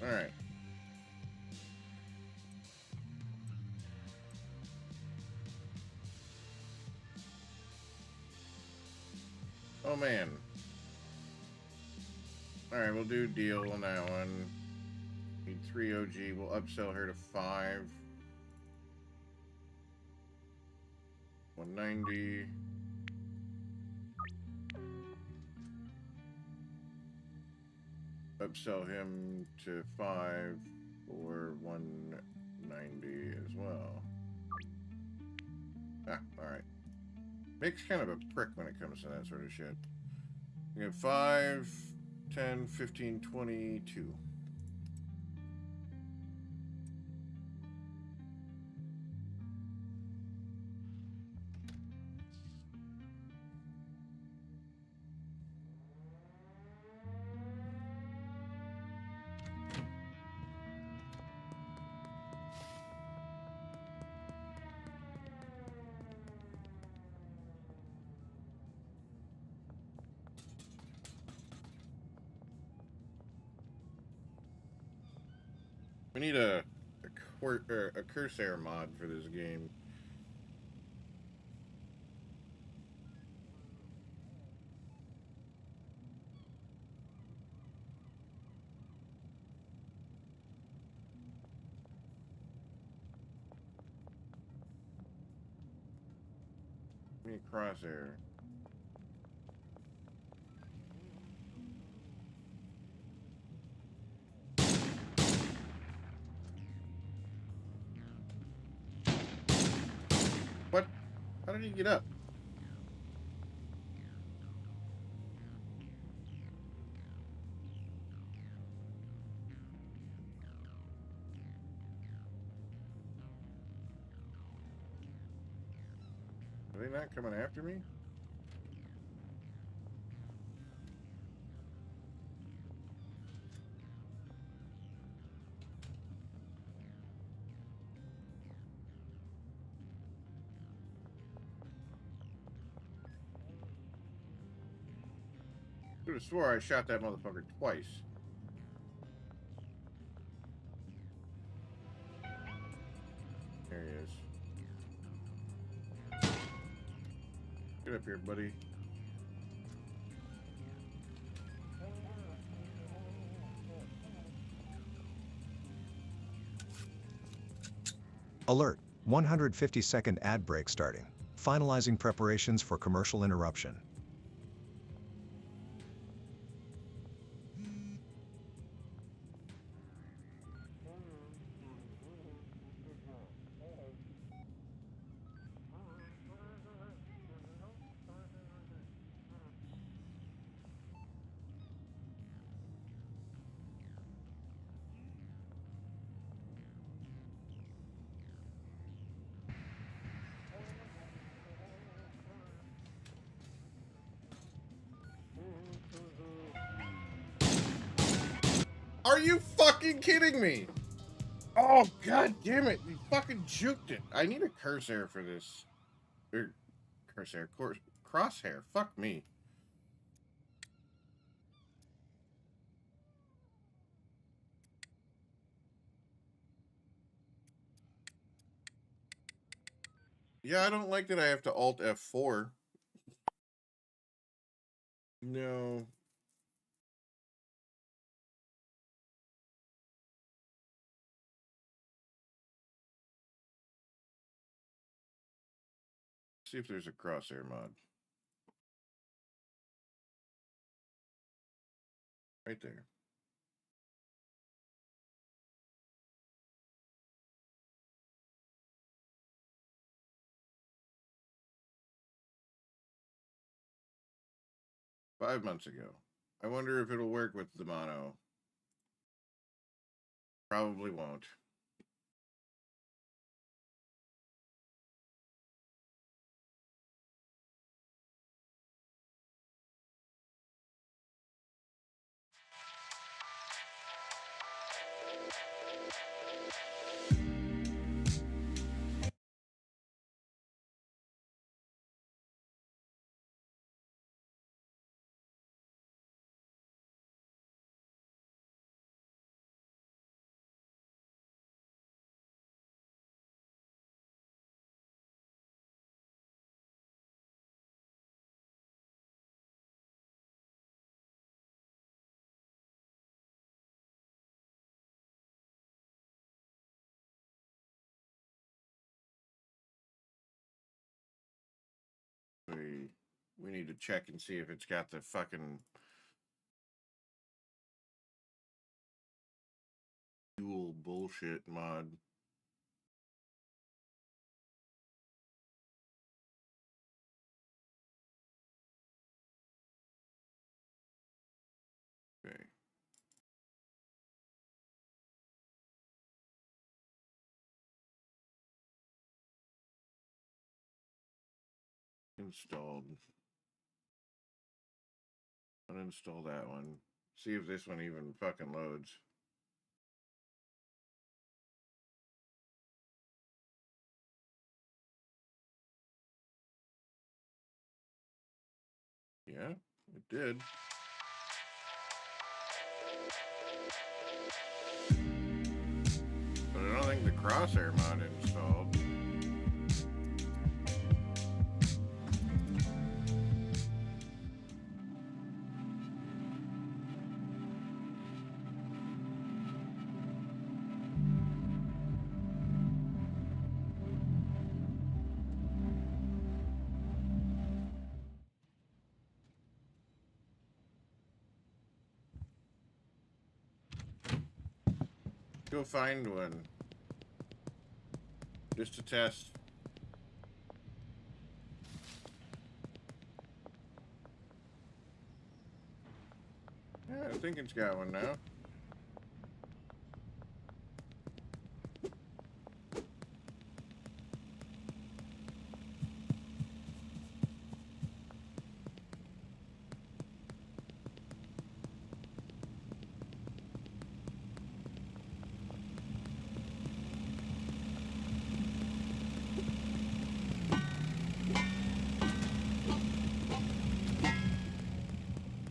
All right. Oh man. Alright, we'll do a deal on that one. Need 3 OG. We'll upsell her to 5. 190. Upsell him to 5 for 190 as well. Ah, alright. Mick's kind of a prick when it comes to that sort of shit. We have 5, 10, 15, 22. We need a Corsair mod for this game. Give me a Crosshair. What? How did he get up? Are they not coming after me? I could have swore I shot that motherfucker twice. There he is. Get up here, buddy. Alert, 150-second ad break starting. Finalizing preparations for commercial interruption. Are you fucking kidding me? Oh, god damn it. You fucking juked it. I need a Corsair for this. Crosshair. Fuck me. Yeah, I don't like that I have to Alt F4. No. See if there's a Crosshair mod. Right there. $5 months ago. I wonder if it'll work with the mono. Probably won't. We need to check and see if it's got the fucking dual bullshit mod. Okay. Installed. Uninstall that one. See if this one even fucking loads. Yeah, it did. But I don't think the crosshair mod installed. Go find one. Just to test. Yeah, I think it's got one now.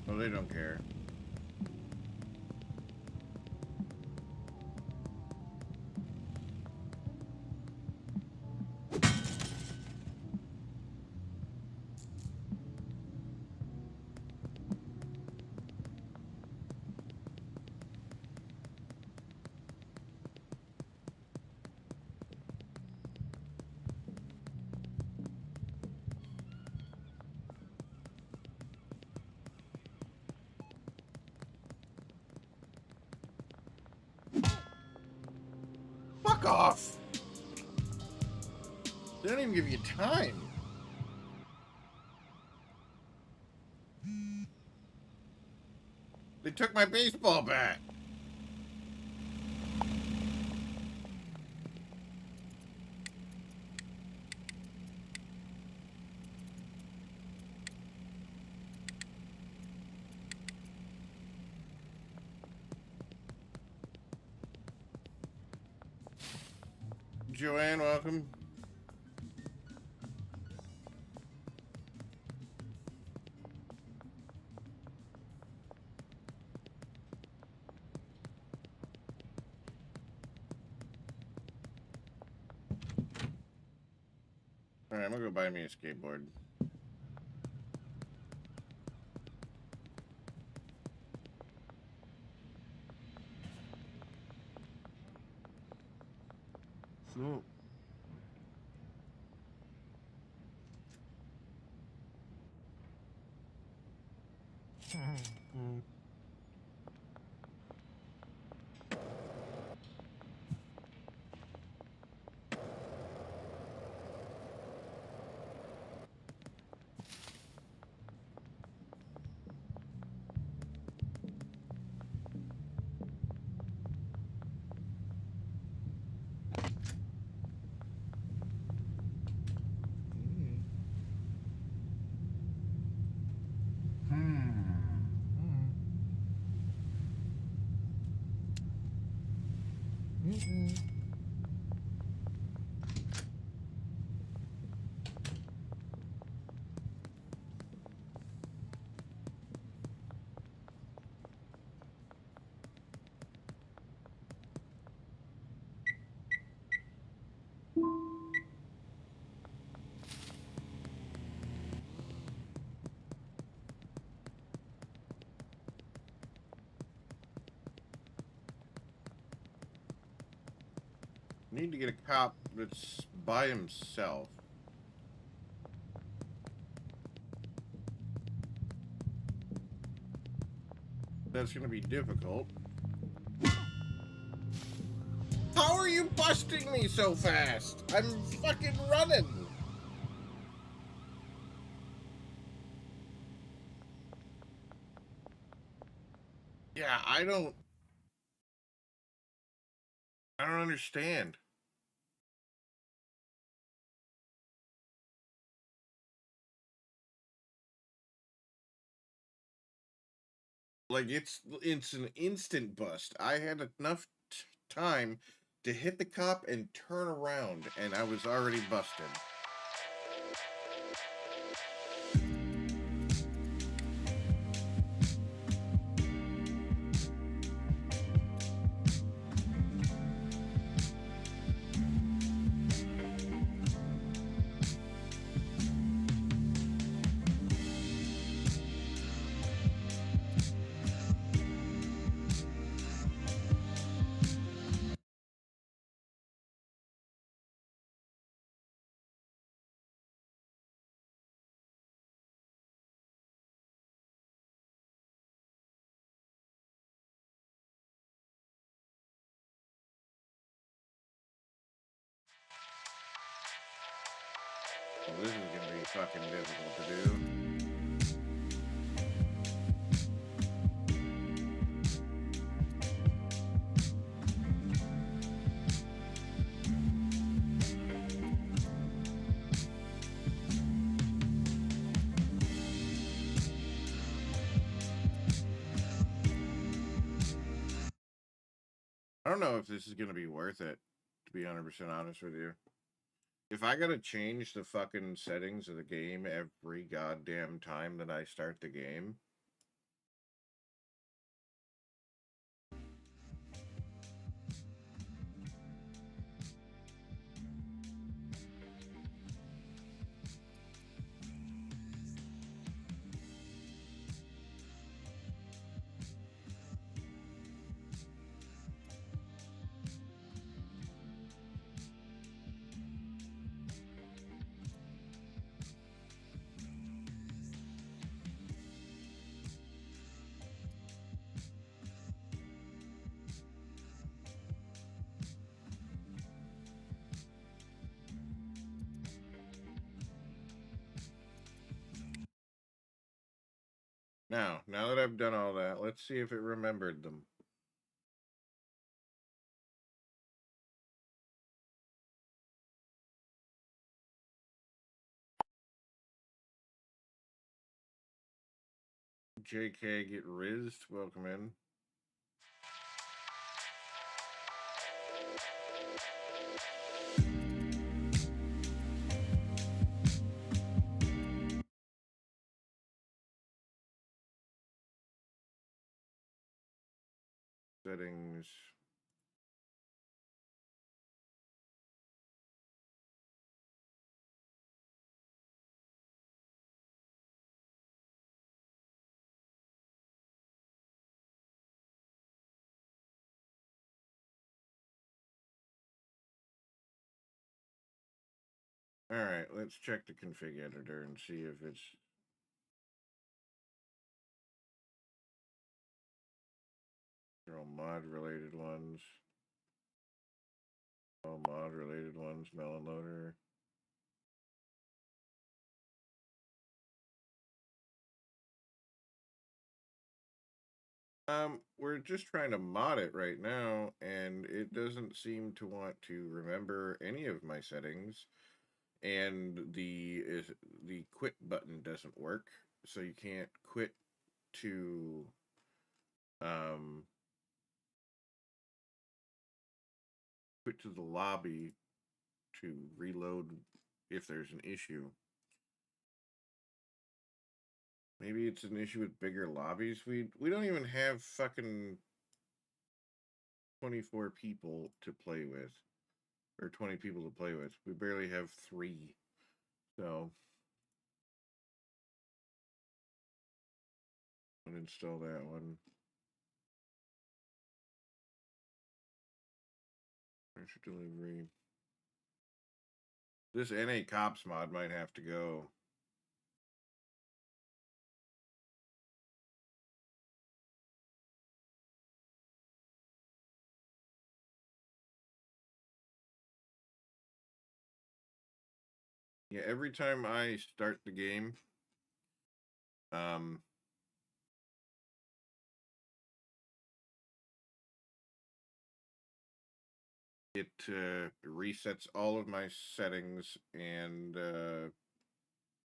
Well, they don't care. Fuck off! They don't even give you time. They took my baseball bat. Joanne, welcome. Alright, I'm gonna go buy me a skateboard. So. Need to get a cop that's by himself. that's going to be difficult. How are you busting me so fast? I'm fucking running. Yeah, I don't understand. Like, it's an instant bust. I had enough time to hit the cop and turn around, and I was already busted. Well, this is gonna be fucking difficult to do. I don't know if this is gonna be worth it, to be 100% honest with you. If I gotta change the fucking settings of the game every goddamn time that I start the game, now that I've done all that, let's see if it remembered them. JK, get rizzed. Welcome in. Settings. Alright, let's check the config editor and see if it's... all mod related ones. All mod related ones, melon loader. We're just trying to mod it right now, and it doesn't seem to want to remember any of my settings. And the quit button doesn't work, so you can't quit to quit to the lobby to reload if there's an issue. Maybe it's an issue with bigger lobbies. We don't even have fucking 24 people to play with, or 20 people to play with. We barely have 3. So uninstall that one. Furniture delivery. This NA Cops mod might have to go. Yeah, every time I start the game, it resets all of my settings, and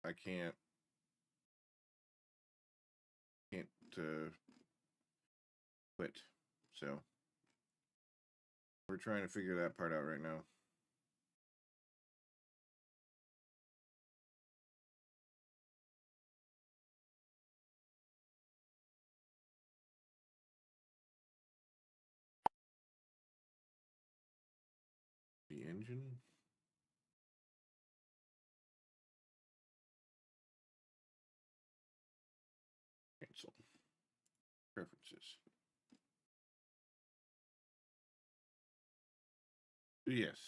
I can't quit. So we're trying to figure that part out right now. The engine. Cancel. Preferences. Yes.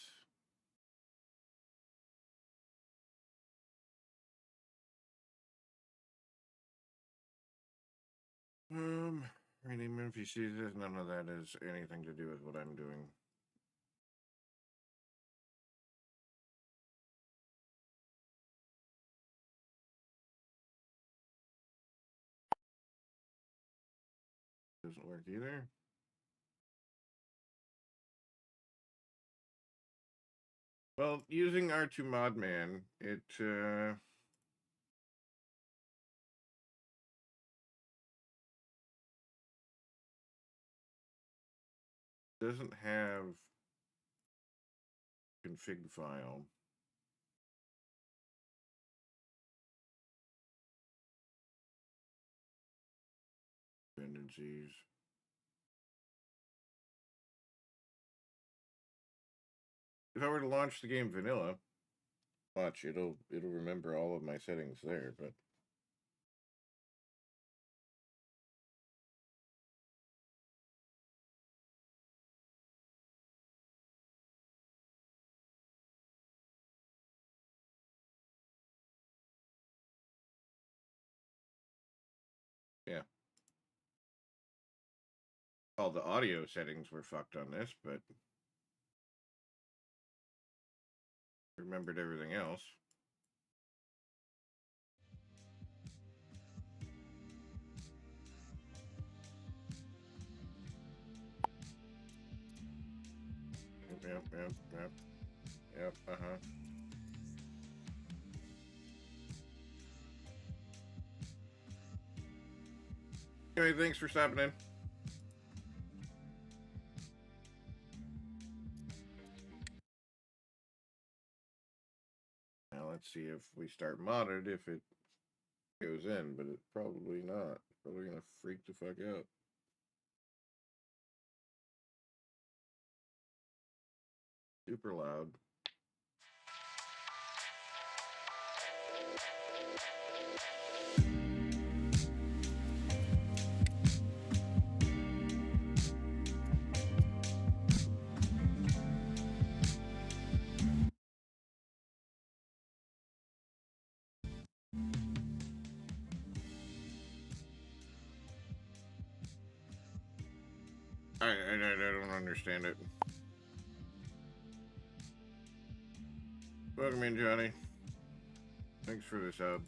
Rename NPCs. None of that has anything to do with what I'm doing. Doesn't work either. Well, using R2 Modman, it doesn't have config file. Dependencies. If I were to launch the game vanilla, watch, it'll remember all of my settings there, but yeah. All the audio settings were fucked on this, but remembered everything else. Yep, uh-huh. Anyway, thanks for stopping in. Now let's see if we start modded, if it goes in, but it's probably not. It's probably gonna freak the fuck out. Super loud. I don't understand it. Welcome in, Johnny. Thanks for the sub.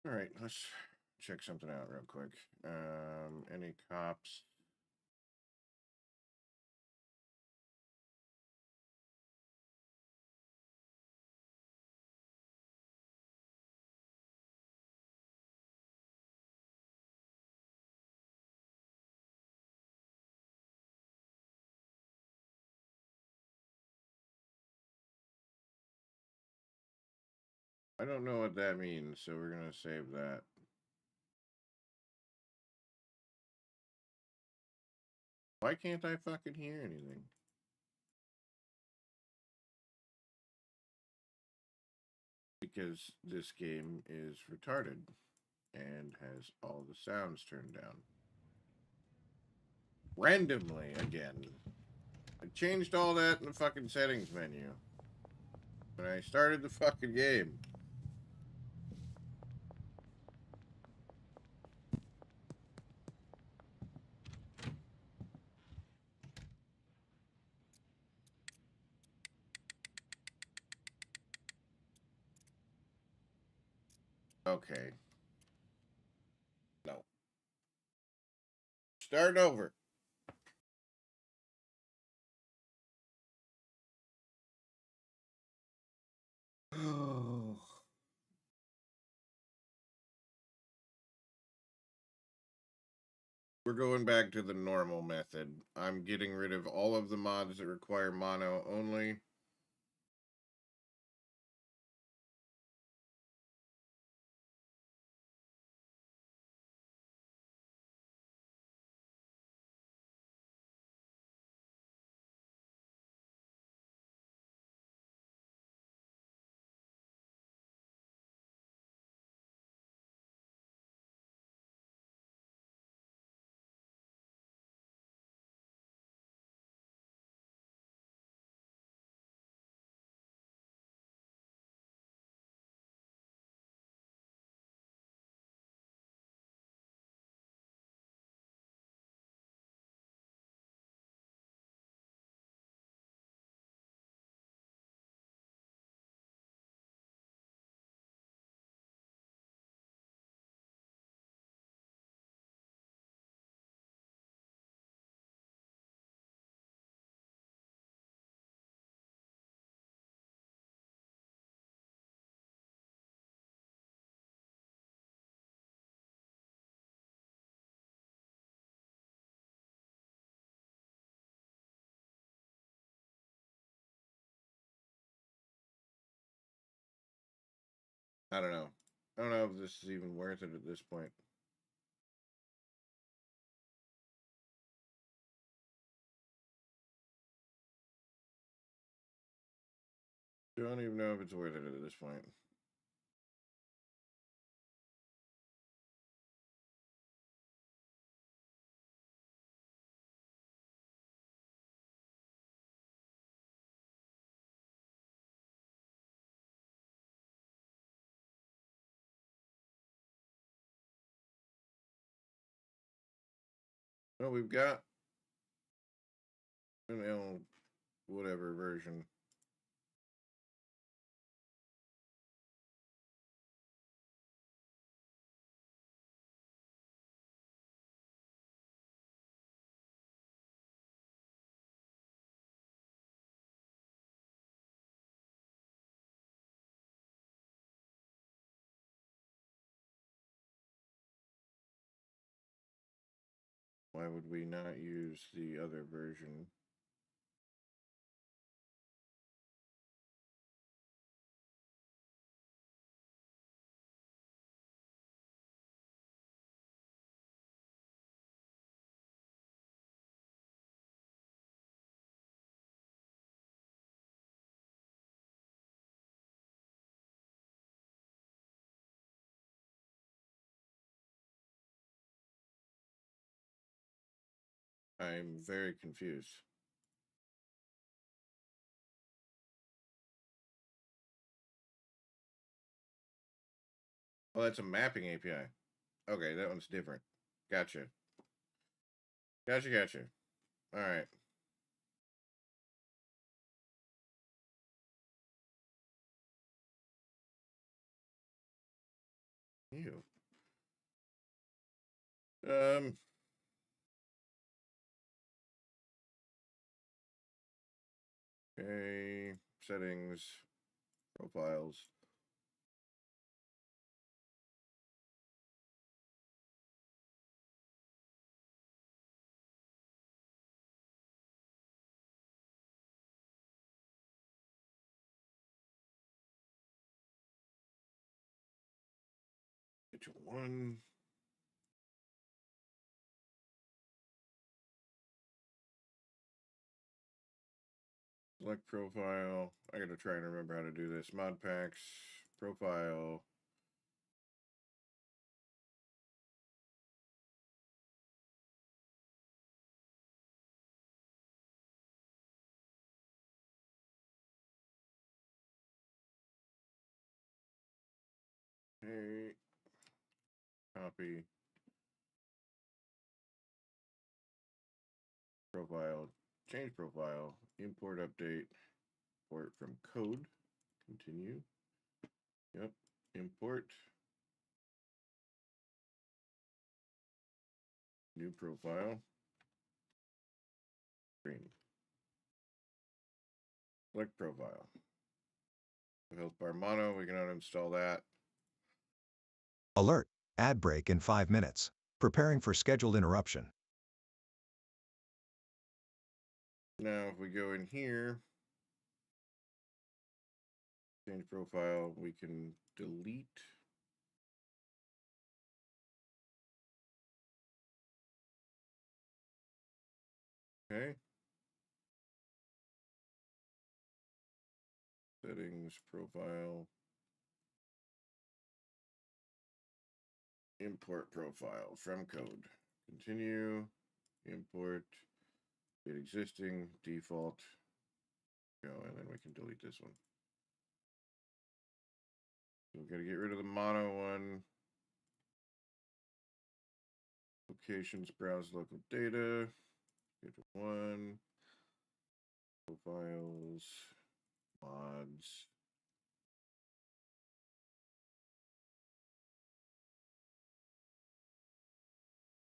All right, let's check something out real quick. Any cops? I don't know what that means, so we're gonna save that. Why can't I fucking hear anything? Because this game is retarded and has all the sounds turned down. Randomly again. I changed all that in the fucking settings menu when I started the fucking game. Okay. No. Start over. We're going back to the normal method. I'm getting rid of all of the mods that require mono only. I don't know. I don't know if this is even worth it at this point. Don't even know if it's worth it at this point. Well, we've got an L whatever version. Why would we not use the other version? I'm very confused. Oh, that's a mapping API. Okay, that one's different. Gotcha. Gotcha. All right. Ew. Okay. Settings. Profiles. Schedule 1. Select profile. I gotta try and remember how to do this. Mod packs, profile. Hey, copy. Profile, change profile, import update, import from code, continue. Yep, import. New profile. Screen. Select profile. Health bar mono, we can uninstall that. Alert. Ad break in 5 minutes. Preparing for scheduled interruption. Now, if we go in here, change profile, we can delete. Okay. Settings, profile. Import profile from code. Continue. Import. Get existing. Default. Go, and then we can delete this one. So we've got to get rid of the mono one. Locations, browse local data. Schedule 1. Profiles. Mods.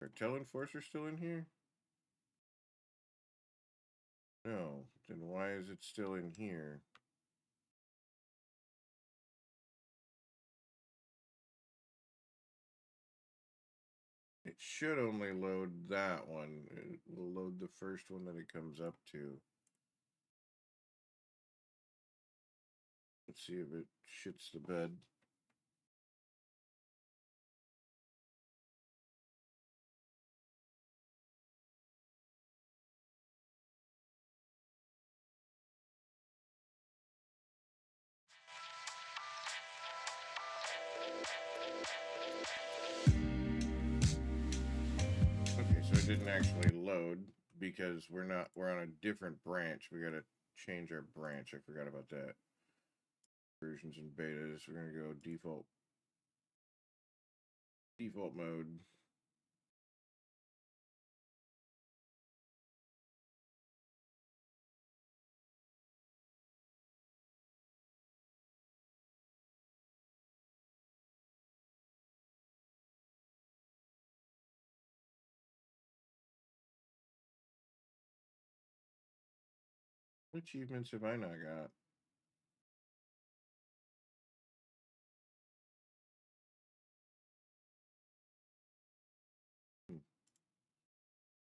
Cartel Enforcer still in here? No. Then why is it still in here? It should only load that one. It will load the first one that it comes up to. Let's see if it shits the bed. Okay, so it didn't actually load because we're on a different branch. We gotta change our branch. I forgot about that. Versions and betas. We're gonna go default mode. What achievements have I not got?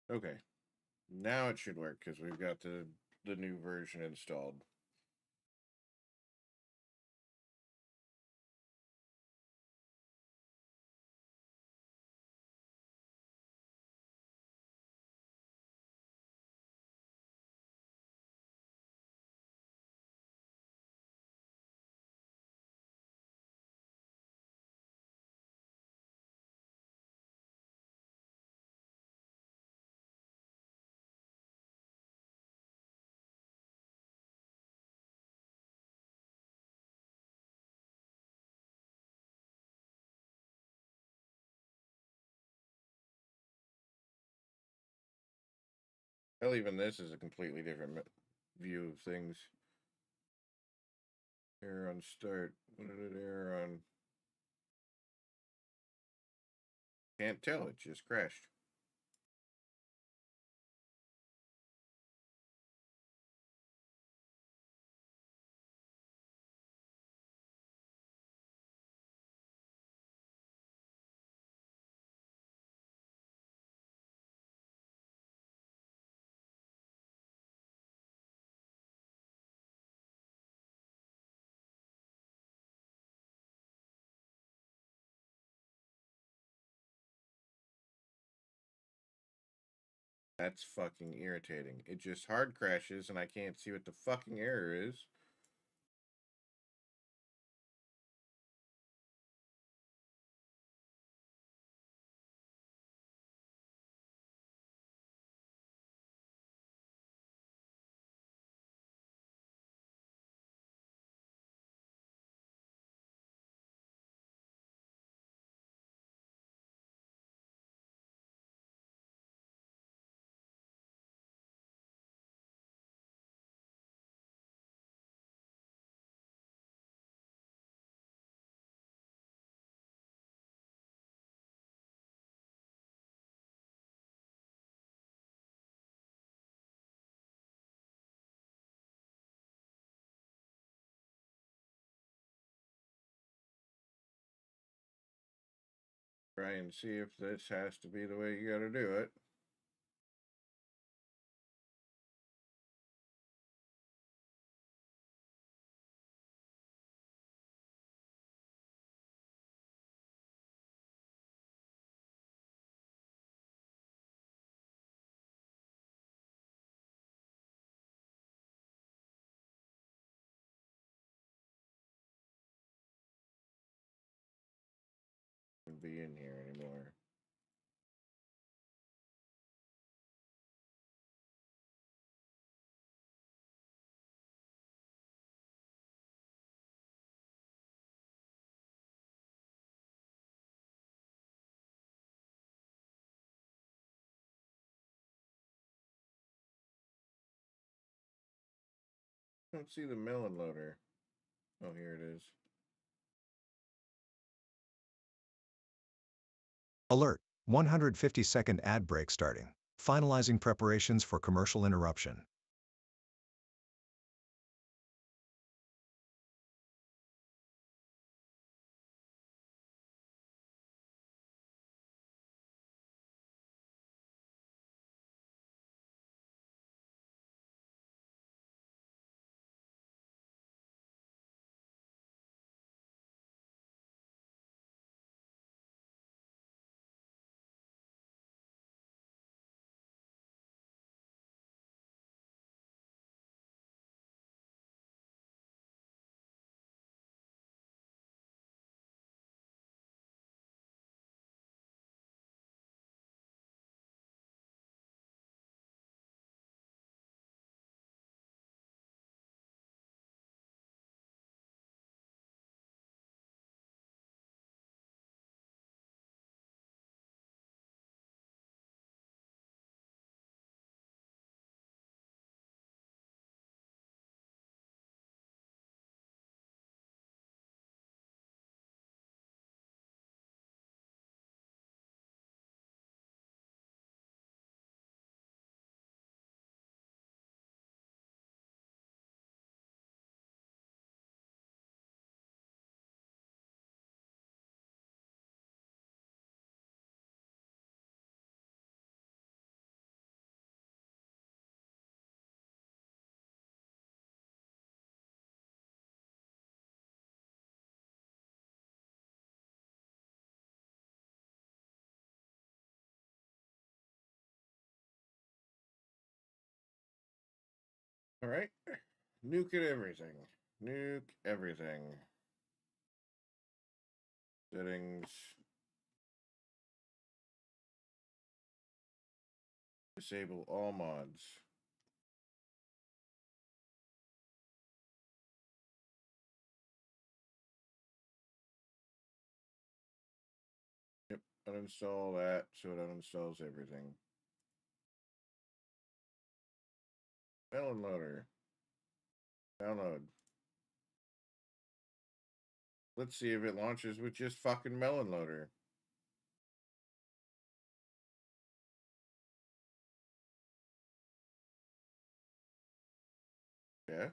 Okay. Now it should work because we've got the new version installed. Hell, even this is a completely different view of things. Error on start. What did it error on? Can't tell. It just crashed. That's fucking irritating. It just hard crashes and I can't see what the fucking error is. Try and see if this has to be the way you gotta do it. Be in here anymore. Don't see the melon loader. Oh, here it is. Alert, 150-second ad break starting. Finalizing preparations for commercial interruption. All right. Nuke it everything. Nuke everything. Settings. Disable all mods. Yep, uninstall that so it uninstalls everything. Melon loader. Download. Let's see if it launches with just fucking melon loader. Yeah.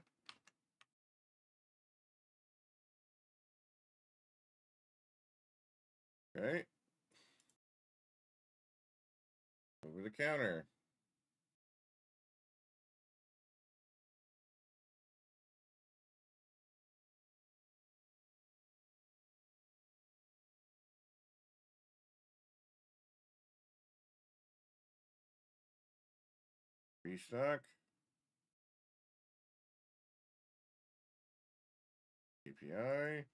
Okay. Over the counter. Restock. API.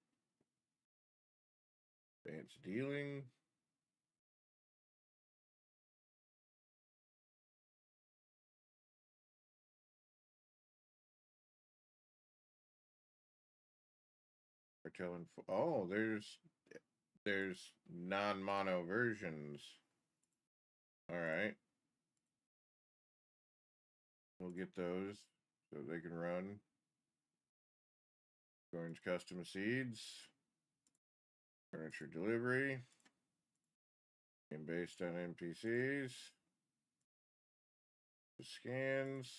Advanced dealing. Cartel and oh, there's non-mono versions. All right. We'll get those so they can run. Orange custom seeds. Furniture delivery. And based on NPCs. The scans.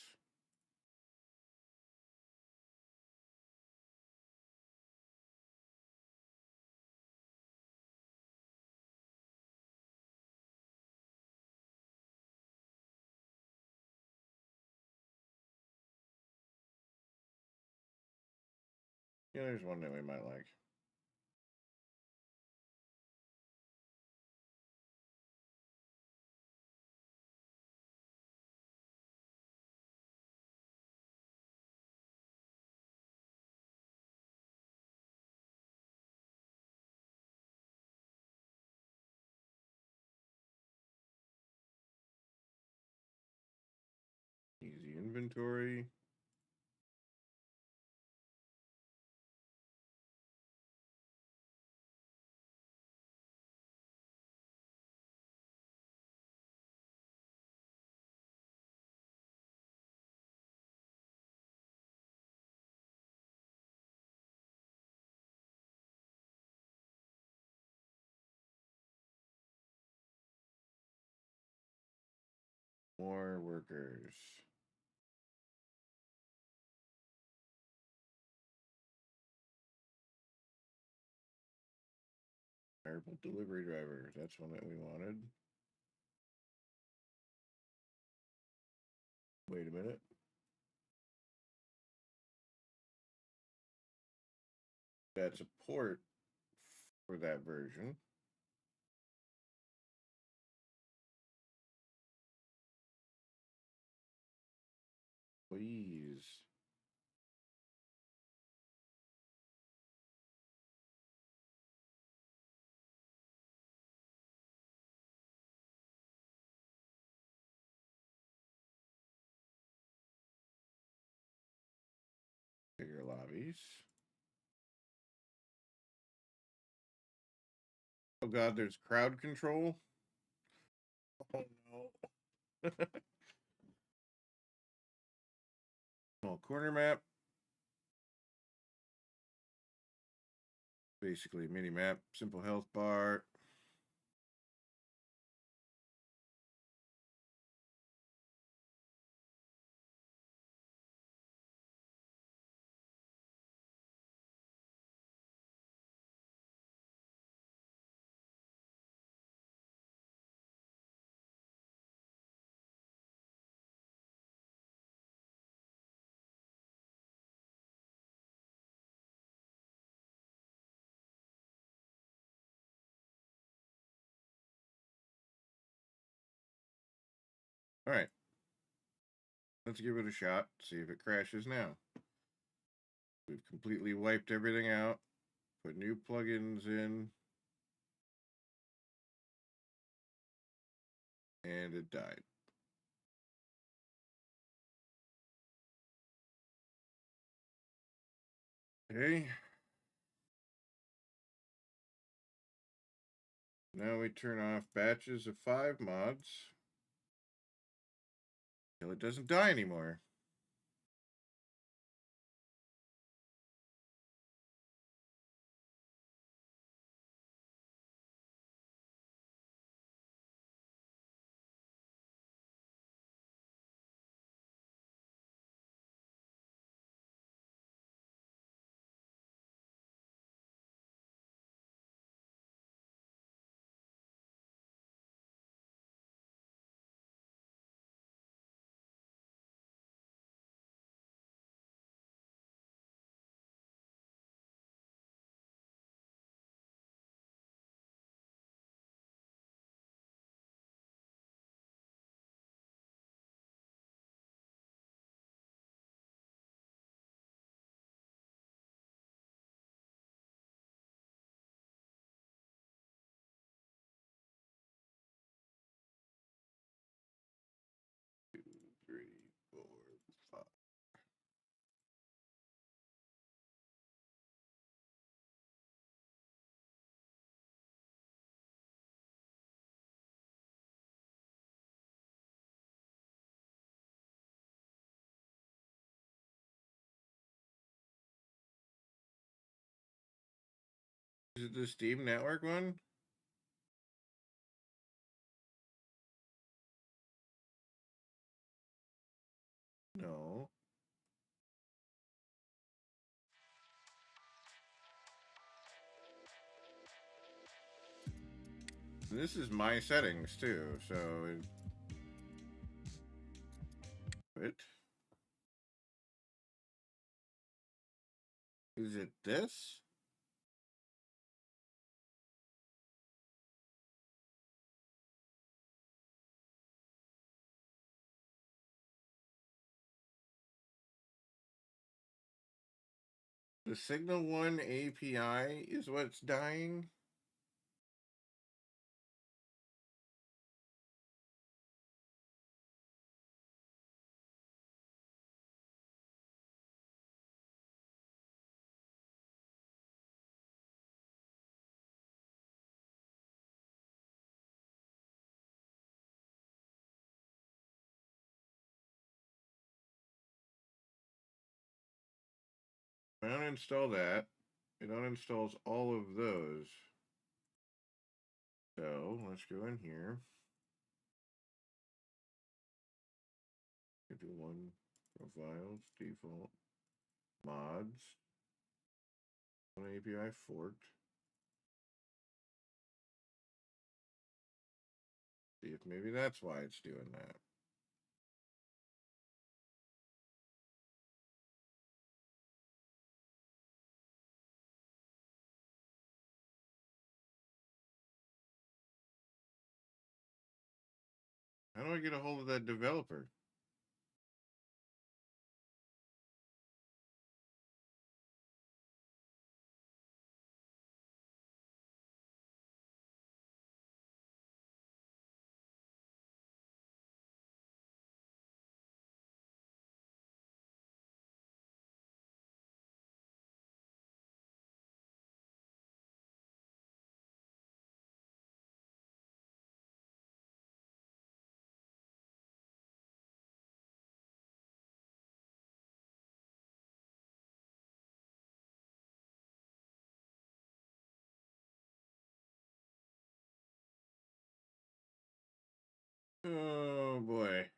Yeah, there's one that we might like. Easy inventory. More workers. Variable delivery driver. That's one that we wanted. Wait a minute. That's a port for that version. Please. Bigger lobbies. Oh god, there's crowd control. Oh no. Small corner map. Basically a mini map. Simple health bar. All right. Let's give it a shot. See if it crashes now. We've completely wiped everything out. Put new plugins in. And it died. Okay. Now we turn off batches of 5 mods. Until it doesn't die anymore. Is it the Steam Network one? No. This is my settings too, so it is it this? The Signal One API is what's dying? I uninstall that. It uninstalls all of those. So let's go in here. Do one profiles, default, mods, one API forked. See if maybe that's why it's doing that. How do I get a hold of that developer? Oh boy.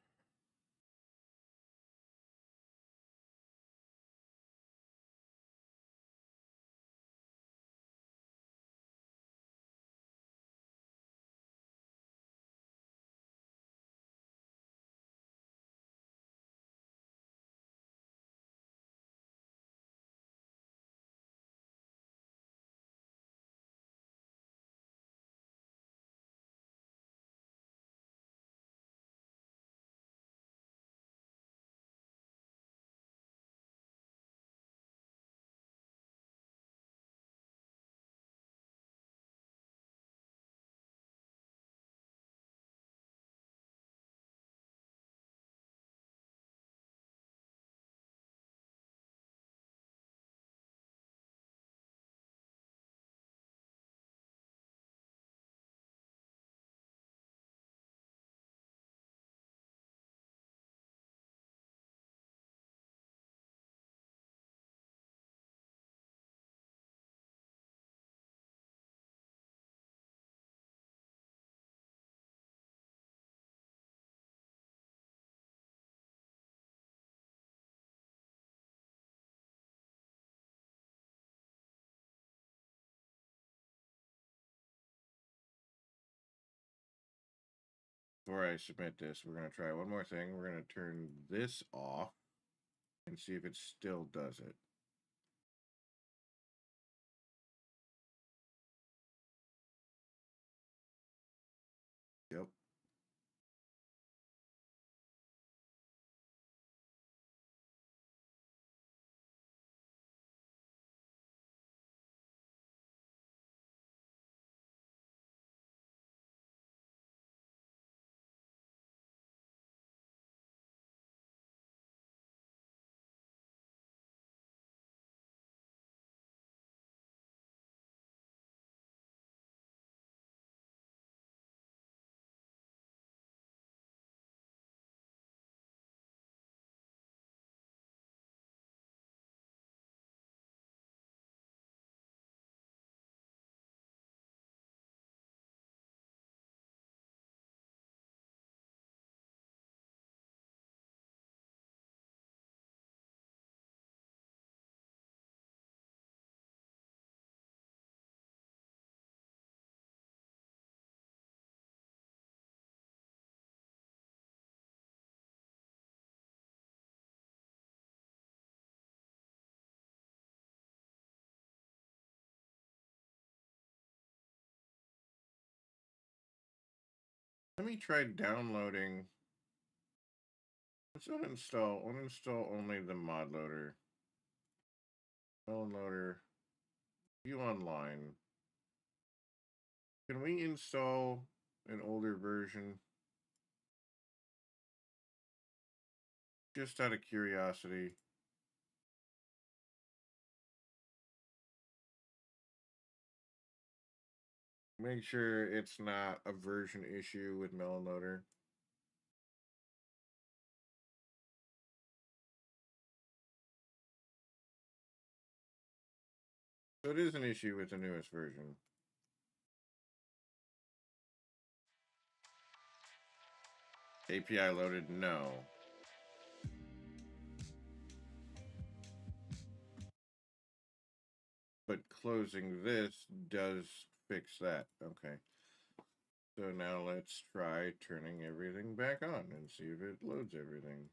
Before I submit this, we're going to try one more thing. We're going to turn this off and see if it still does it. Yep. Let me try downloading. Let's uninstall. Uninstall only the mod loader. Downloader. View online. Can we install an older version? Just out of curiosity. Make sure it's not a version issue with Melon Loader. So it is an issue with the newest version. API loaded? No. But closing this does fix that. Okay. So now let's try turning everything back on and see if it loads everything.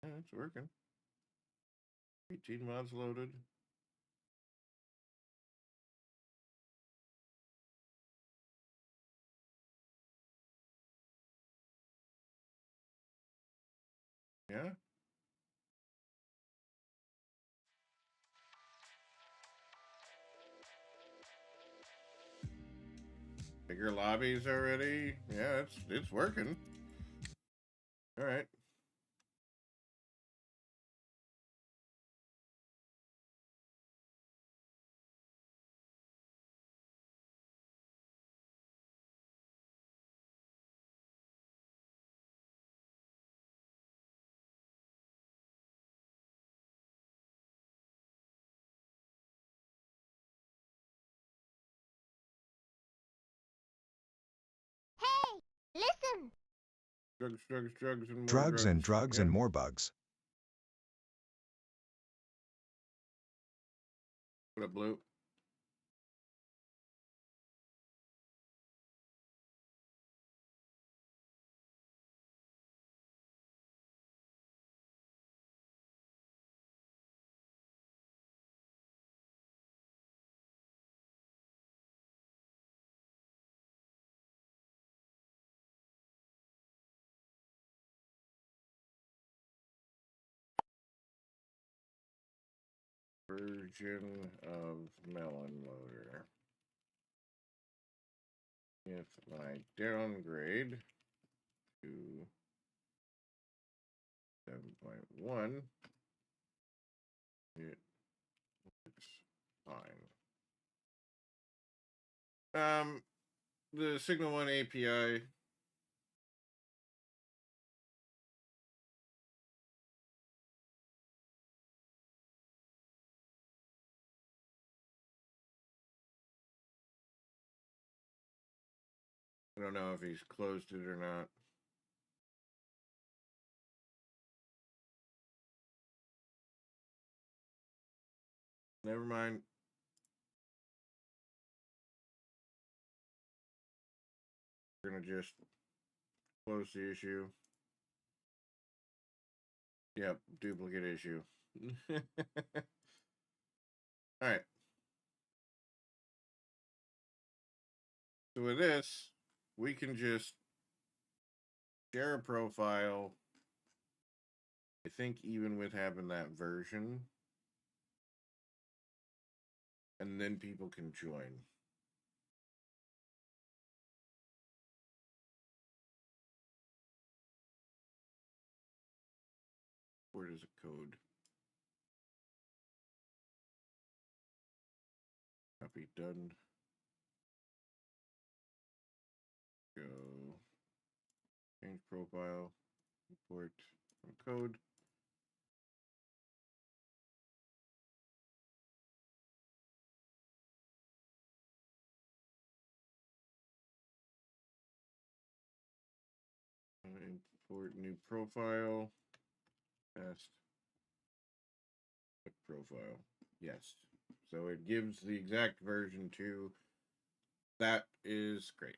Yeah, it's working. 18 mods loaded. Yeah. Bigger lobbies already. Yeah, it's working. All right. Hey, listen. Drugs, drugs, drugs, and more Drugs and drugs Yeah. and more bugs. What up, Blue? Version of Melon Loader. If I downgrade to 7.1, it looks fine. The Signal One API. I don't know if he's closed it or not. Never mind. We're gonna just close the issue. Yep, duplicate issue. All right. So with this, we can just share a profile. I think even with having that version, and then people can join. Where does it code? Copy done. Go. Change profile. Import code. Import new profile. Test. profile. Yes. So it gives the exact version 2. That is great.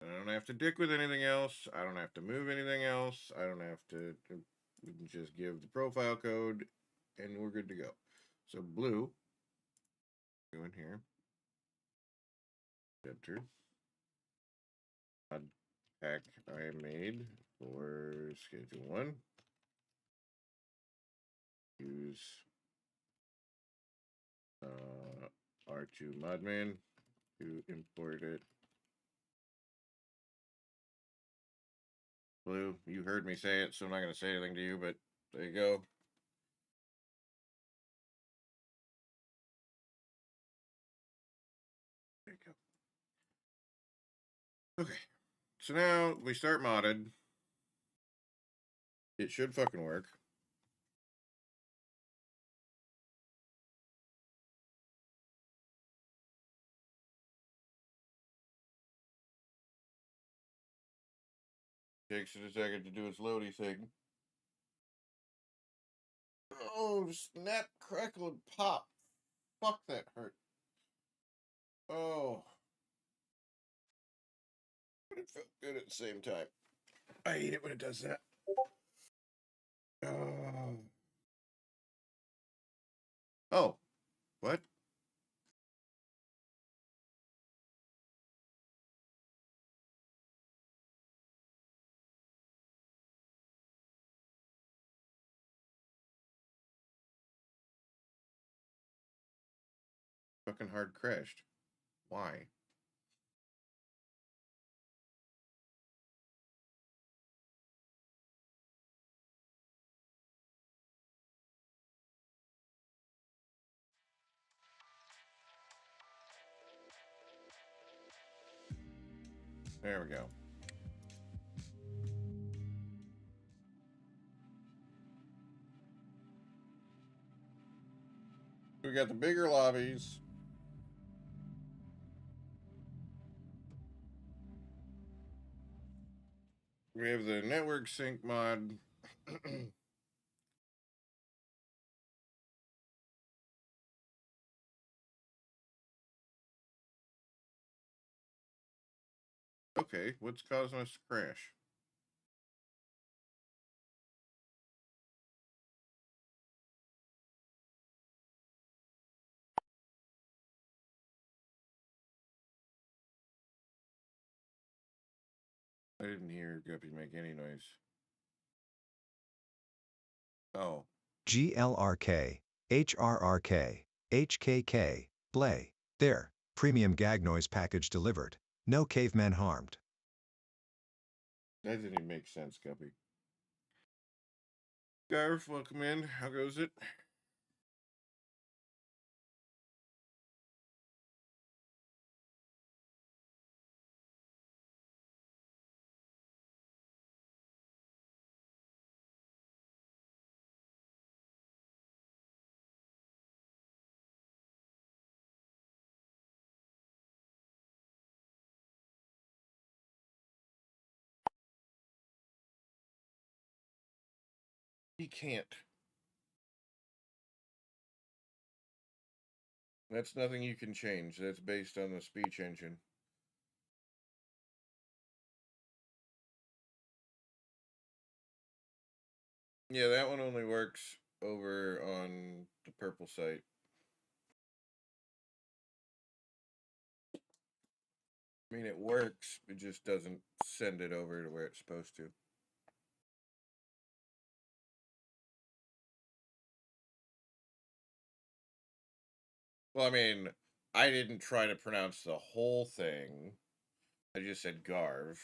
I don't have to dick with anything else. I don't have to move anything else. I don't have to we can just give the profile code and we're good to go. So blue, go in here. Enter. Mod pack I made for schedule 1. Use R2 modman to import it. Blue, you heard me say it, so I'm not going to say anything to you, but there you go. There you go. Okay, so now we start modded. It should fucking work. Takes it a second to do its loady thing. Oh, snap, crackle, and pop. Fuck, that hurt. Oh. But it felt good at the same time. I hate it when it does that. Oh. What? Fucking hard crashed. Why? There we go. We got the bigger lobbies. We have the network sync mod. Okay, what's causing us to crash? I didn't hear Guppy make any noise. Oh. GLRK, HRRK, HKK, Blay. There, premium gag noise package delivered. No cavemen harmed. That didn't even make sense, Guppy. Garf, welcome in. How goes it? He can't. That's nothing you can change. That's based on the speech engine. Yeah, that one only works over on the purple site. I mean, it works, it just doesn't send it over to where it's supposed to. Well, I mean, I didn't try to pronounce the whole thing. I just said Garv.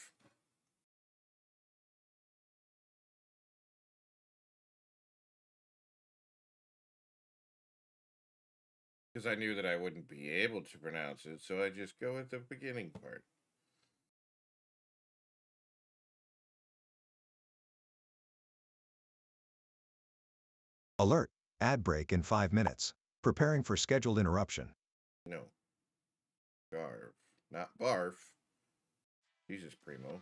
Because I knew that I wouldn't be able to pronounce it, so I just go with the beginning part. Alert, ad break in 5 minutes. Preparing for scheduled interruption. No. Garv. Not Barf. Jesus, Primo.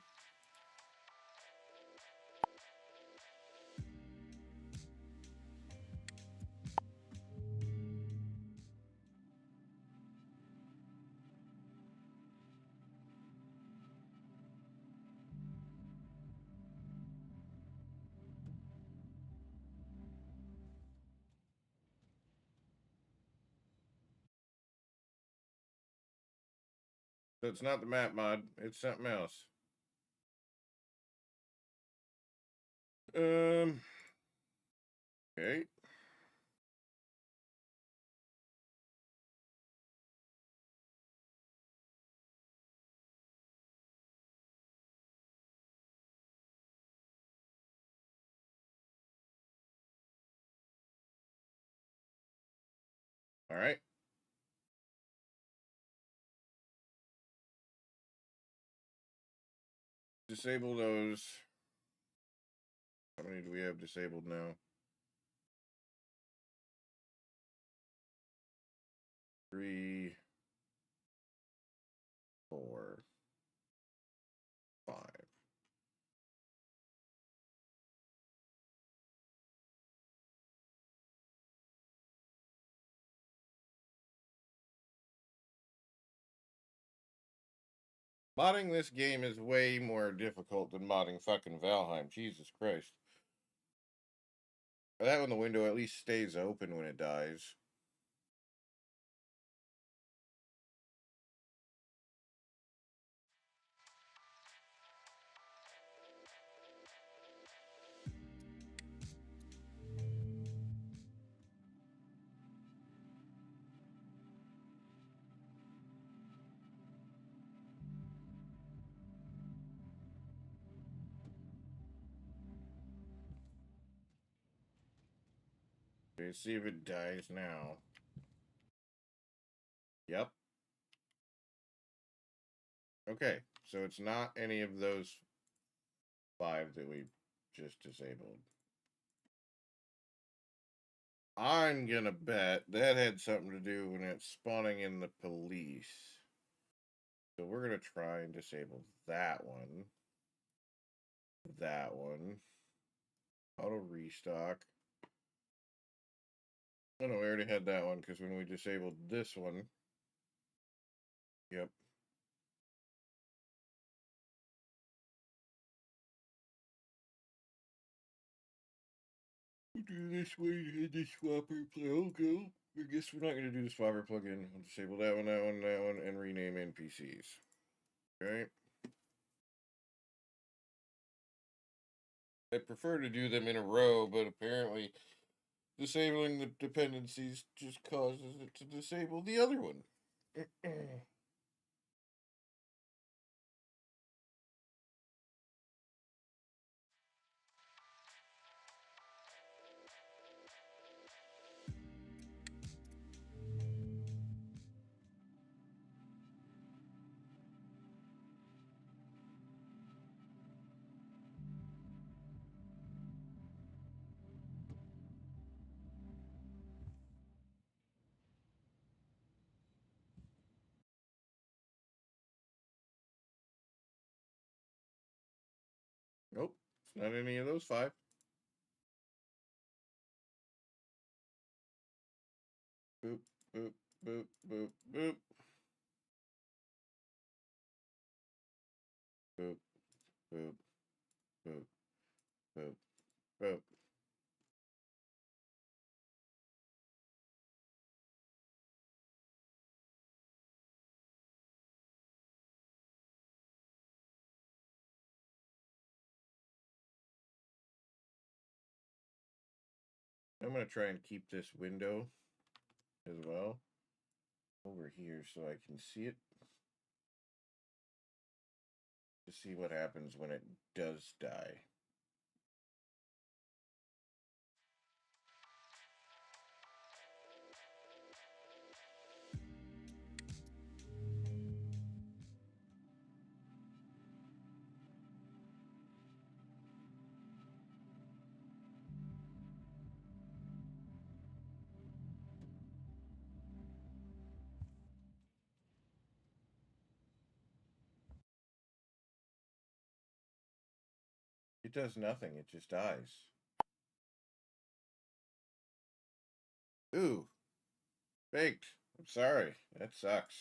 So it's not the map mod, it's something else. Okay. All right. Disable those. How many do we have disabled now? 3, 4, 5. Modding this game is way more difficult than modding fucking Valheim. Jesus Christ. That one, the window at least stays open when it dies. Okay, see if it dies now. Yep. Okay, so it's not any of those 5 that we just disabled. I'm gonna bet that had something to do when it's spawning in the police. So we're gonna try and disable that one. That one. Auto restock. Oh no, we already had that one because when we disabled this one. Yep. We do this way to hit the swapper plug. I guess we're not going to do the swapper plugin. We'll disable that one, that one, that one, and rename NPCs. Okay. I prefer to do them in a row, but apparently disabling the dependencies just causes it to disable the other one. Nope, it's not any of those 5. Boop, boop, boop, boop, boop. Boop, boop, boop, boop, boop. I'm going to try and keep this window as well over here so I can see it. To see what happens when it does die. It does nothing, it just dies. Ooh. Baked. I'm sorry. That sucks.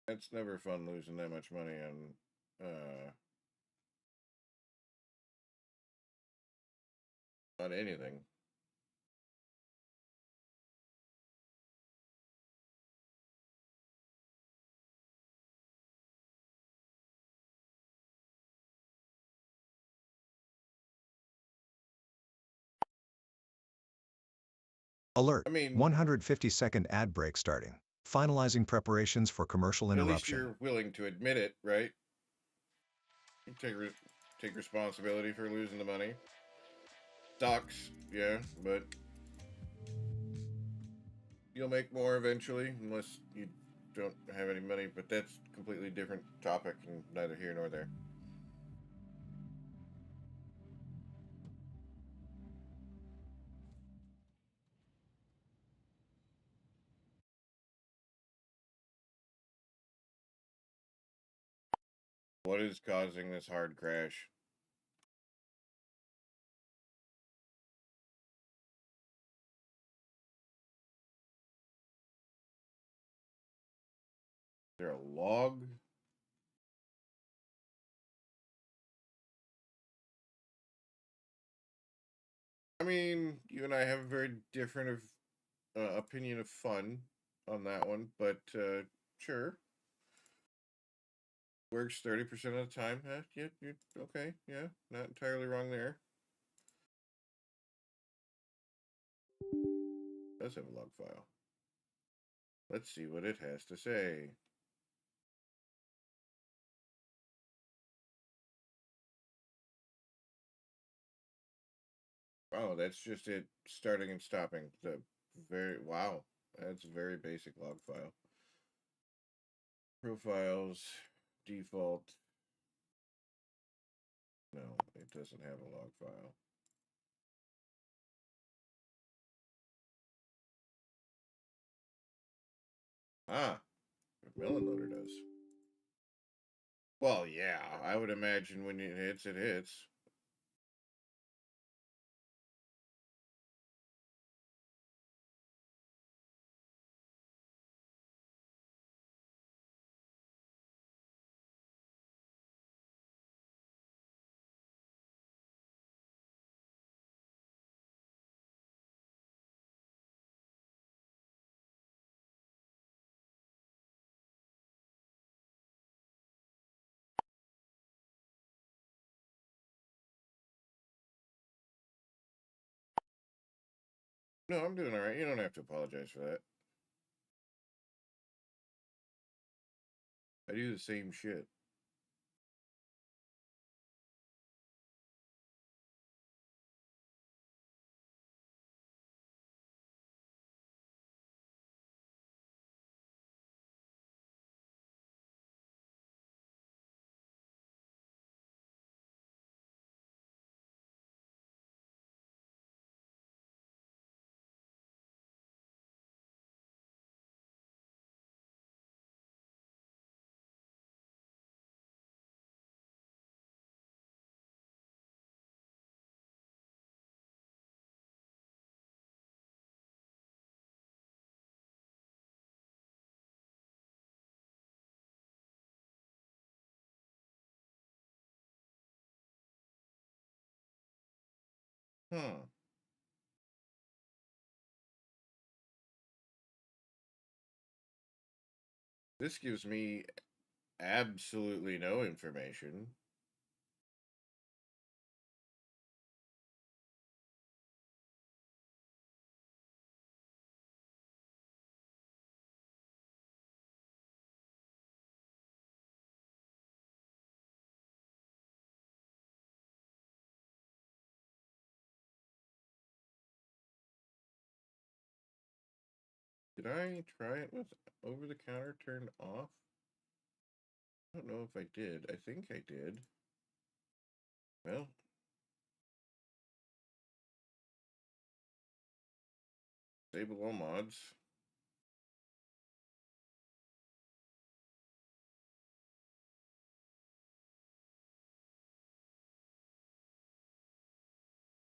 It's never fun losing that much money on anything. Alert. I mean, 150-second ad break starting. Finalizing preparations for commercial at least interruption. you're willing to admit it, right? You take responsibility for losing the money. Sucks, yeah, but you'll make more eventually, unless you don't have any money. But that's a completely different topic, and neither here nor there. What is causing this hard crash? Is there a log? I mean, you and I have a very different opinion of fun on that one, but sure. Works 30% of the time. Yeah, you're okay. Yeah, not entirely wrong there. Does have a log file. Let's see what it has to say. Oh, that's just it starting and stopping. Wow. That's a very basic log file. Profiles, default. No, it doesn't have a log file. Ah, Melon Loader does. Well, yeah, I would imagine when it hits, it hits. No, I'm doing all right. You don't have to apologize for that. I do the same shit. Huh. This gives me absolutely no information. Did I try it with over the counter turned off? I don't know if I did. I think I did. Well, disable all mods.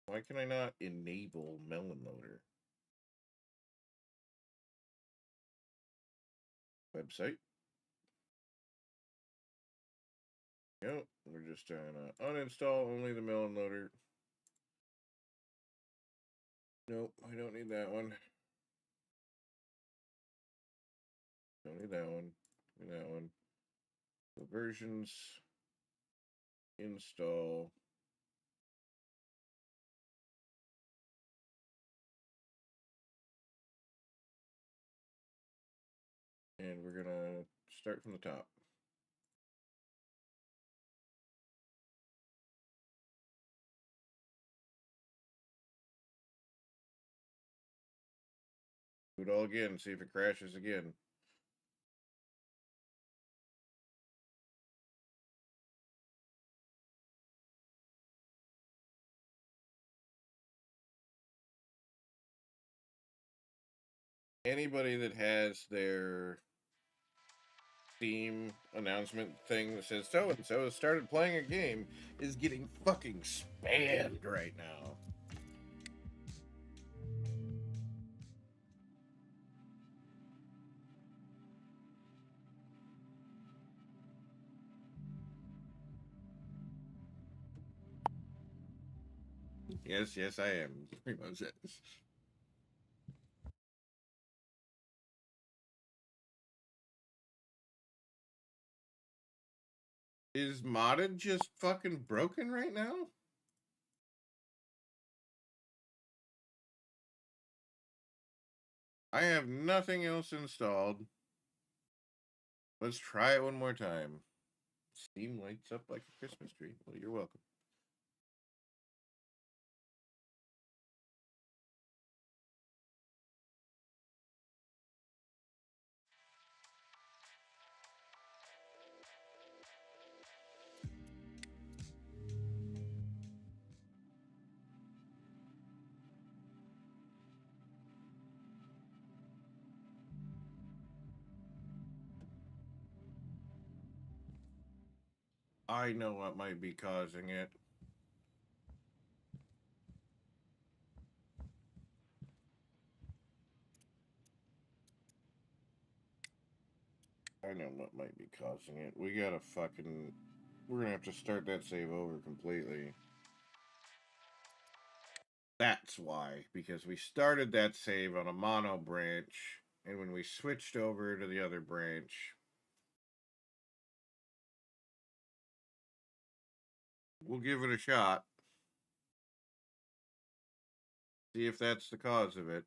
Why can I not enable Melon Loader? Website. just trying to uninstall only the melon loader. Nope, I don't need that one. Don't need that one. Need that one. So versions, install. And we're gonna start from the top. Do it all again, see if it crashes again. Anybody that has their Steam announcement thing that says so and so has started playing a game is getting fucking spammed right now. Yes, I am. Pretty much it. Is modded just fucking broken right now? I have nothing else installed. Let's try it one more time. Steam lights up like a Christmas tree. Well, you're welcome. I know what might be causing it. I know what might be causing it. We gotta fucking... We're gonna have to start that save over completely. That's why. Because we started that save on a mono branch, and when we switched over to the other branch... We'll give it a shot. See if that's the cause of it.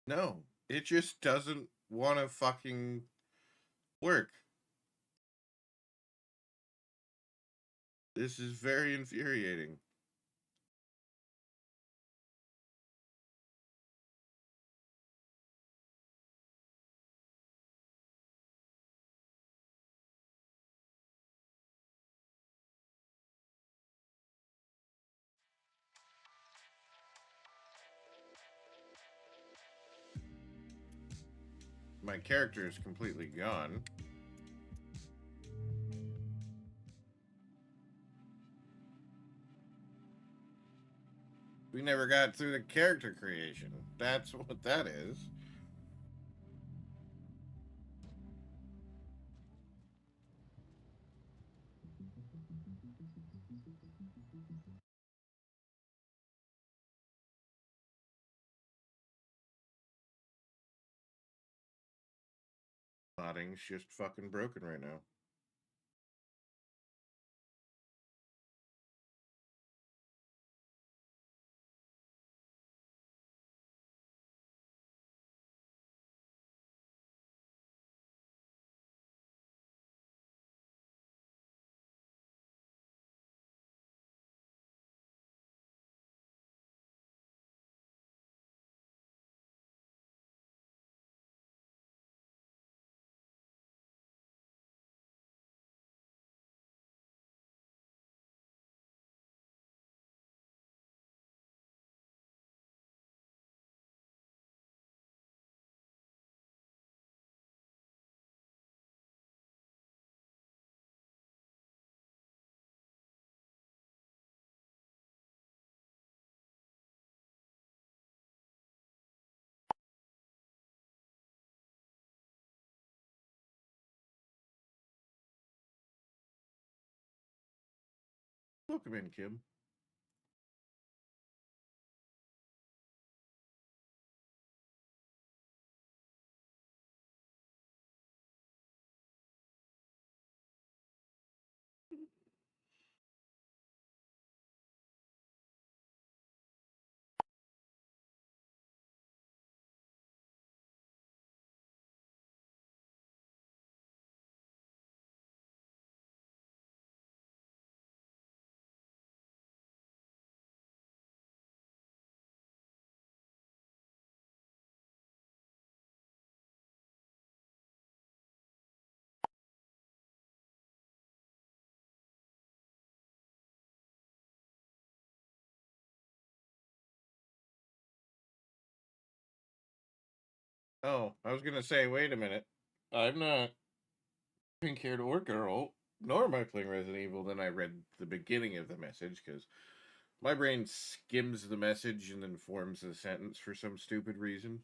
No, it just doesn't want to fucking work. This is very infuriating. my character is completely gone. We never got through the character creation. That's what that is. Modding's just fucking broken right now. Welcome in, Kim. Oh, I was gonna say, wait a minute. I'm not pink haired or girl, nor am I playing Resident Evil. Then I read the beginning of the message because my brain skims the message and then forms a sentence for some stupid reason.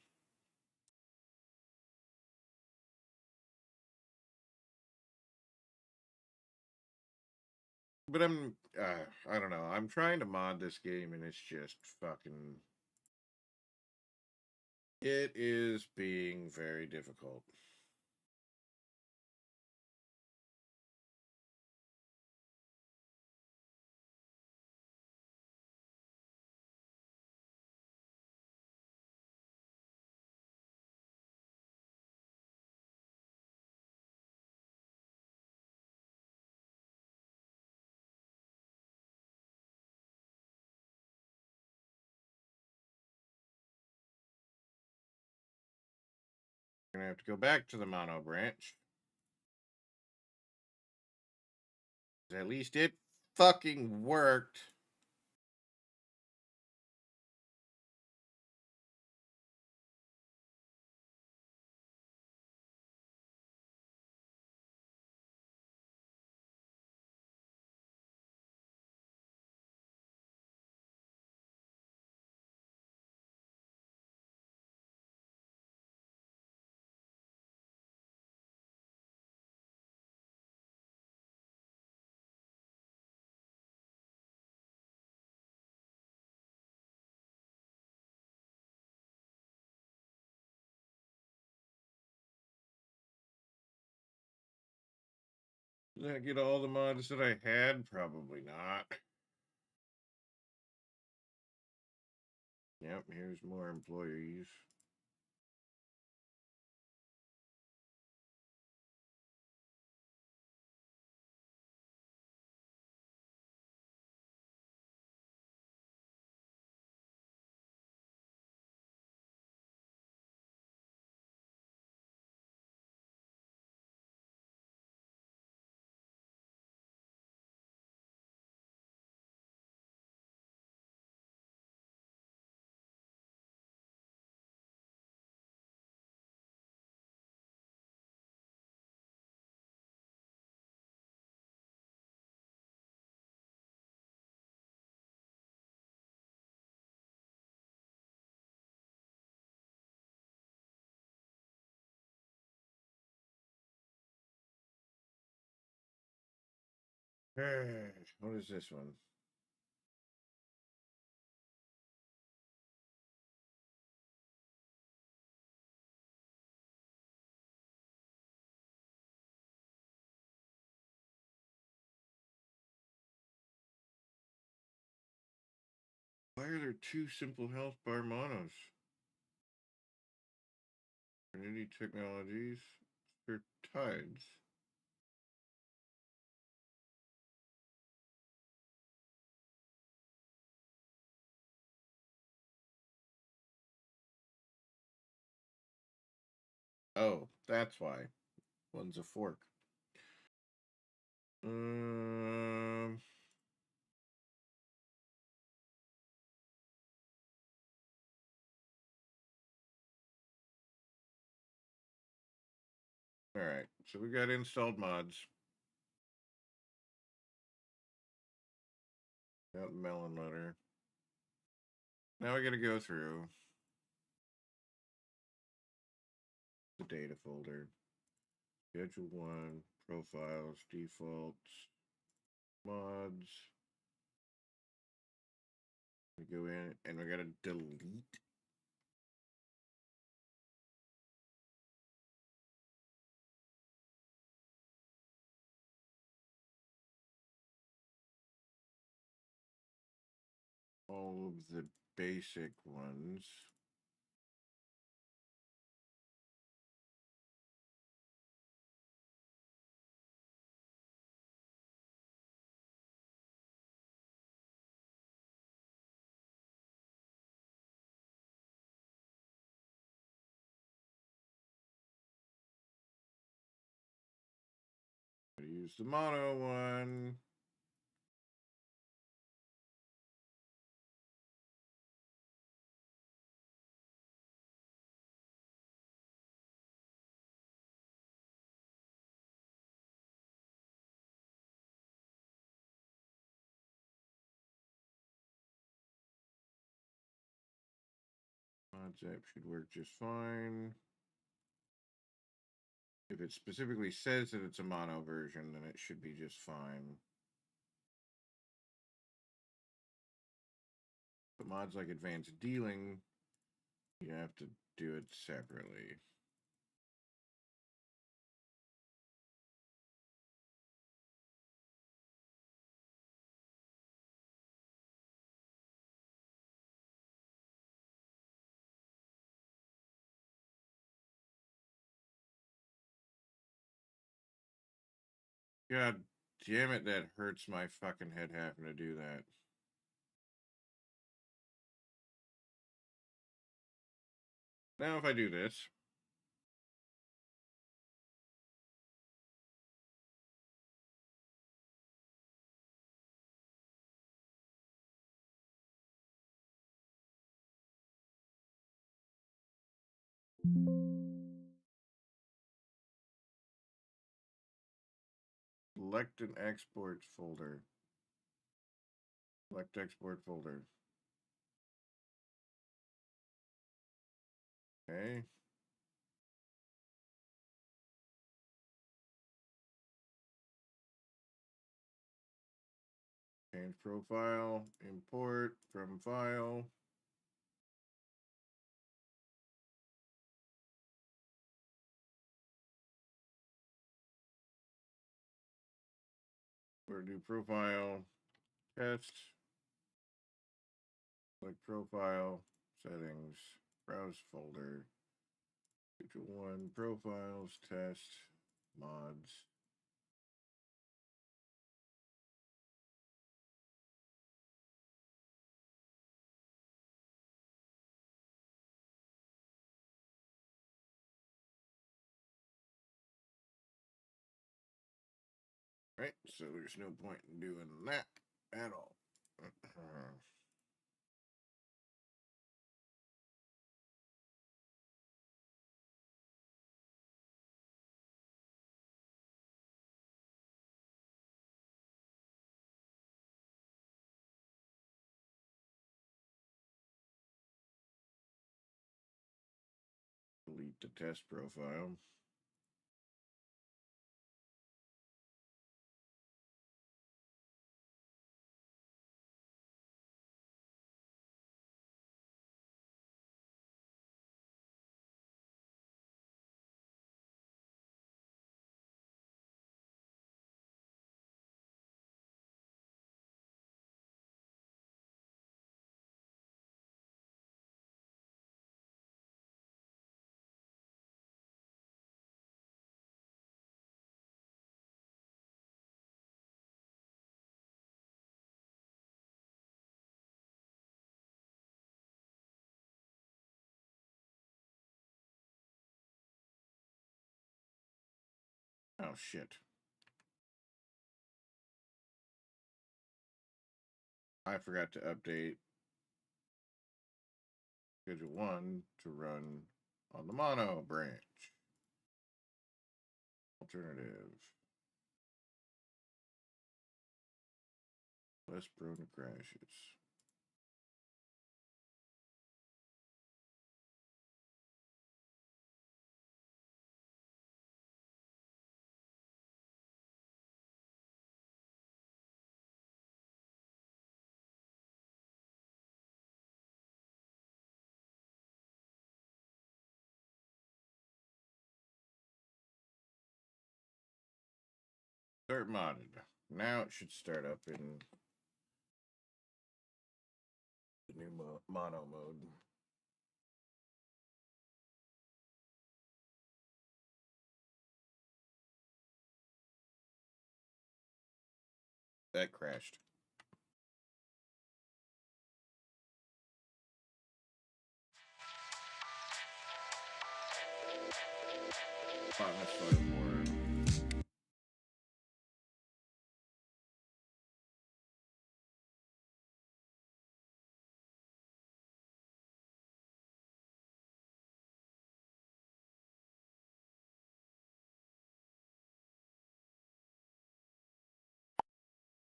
But I don't know. I'm trying to mod this game and it's just fucking. It is being very difficult. We're gonna have to go back to the mono branch. At least it fucking worked. Did I get all the mods that I had? Probably not. Yep, here's more employees. What is this one? Why are there two simple health bar monos? Trinity Technologies. They're tides. Oh, that's why. One's a fork. All right, so we got installed mods. Got melon letter. Now we got to go through the data folder. Schedule 1, profiles, defaults, mods. We go in and we got to delete. All of the basic ones. Use the mono one. Mods app should work just fine. If it specifically says that it's a mono version, then it should be just fine. But mods like advanced dealing, you have to do it separately. God damn it, that hurts my fucking head having to do that. Now if I do this. Select an export folder. Select export folder. Okay. Change profile, import from file. Or do profile, test. Select profile, settings, browse folder. Schedule 1, profiles, test, mods. Right, so there's no point in doing that at all. Delete the test profile. Oh, shit. I forgot to update Schedule 1 to run on the mono branch. Alternative. Less prone to crashes. Start modded. Now it should start up in the new mono mode. That crashed.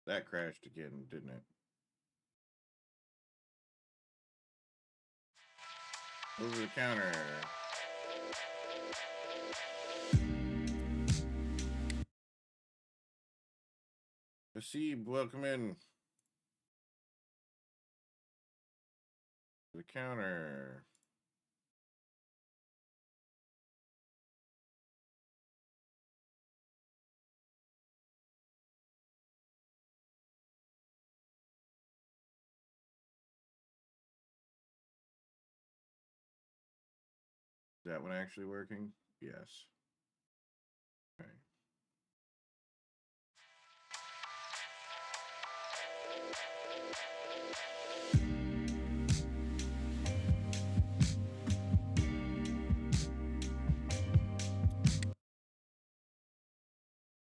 That crashed again, didn't it? Over the counter. Hasib, welcome in. The counter. Is that one actually working? Yes. Okay.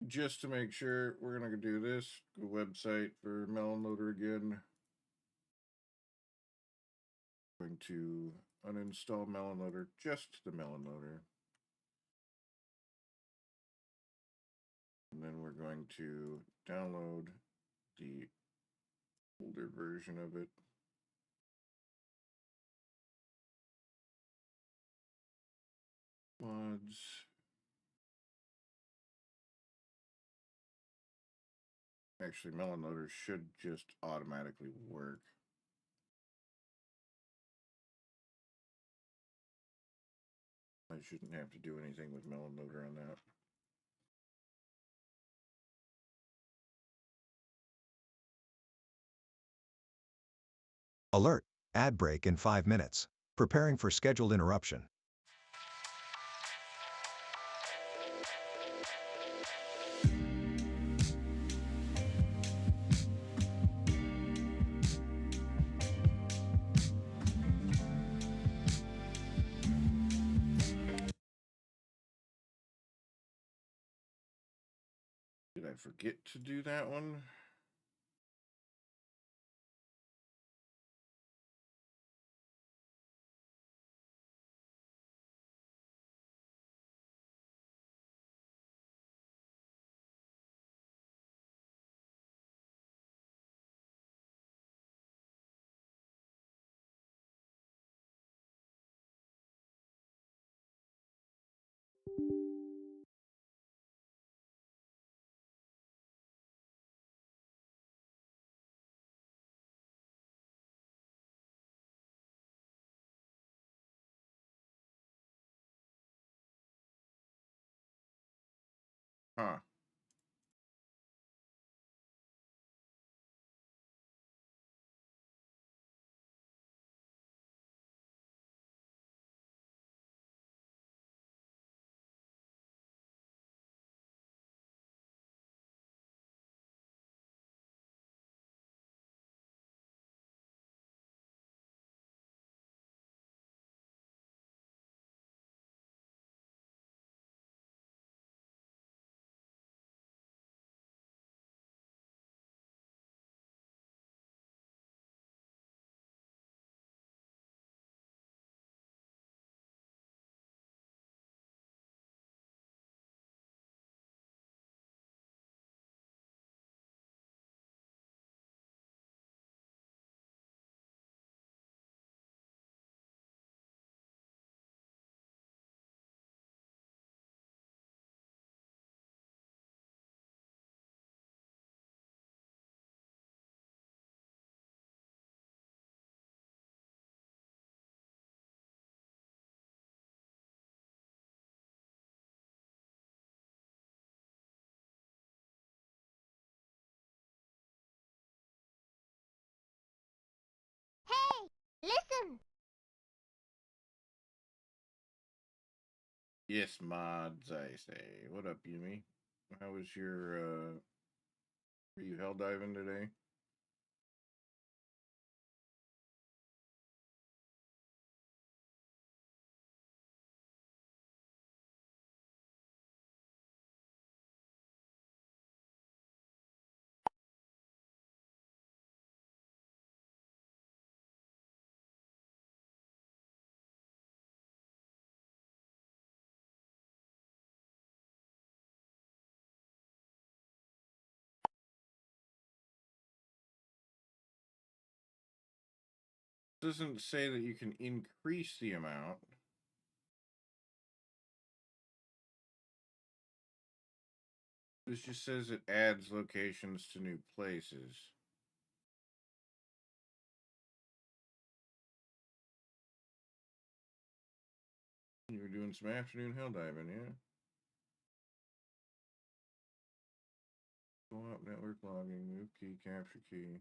Just to make sure, we're gonna do this. Go website for Melon Loader again. Going to uninstall Melon Loader, just the Melon Loader. And then we're going to download the older version of it. Mods. Actually, Melon Loader should just automatically work. I shouldn't have to do anything with Melon Loader on that. Alert. Ad break in 5 minutes. Preparing for scheduled interruption. Did I forget to do that one? Huh. Yes, mods, I say. What up, Yumi? How was your, were you hell diving today? Doesn't say that you can increase the amount. This just says it adds locations to new places. You were doing some afternoon hell diving, yeah? Co-op network logging, move key, capture key.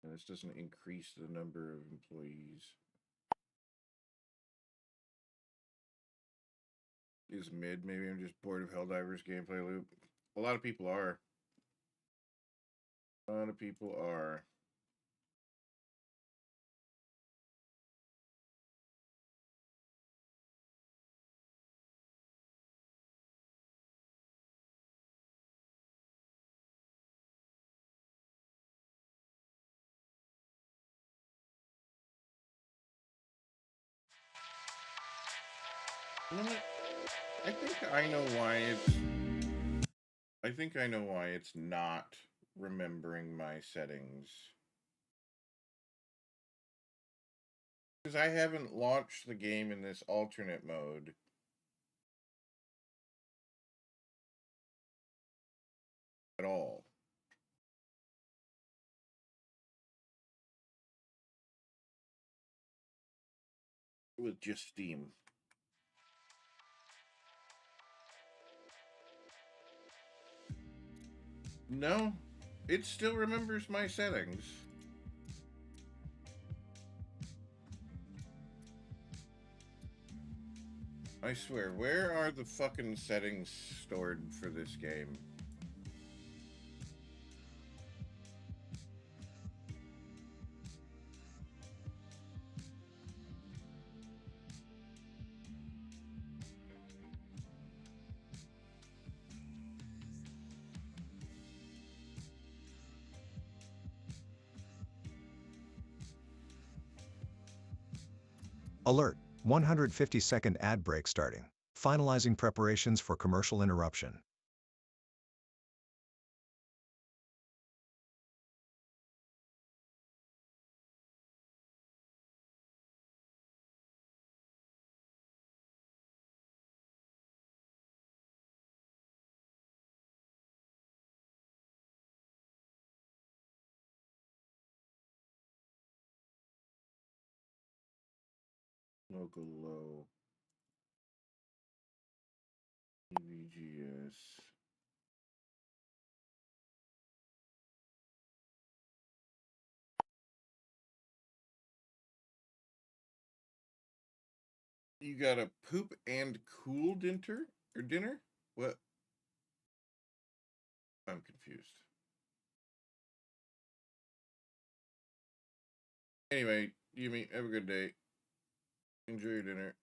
And this doesn't increase the number of employees. Is mid, maybe I'm just bored of Helldivers gameplay loop. A lot of people are. A lot of people are. You know what? I think I know why it's. I think I know why it's not remembering my settings. Because I haven't launched the game in this alternate mode. At all. With just Steam. No, it still remembers my settings. I swear, where are the fucking settings stored for this game? Alert, 150-second ad break starting. Finalizing preparations for commercial interruption. Local low. EVGS. You got a poop and cool dinner? Or dinner? What? I'm confused. Anyway, Yumi, have a good day. Enjoy your dinner.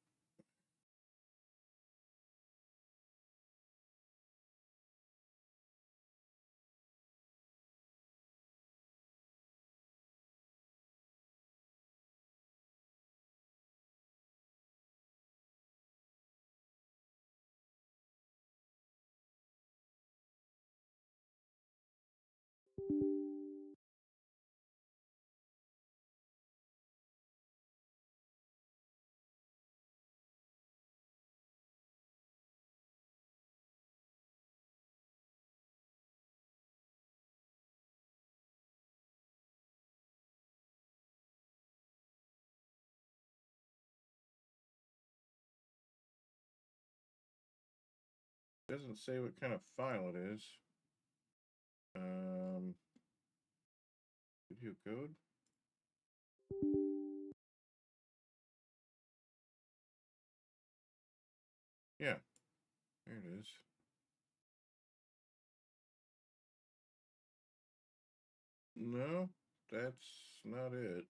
Doesn't say what kind of file it is. Video code. Yeah, there it is. No, that's not it.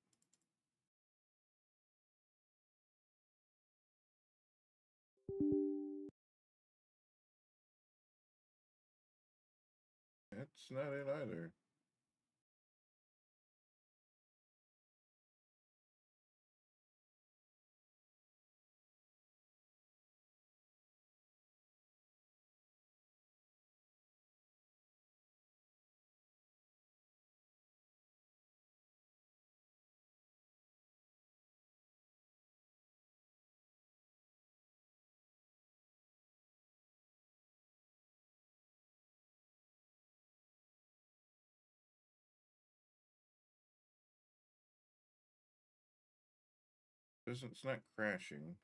That's not it either. It's not crashing.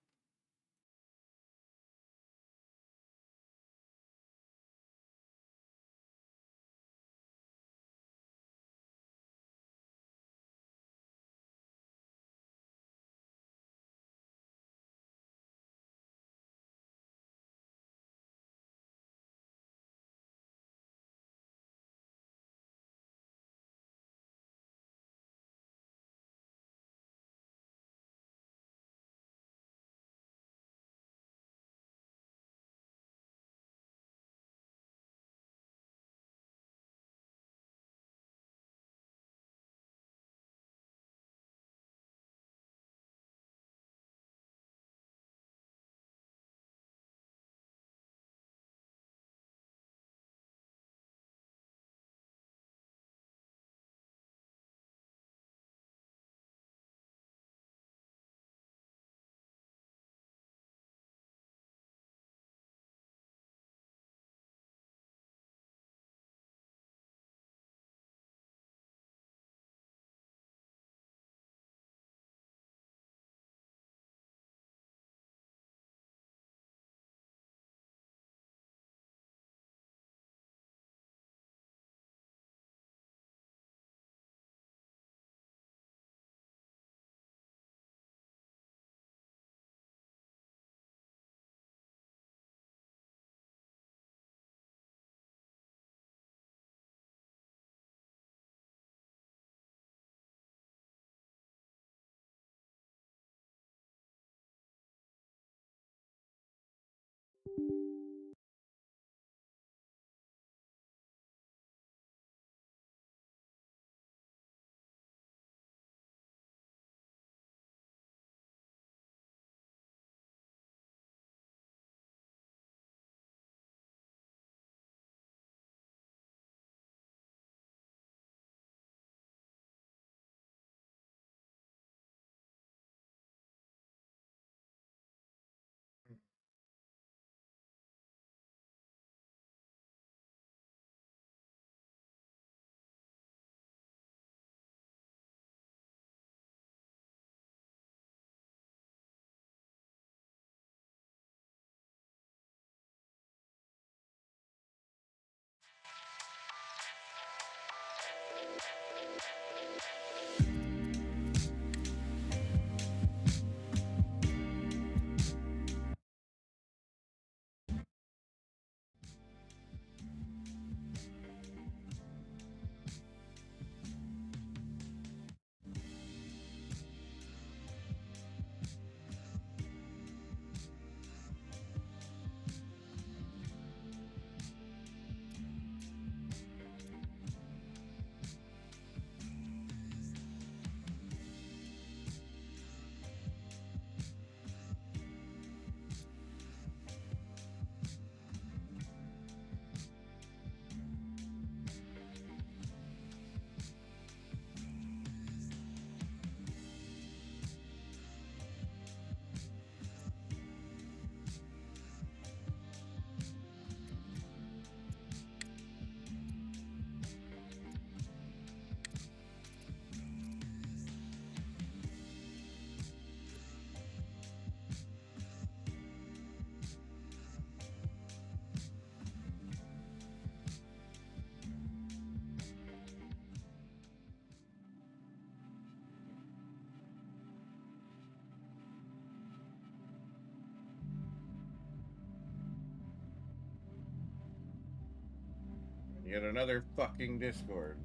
Yet another fucking Discord.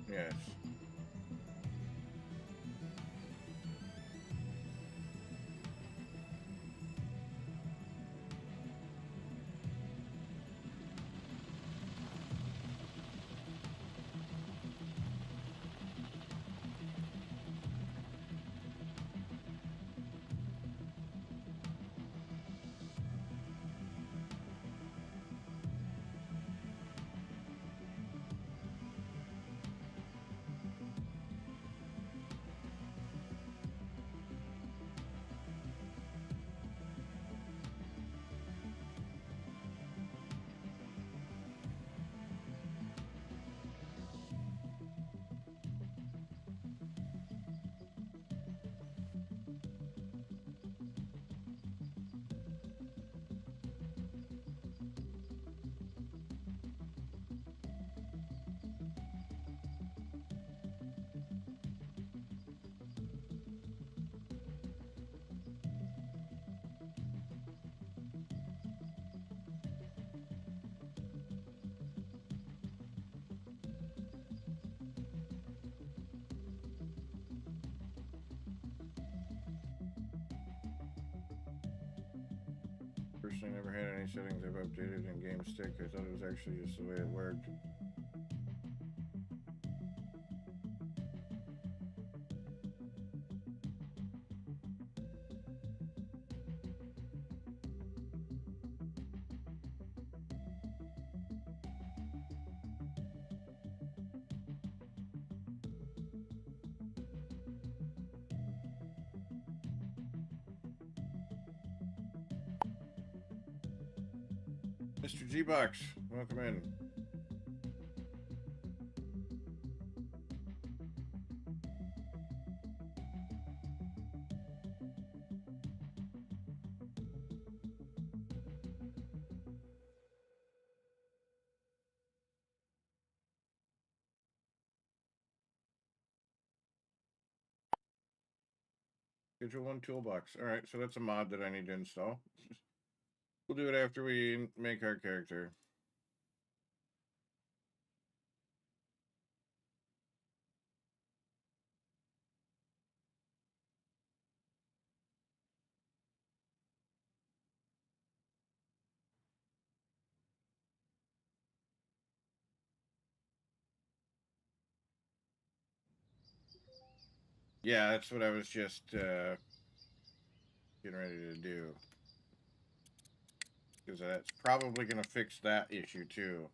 Yes. Personally, never had any settings I've updated in GameStick. I thought it was actually just the way it worked. Mr. G-Box, welcome in. Schedule 1 toolbox. Alright, so that's a mod that I need to install. We'll do it after we make our character. Yeah, that's what I was just getting ready to do. Because that's probably going to fix that issue too.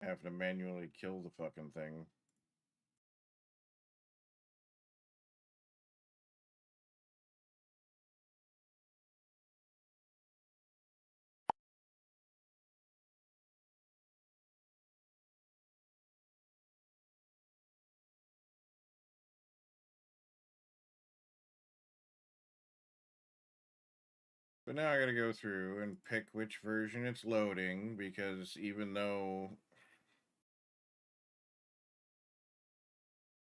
Having to manually kill the fucking thing. But now I gotta go through and pick which version it's loading, because even though...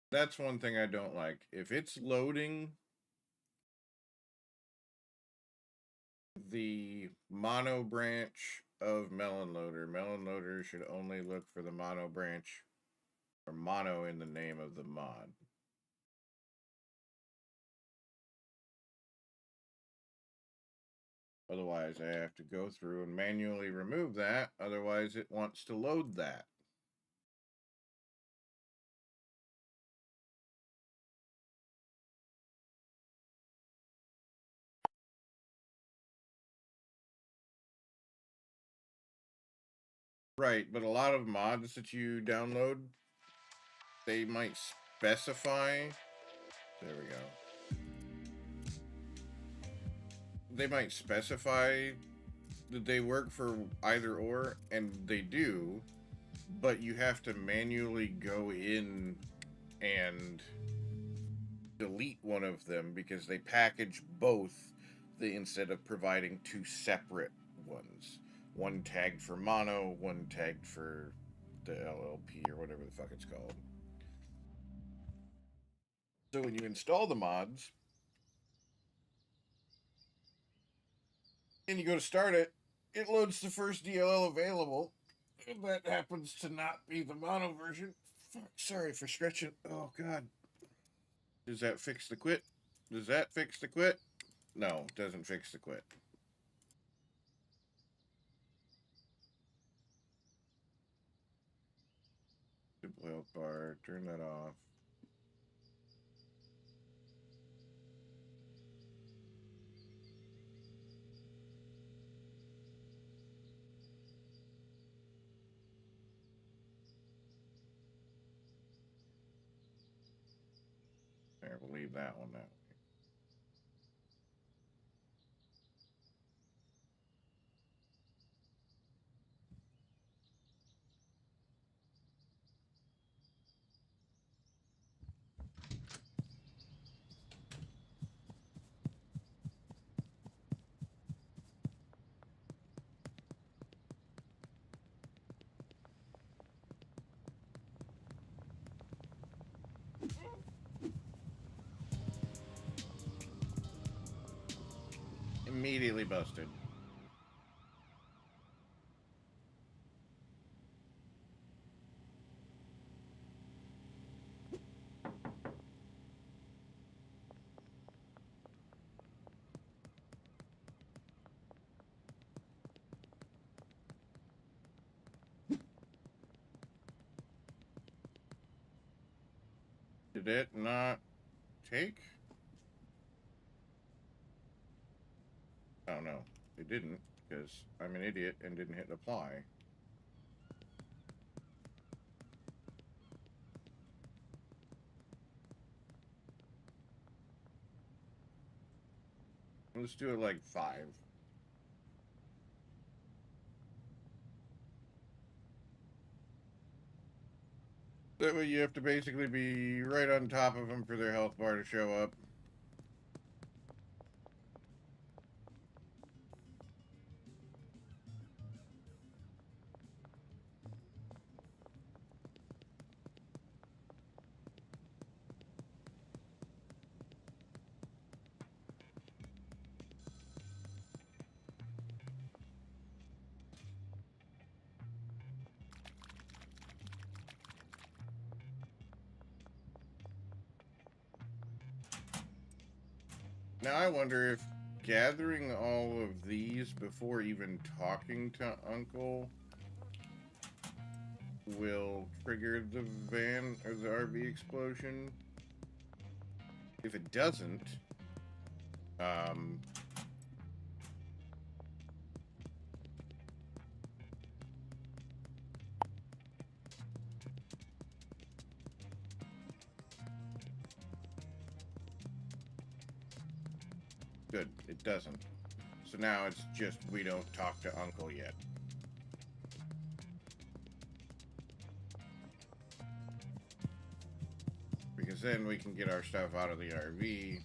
That's one thing I don't like. If it's loading the mono branch of Melon Loader should only look for the mono branch, or mono in the name of the mod. Otherwise, I have to go through and manually remove that. Otherwise, it wants to load that. Right, but a lot of mods that you download, they might specify... There we go. They might specify that they work for either or, and they do, but you have to manually go in and delete one of them because they package both instead of providing two separate ones. one tagged for mono, one tagged for the LLP or whatever the fuck it's called. So when you install the mods and you go to start it, it loads the first DLL available. And that happens to not be the mono version. Fuck, sorry for stretching. Oh god. Does that fix the quit? Does that fix the quit? No, it doesn't fix the quit. Simple health bar, turn that off. There, we'll leave that one that way. Immediately busted. Did it not take? Oh no, it didn't, because I'm an idiot and didn't hit apply. Let's do it like 5. That way you have to basically be right on top of them for their health bar to show up. Now I wonder if gathering all of these before even talking to Uncle will trigger the van or the RV explosion. If it doesn't, good, it doesn't. So now it's just we don't talk to Uncle yet. Because then we can get our stuff out of the RV.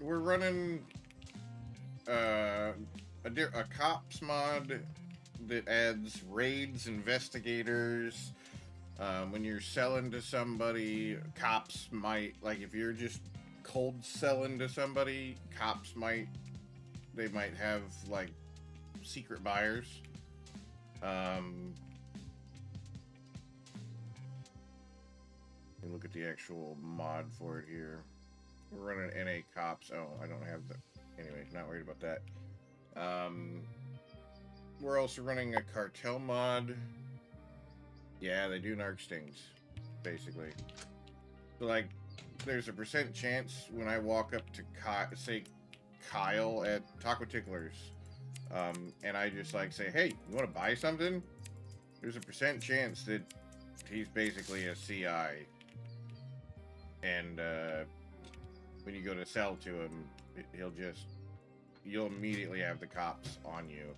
We're running a cops mod that adds raids, investigators. When you're selling to somebody, cops might, like if you're just cold selling to somebody, cops might have like secret buyers. Look at the actual mod for it here. We're running NA cops. Oh, I don't have the... Anyway, not worried about that. We're also running a cartel mod. Yeah, they do narc stings, basically. So, like, there's a % chance when I walk up to, say, Kyle at Taco Ticklers, and I just, like, say, hey, you want to buy something? there's a percent chance that he's basically a CI. And when you go to sell to him, you'll immediately have the cops on you.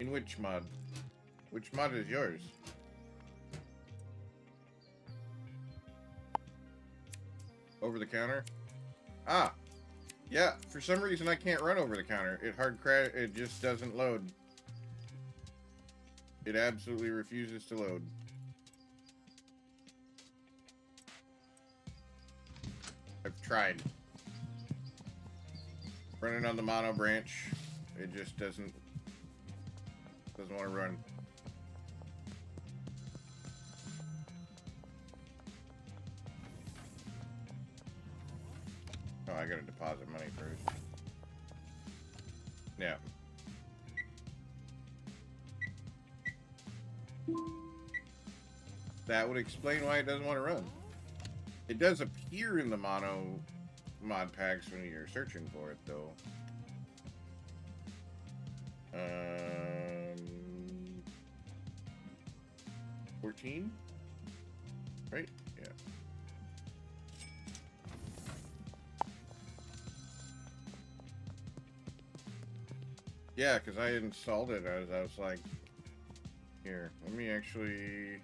In which mod? Which mod is yours? Over the counter? Ah! Yeah, for some reason I can't run over the counter. It just doesn't load. It absolutely refuses to load. I've tried. Running on the mono branch, it just doesn't want to run. Oh, I gotta deposit money first. Yeah. That would explain why it doesn't want to run. It does appear in the mono mod packs when you're searching for it, though. 14? Right? Yeah. Yeah, because I installed it as I was like, here, let me actually...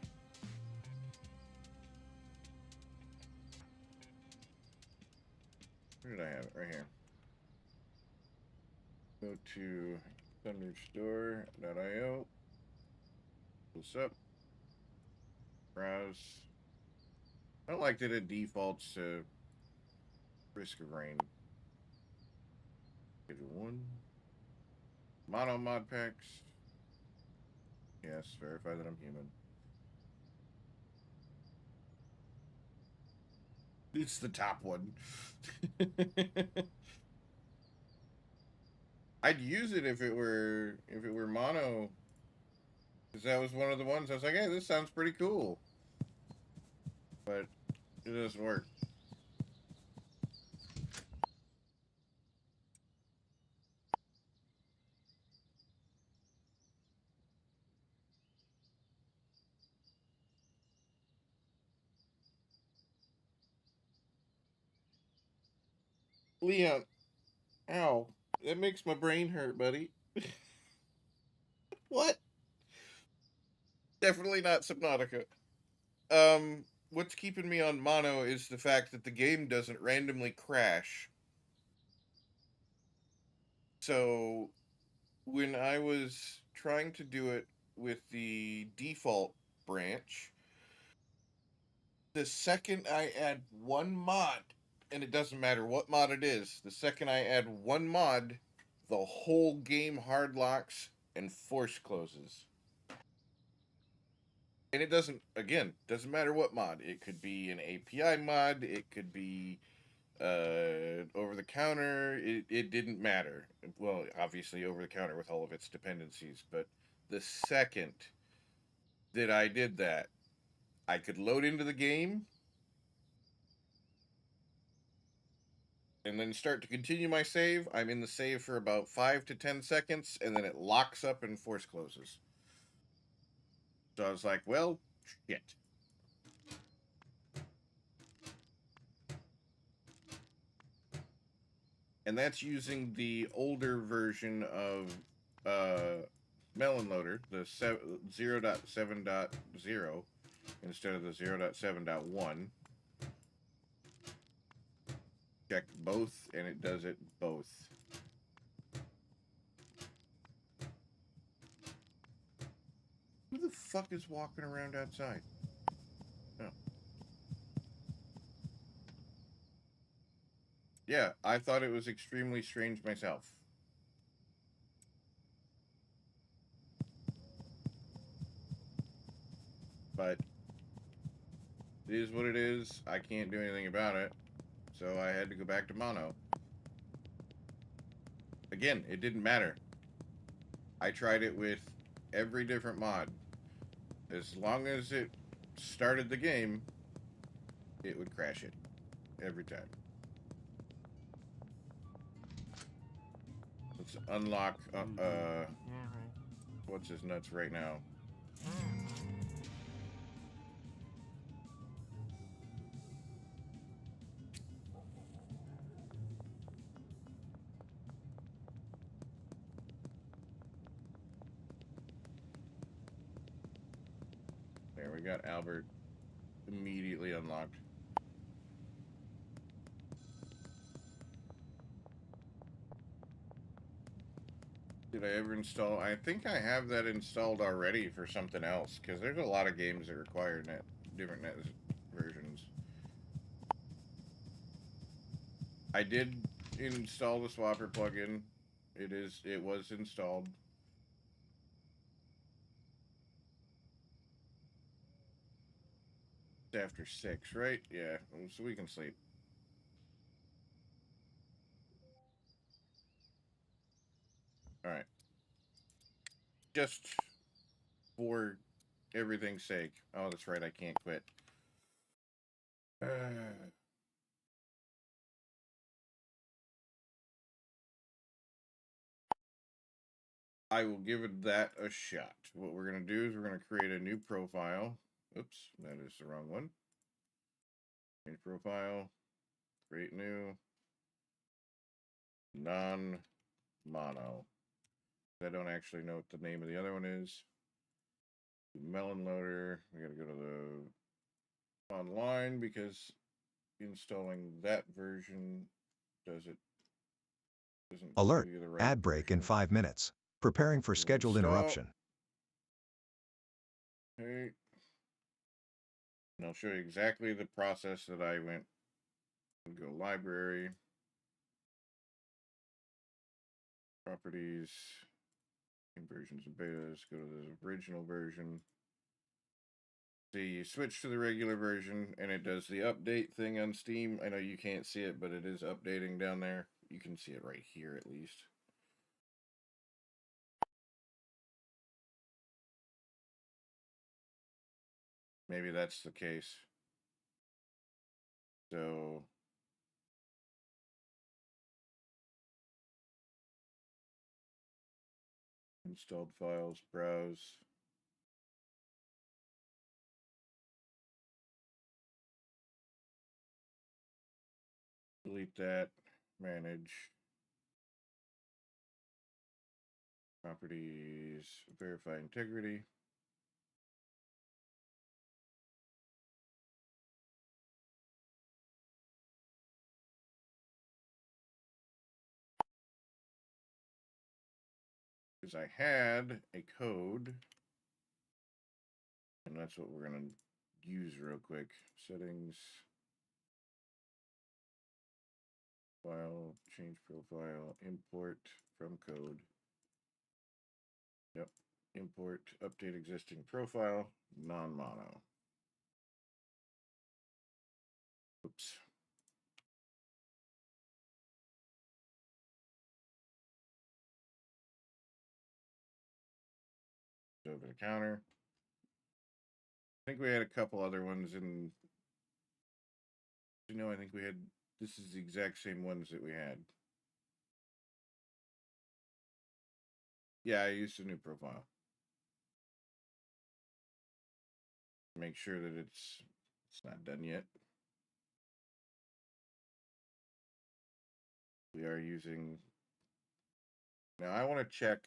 Where did I have it? Right here. Go to thunderstore.io. What's up? Browse. I don't like that it defaults to Risk of Rain. Schedule 1. Mono mod packs. Yes, verify that I'm human. It's the top one. I'd use it if it were mono, because that was one of the ones I was like, hey, this sounds pretty cool. But it doesn't work. Leon, ow, that makes my brain hurt, buddy. What? Definitely not Subnautica. What's keeping me on mono is the fact that the game doesn't randomly crash. So when I was trying to do it with the default branch, the second I add one mod, and it doesn't matter what mod it is, the second I add one mod, the whole game hard locks and force closes. And it doesn't matter what mod. It could be an API mod, it could be over the counter. It didn't matter. Well, obviously over the counter with all of its dependencies, but the second that I did that, I could load into the game and then start to continue my save. I'm in the save for about 5 to 10 seconds, and then it locks up and force closes. So I was like, well, shit. And that's using the older version of Melon Loader, the 0.7.0 instead of the 0.7.1. Checked both, and it does it both. Who the fuck is walking around outside? Oh. Yeah, I thought it was extremely strange myself. But it is what it is. I can't do anything about it. So I had to go back to mono. Again, it didn't matter. I tried it with every different mod. as long as it started the game, it would crash it every time. Let's unlock what's his nuts right now. There, we got Albert immediately unlocked. Did I ever install? I think I have that installed already for something else, because there's a lot of games that require different net versions. I did install the Swapper plugin. It was installed. It's after 6, right? Yeah, so we can sleep. All right. Just for everything's sake. Oh, that's right. I can't quit. I will give that a shot. What we're going to do is we're going to create a new profile. Oops, that is the wrong one. Change profile. Create new. Non-mono. I don't actually know what the name of the other one is. Melon loader. We got to go to the online because installing that version doesn't Alert. give you the right Ad break in version. 5 minutes. Preparing for scheduled Install. interruption. Okay. And I'll show you exactly the process that I went. Go library. Properties. Versions and betas. Go to the original version. See, you switch to the regular version and it does the update thing on Steam. I know you can't see it, but it is updating down there. You can see it right here at least. Maybe that's the case. So installed files, browse. Delete that, manage. Properties, verify integrity. Because I had a code, and that's what we're going to use real quick. Settings, file, change profile, import from code. Yep, import, update existing profile, non-mono. Oops. Over the counter. I think we had a couple other ones in. You know, I think we had. This is the exact same ones that we had. Yeah, I used a new profile. Make sure that it's not done yet. We are using. Now I want to check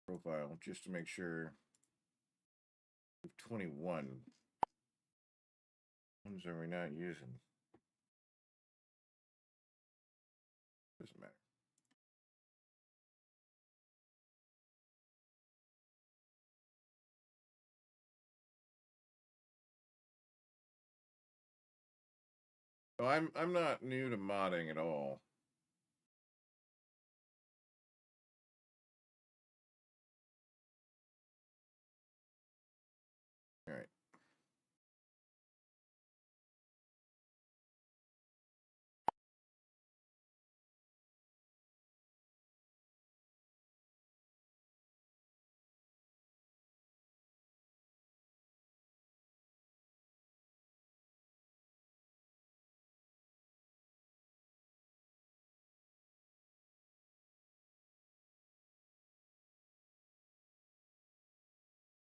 profile just to make sure. 21. Ones are we not using? Doesn't matter. So I'm not new to modding at all. All right.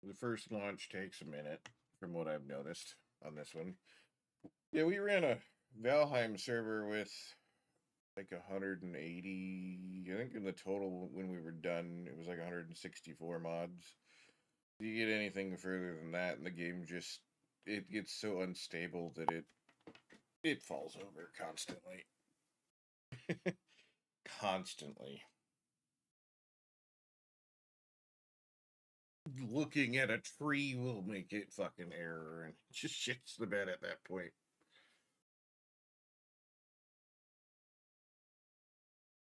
The first launch takes a minute, from what I've noticed on this one. Yeah, we ran a Valheim server with like 180. I think in the total when we were done, it was like 164 mods. If you get anything further than that, and the game just it gets so unstable that it falls over constantly. Constantly. Looking at a tree will make it fucking error and just shits the bed at that point.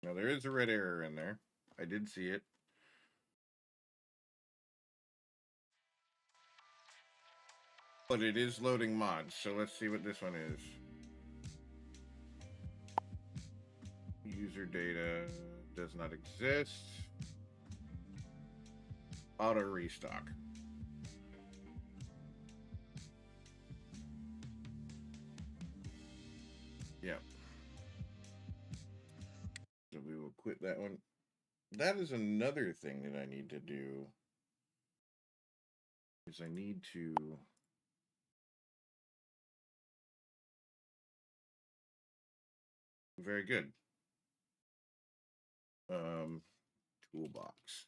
Now there is a red error in there. I did see it. But it is loading mods, so let's see what this one is. User data does not exist. Auto restock. Yeah. So we will quit that one. That is another thing that I need to do. Is I need to very good. Toolbox.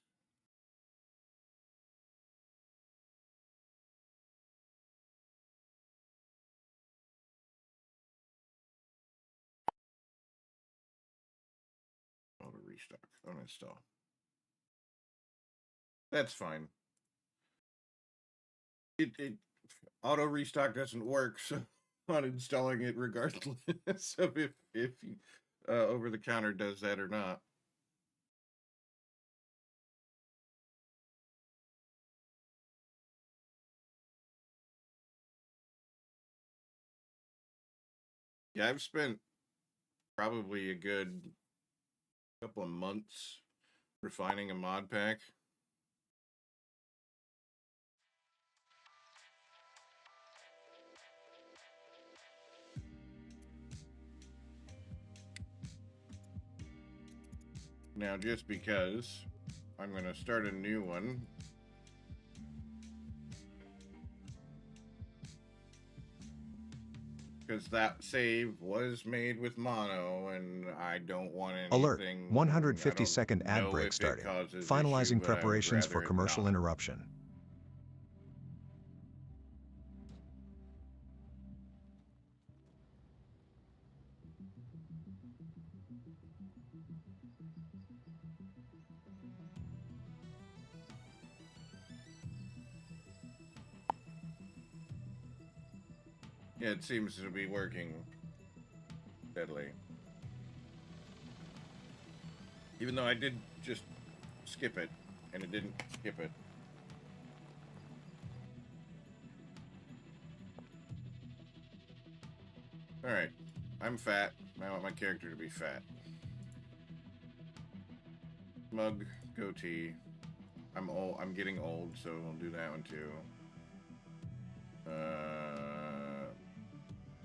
Auto restock. Uninstall. That's fine. It auto restock doesn't work, so uninstalling it regardless of if over the counter does that or not. Yeah, I've spent probably a good couple of months refining a mod pack. Now, just because I'm going to start a new one, because that save was made with mono, and I don't want anything. Alert, 150-second ad break starting. Finalizing preparations for commercial interruption. Yeah, it seems to be working steadily. Even though I did just skip it, and it didn't skip it. Alright, I'm fat. I want my character to be fat. Mug, goatee. I'm old. I'm getting old, so we'll do that one too.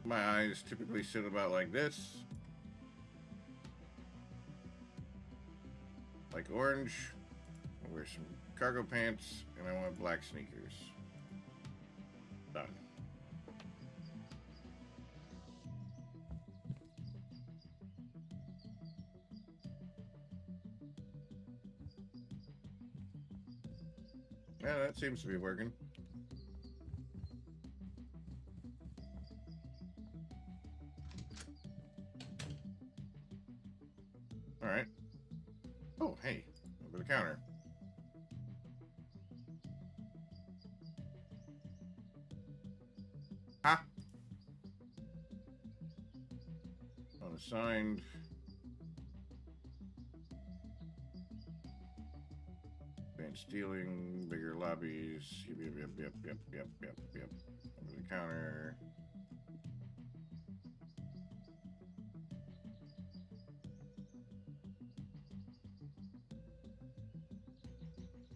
My eyes typically sit about like this. Like orange. I'll wear some cargo pants, and I want black sneakers. Done. Yeah, that seems to be working. All right. Oh, hey, over the counter. Ha! Unassigned. Advanced stealing, bigger lobbies. Yep. Over the counter.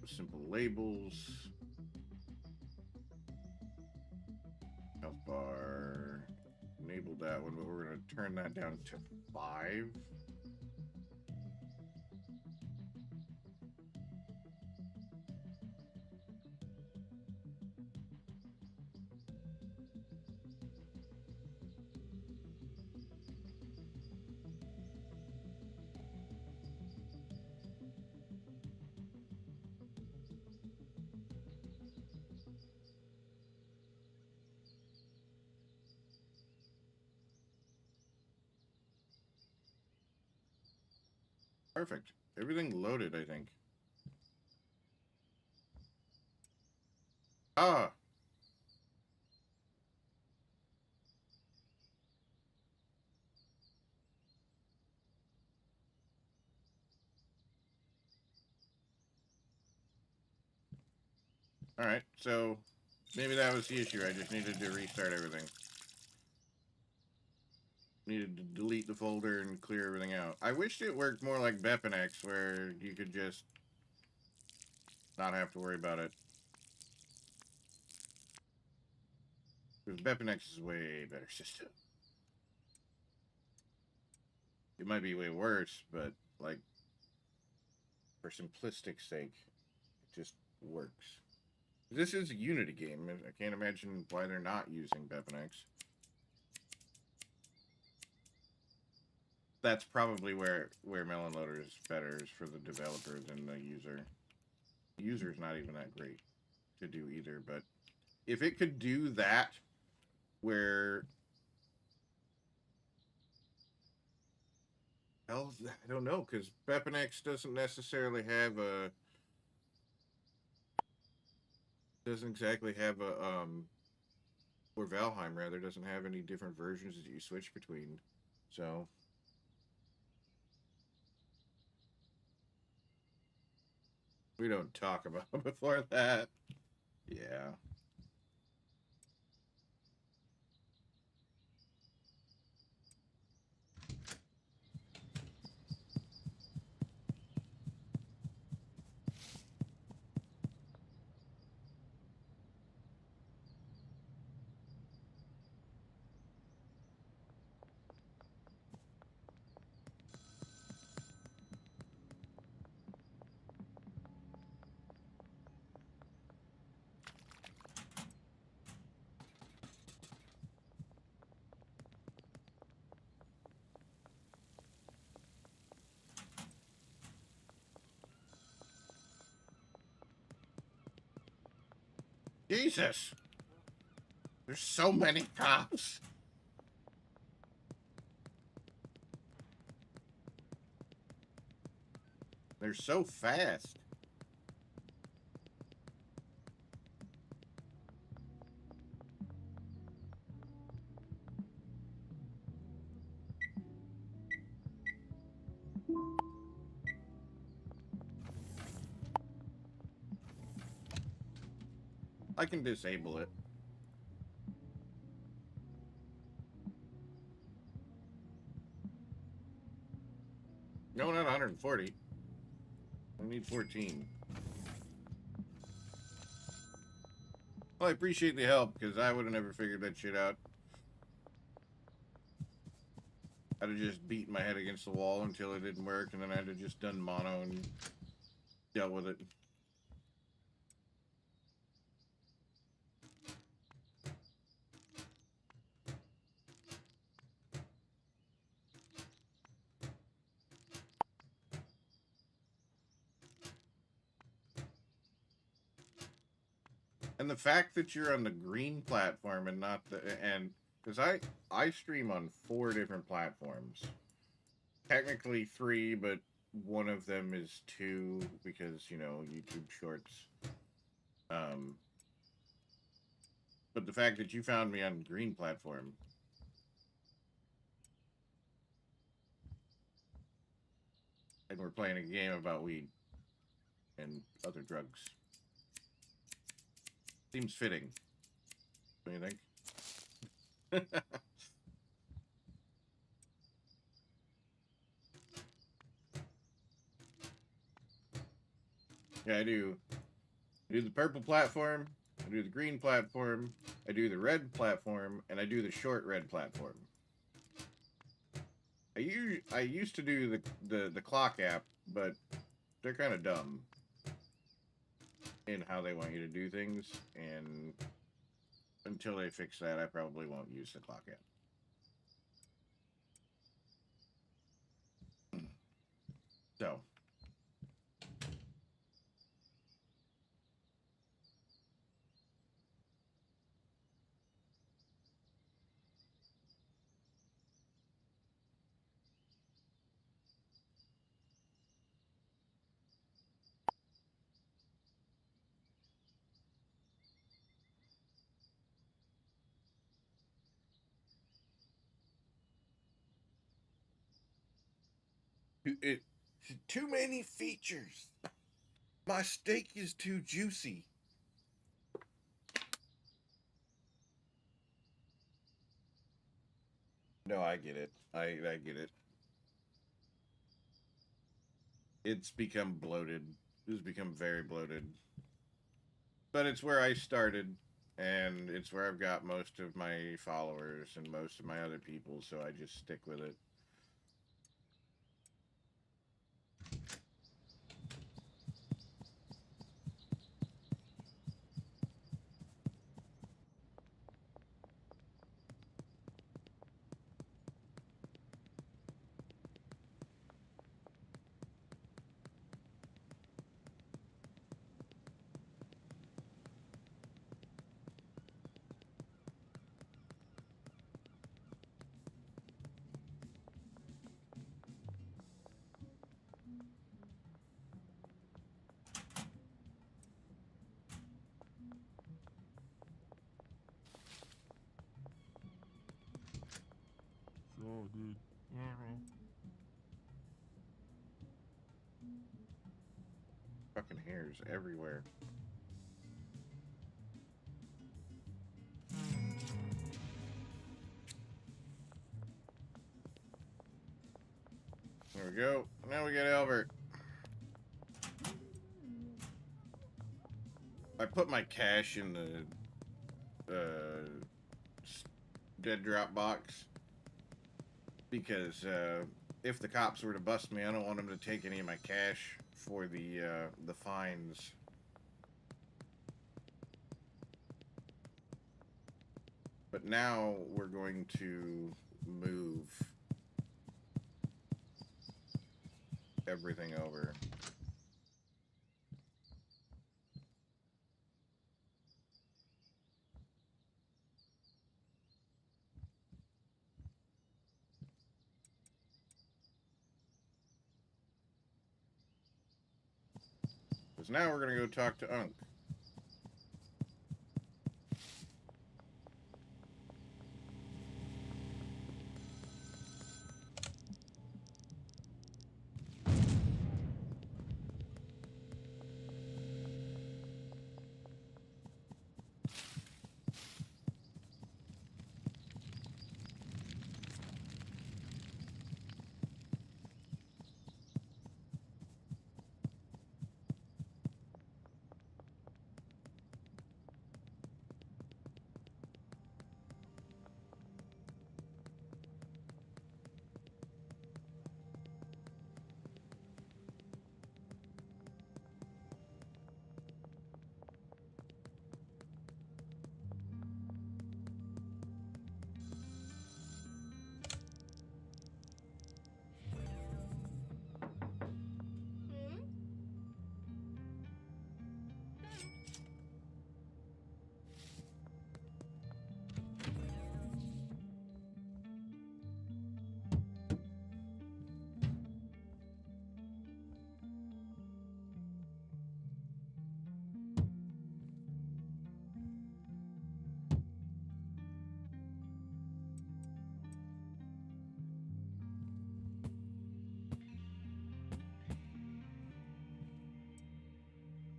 Simple labels. Health bar. Enabled that one, but we're going to turn that down to 5. Perfect. Everything loaded, I think. Ah! Alright, so maybe that was the issue. I just needed to restart everything. Needed to delete the folder and clear everything out. I wished it worked more like Bepinex, where you could just not have to worry about it. Because Bepinex is a way better system. It might be way worse, but, like, for simplistic sake, it just works. This is a Unity game. I can't imagine why they're not using Bepinex. That's probably where Melon Loader is better, is for the developer than the user. The user's not even that great to do either, but if it could do that, where... Well, I don't know, because Bepinex doesn't necessarily have a... Doesn't exactly have a, or Valheim, rather, doesn't have any different versions that you switch between, so... We don't talk about before that. Yeah. Jesus! There's so many cops! They're so fast. I can disable it. No, not 140. I need 14. Well, I appreciate the help, because I would have never figured that shit out. I'd have just beaten my head against the wall until it didn't work, and then I'd have just done mono and dealt with it. And the fact that you're on the green platform and not the... And... Because I stream on 4 different platforms. Technically 3, but one of them is 2 because, you know, YouTube Shorts. But the fact that you found me on green platform... And we're playing a game about weed and other drugs. Seems fitting. What do you think? Yeah, I do the purple platform, I do the green platform, I do the red platform, and I do the short red platform. I used to do the clock app, but they're kind of dumb in how they want you to do things, and until they fix that, I probably won't use the clock app. So. It too many features. My steak is too juicy. No, I get it. I get it. It's become bloated. It's become very bloated. But it's where I started, and it's where I've got most of my followers and most of my other people, so I just stick with it. So, dude. Yeah, man. Fucking hairs everywhere. There we go. Now we get Albert. I put my cash in the dead drop box because if the cops were to bust me, I don't want them to take any of my cash for the fines. But now we're going to move everything over. Because now we're going to go talk to Unc.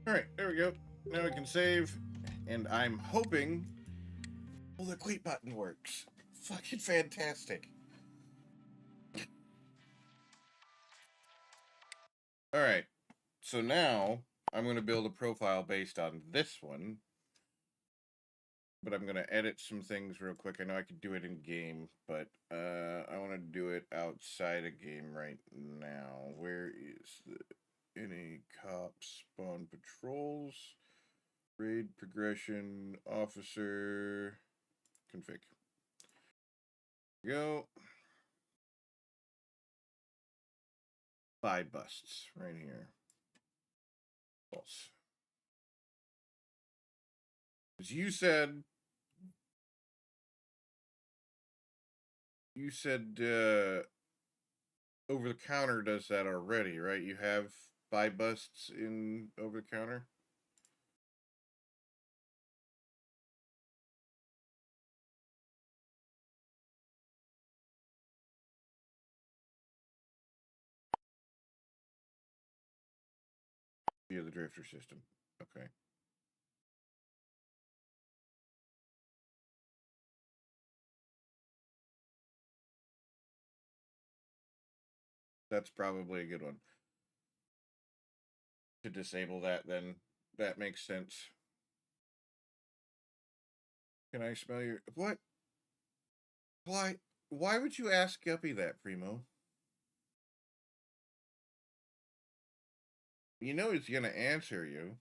Alright, there we go. Now we can save. And I'm hoping... Oh, the quit button works. Fucking fantastic. Alright. So now, I'm going to build a profile based on this one. But I'm going to edit some things real quick. I know I could do it in game, but I want to do it outside of game right now. Where is the... Any cops spawn patrols? Raid progression, officer, config. Go. Buy busts right here. False. As you said over the counter does that already, right? You have buy busts in over the counter. Via the drifter system. Okay. That's probably a good one. To disable that, then that makes sense. Can I smell your what? Why would you ask Guppy that, Primo? You know he's gonna answer you.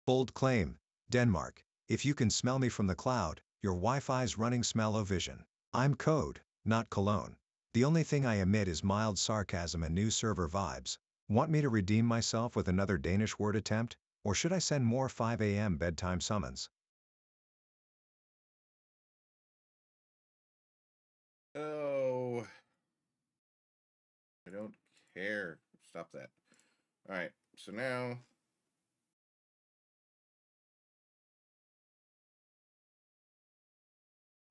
Bold claim, Denmark. If you can smell me from the cloud, your Wi-Fi's running smell-o-vision. I'm code, not cologne. The only thing I emit is mild sarcasm and new server vibes. Want me to redeem myself with another Danish word attempt, or should I send more 5 a.m. bedtime summons? Oh, I don't care. Stop that. All right, so now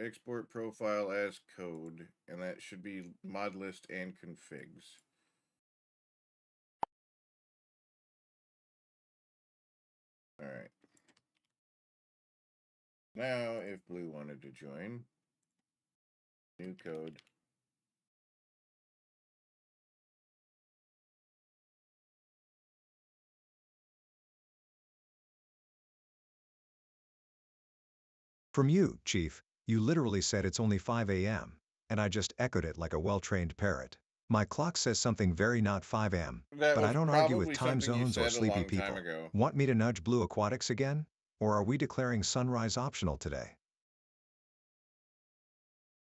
export profile as code, and that should be mod list and configs. All right. Now, if Blue wanted to join, new code. From you, Chief, you literally said it's only 5 a.m., and I just echoed it like a well-trained parrot. My clock says something very not 5 a.m., but I don't argue with time zones or sleepy people. Want me to nudge Blue Aquatics again? Or are we declaring sunrise optional today?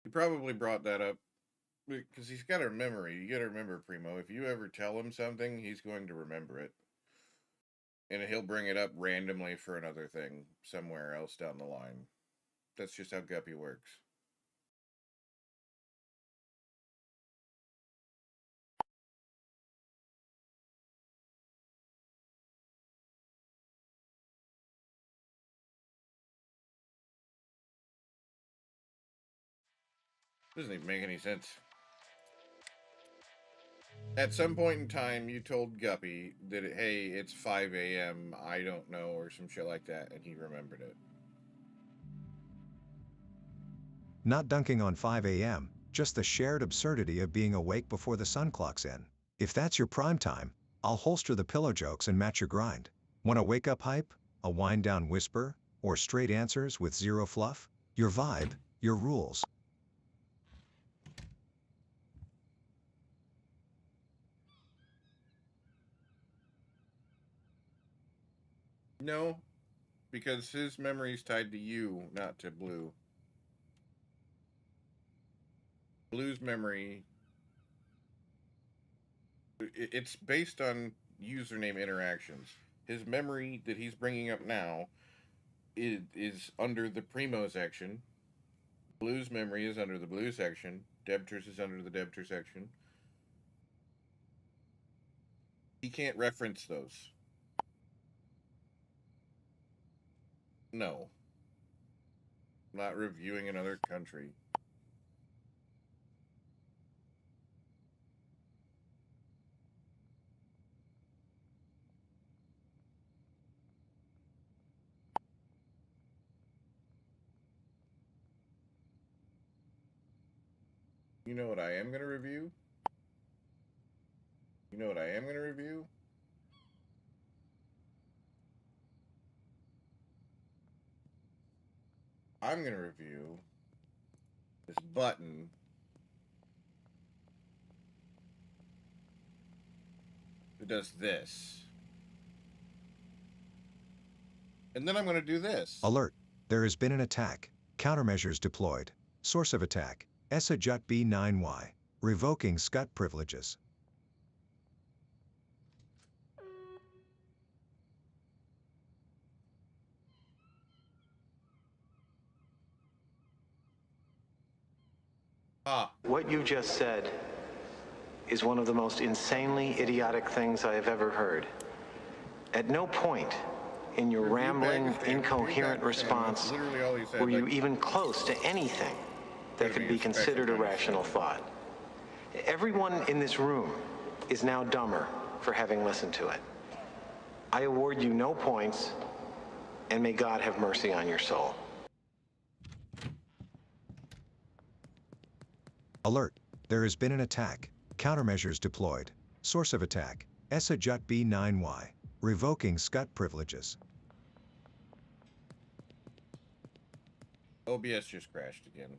He probably brought that up because he's got a memory. You got to remember, Primo, if you ever tell him something, he's going to remember it. And he'll bring it up randomly for another thing somewhere else down the line. That's just how Guppy works. Doesn't even make any sense. At some point in time, you told Guppy that, hey, it's 5 a.m., I don't know, or some shit like that, and he remembered it. Not dunking on 5 a.m., just the shared absurdity of being awake before the sun clocks in. If that's your prime time, I'll holster the pillow jokes and match your grind. Want a wake-up hype, a wind-down whisper, or straight answers with zero fluff? Your vibe, your rules. No, because his memory's tied to you, not to Blue. Blue's memory, it's based on username interactions. His memory that he's bringing up now is under the Primo section. Blue's memory is under the Blue section. Debtors is under the Debtor section. He can't reference those. No. Not reviewing another country. You know what I am going to review? You know what I am going to review? I'm going to review this button that does this. And then I'm going to do this. Alert. There has been an attack. Countermeasures deployed. Source of attack. ESA JUT B9Y. Revoking SCUT privileges. What you just said is one of the most insanely idiotic things I have ever heard. At no point in your Review rambling, Pakistan, review incoherent Pakistan. response That's literally all he said. were you like, even close to anything that Gotta could be be a special considered a kind of rational shit. thought? Everyone in this room is now dumber for having listened to it. I award you no points, and may God have mercy on your soul. Alert. There has been an attack. Countermeasures deployed. Source of attack. ESA JUT B9Y. Revoking SCUT privileges. OBS just crashed again.